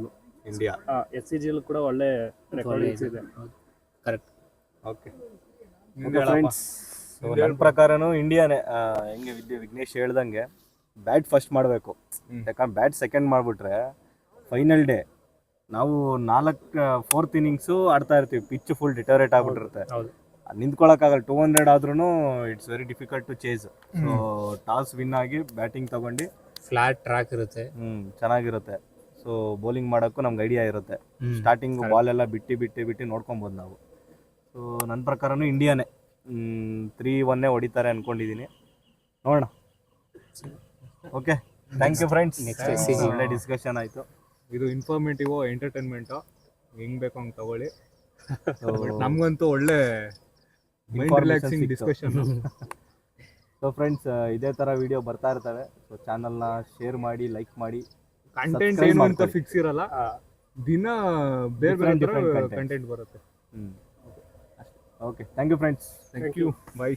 ಇಂಡಿಯಾ. SCG ಕೂಡ ಒಳ್ಳೆ ರೆಕಾರ್ಡಿಂಗ್ಸ್ ಇದೆ. ಕರೆಕ್ಟ್. ಓಕೆ ಫ್ರೆಂಡ್ಸ್, ನನ್ನ ಪ್ರಕಾರನು ಇಂಡಿಯಾನೇ. ಹೆಂಗೆ ವಿಘ್ನೇಶ್ ಹೇಳ್ದಂಗೆ ಬ್ಯಾಟ್ ಫಸ್ಟ್ ಮಾಡಬೇಕು. ಯಾಕಂದ್ರೆ ಬ್ಯಾಟ್ ಸೆಕೆಂಡ್ ಮಾಡಿಬಿಟ್ರೆ ಫೈನಲ್ ಡೇ ನಾವು 4th ಇನ್ನಿಂಗ್ಸು ಆಡ್ತಾ ಇರ್ತೀವಿ, ಪಿಚ್ ಫುಲ್ ಡಿಟರೇಟ್ ಆಗ್ಬಿಟ್ಟಿರುತ್ತೆ, ನಿಂತ್ಕೊಳ್ಳೋಕ್ಕಾಗಲ್ಲ. 200 ಆದ್ರೂ it's very difficult to chase. So toss win ಆಗಿ ಬ್ಯಾಟಿಂಗ್ ತಗೊಂಡು ಫ್ಲಾಟ್ ಟ್ರ್ಯಾಕ್ ಇರುತ್ತೆ, ಚೆನ್ನಾಗಿರುತ್ತೆ. ಸೊ ಬೌಲಿಂಗ್ ಮಾಡೋಕ್ಕೂ ನಮ್ಗೆ ಐಡಿಯಾ ಇರುತ್ತೆ. ಸ್ಟಾರ್ಟಿಂಗ್ ಬಾಲ್ ಎಲ್ಲ ಬಿಟ್ಟು ನೋಡ್ಕೊಬೋದು ನಾವು. ಸೊ ನನ್ನ ಪ್ರಕಾರನೂ ಇಂಡಿಯಾನೇ 3-1 ಹೊಡಿತಾರೆ ಅನ್ಕೊಂಡಿದ್ದೀನಿ, ನೋಡೋಣ. Okay, thank you friends. ಒಳ್ಳೆ ಡಿಸ್ಕಷನ್ ಆಯಿತು. ಇದು ಇನ್ಫಾರ್ಮೇಟಿವ್, ಎಂಟರ್ಟೈನ್ಮೆಂಟ್, ಹೆಂಗ್ ಬೇಕು ಹಂಗೆ ತಗೊಳ್ಳಿ. ನಮ್ಗಂತೂ ಒಳ್ಳೆ mind relaxing discussion. So friends, ಇದೇ ಥರ ವಿಡಿಯೋ ಬರ್ತಾ ಇರ್ತವೆ. ಸೊ ಚಾನಲ್ನ ಶೇರ್ ಮಾಡಿ, ಲೈಕ್ ಮಾಡಿ. ಕಂಟೆಂಟ್ ಏನು ಅಂತ ಫಿಕ್ಸ್ ಇರಲ್ಲ, ದಿನ ಬೇರೆ ಬೇರೆ ಕಂಟೆಂಟ್ ಬರುತ್ತೆ. Okay, thank you friends. Thank you, by.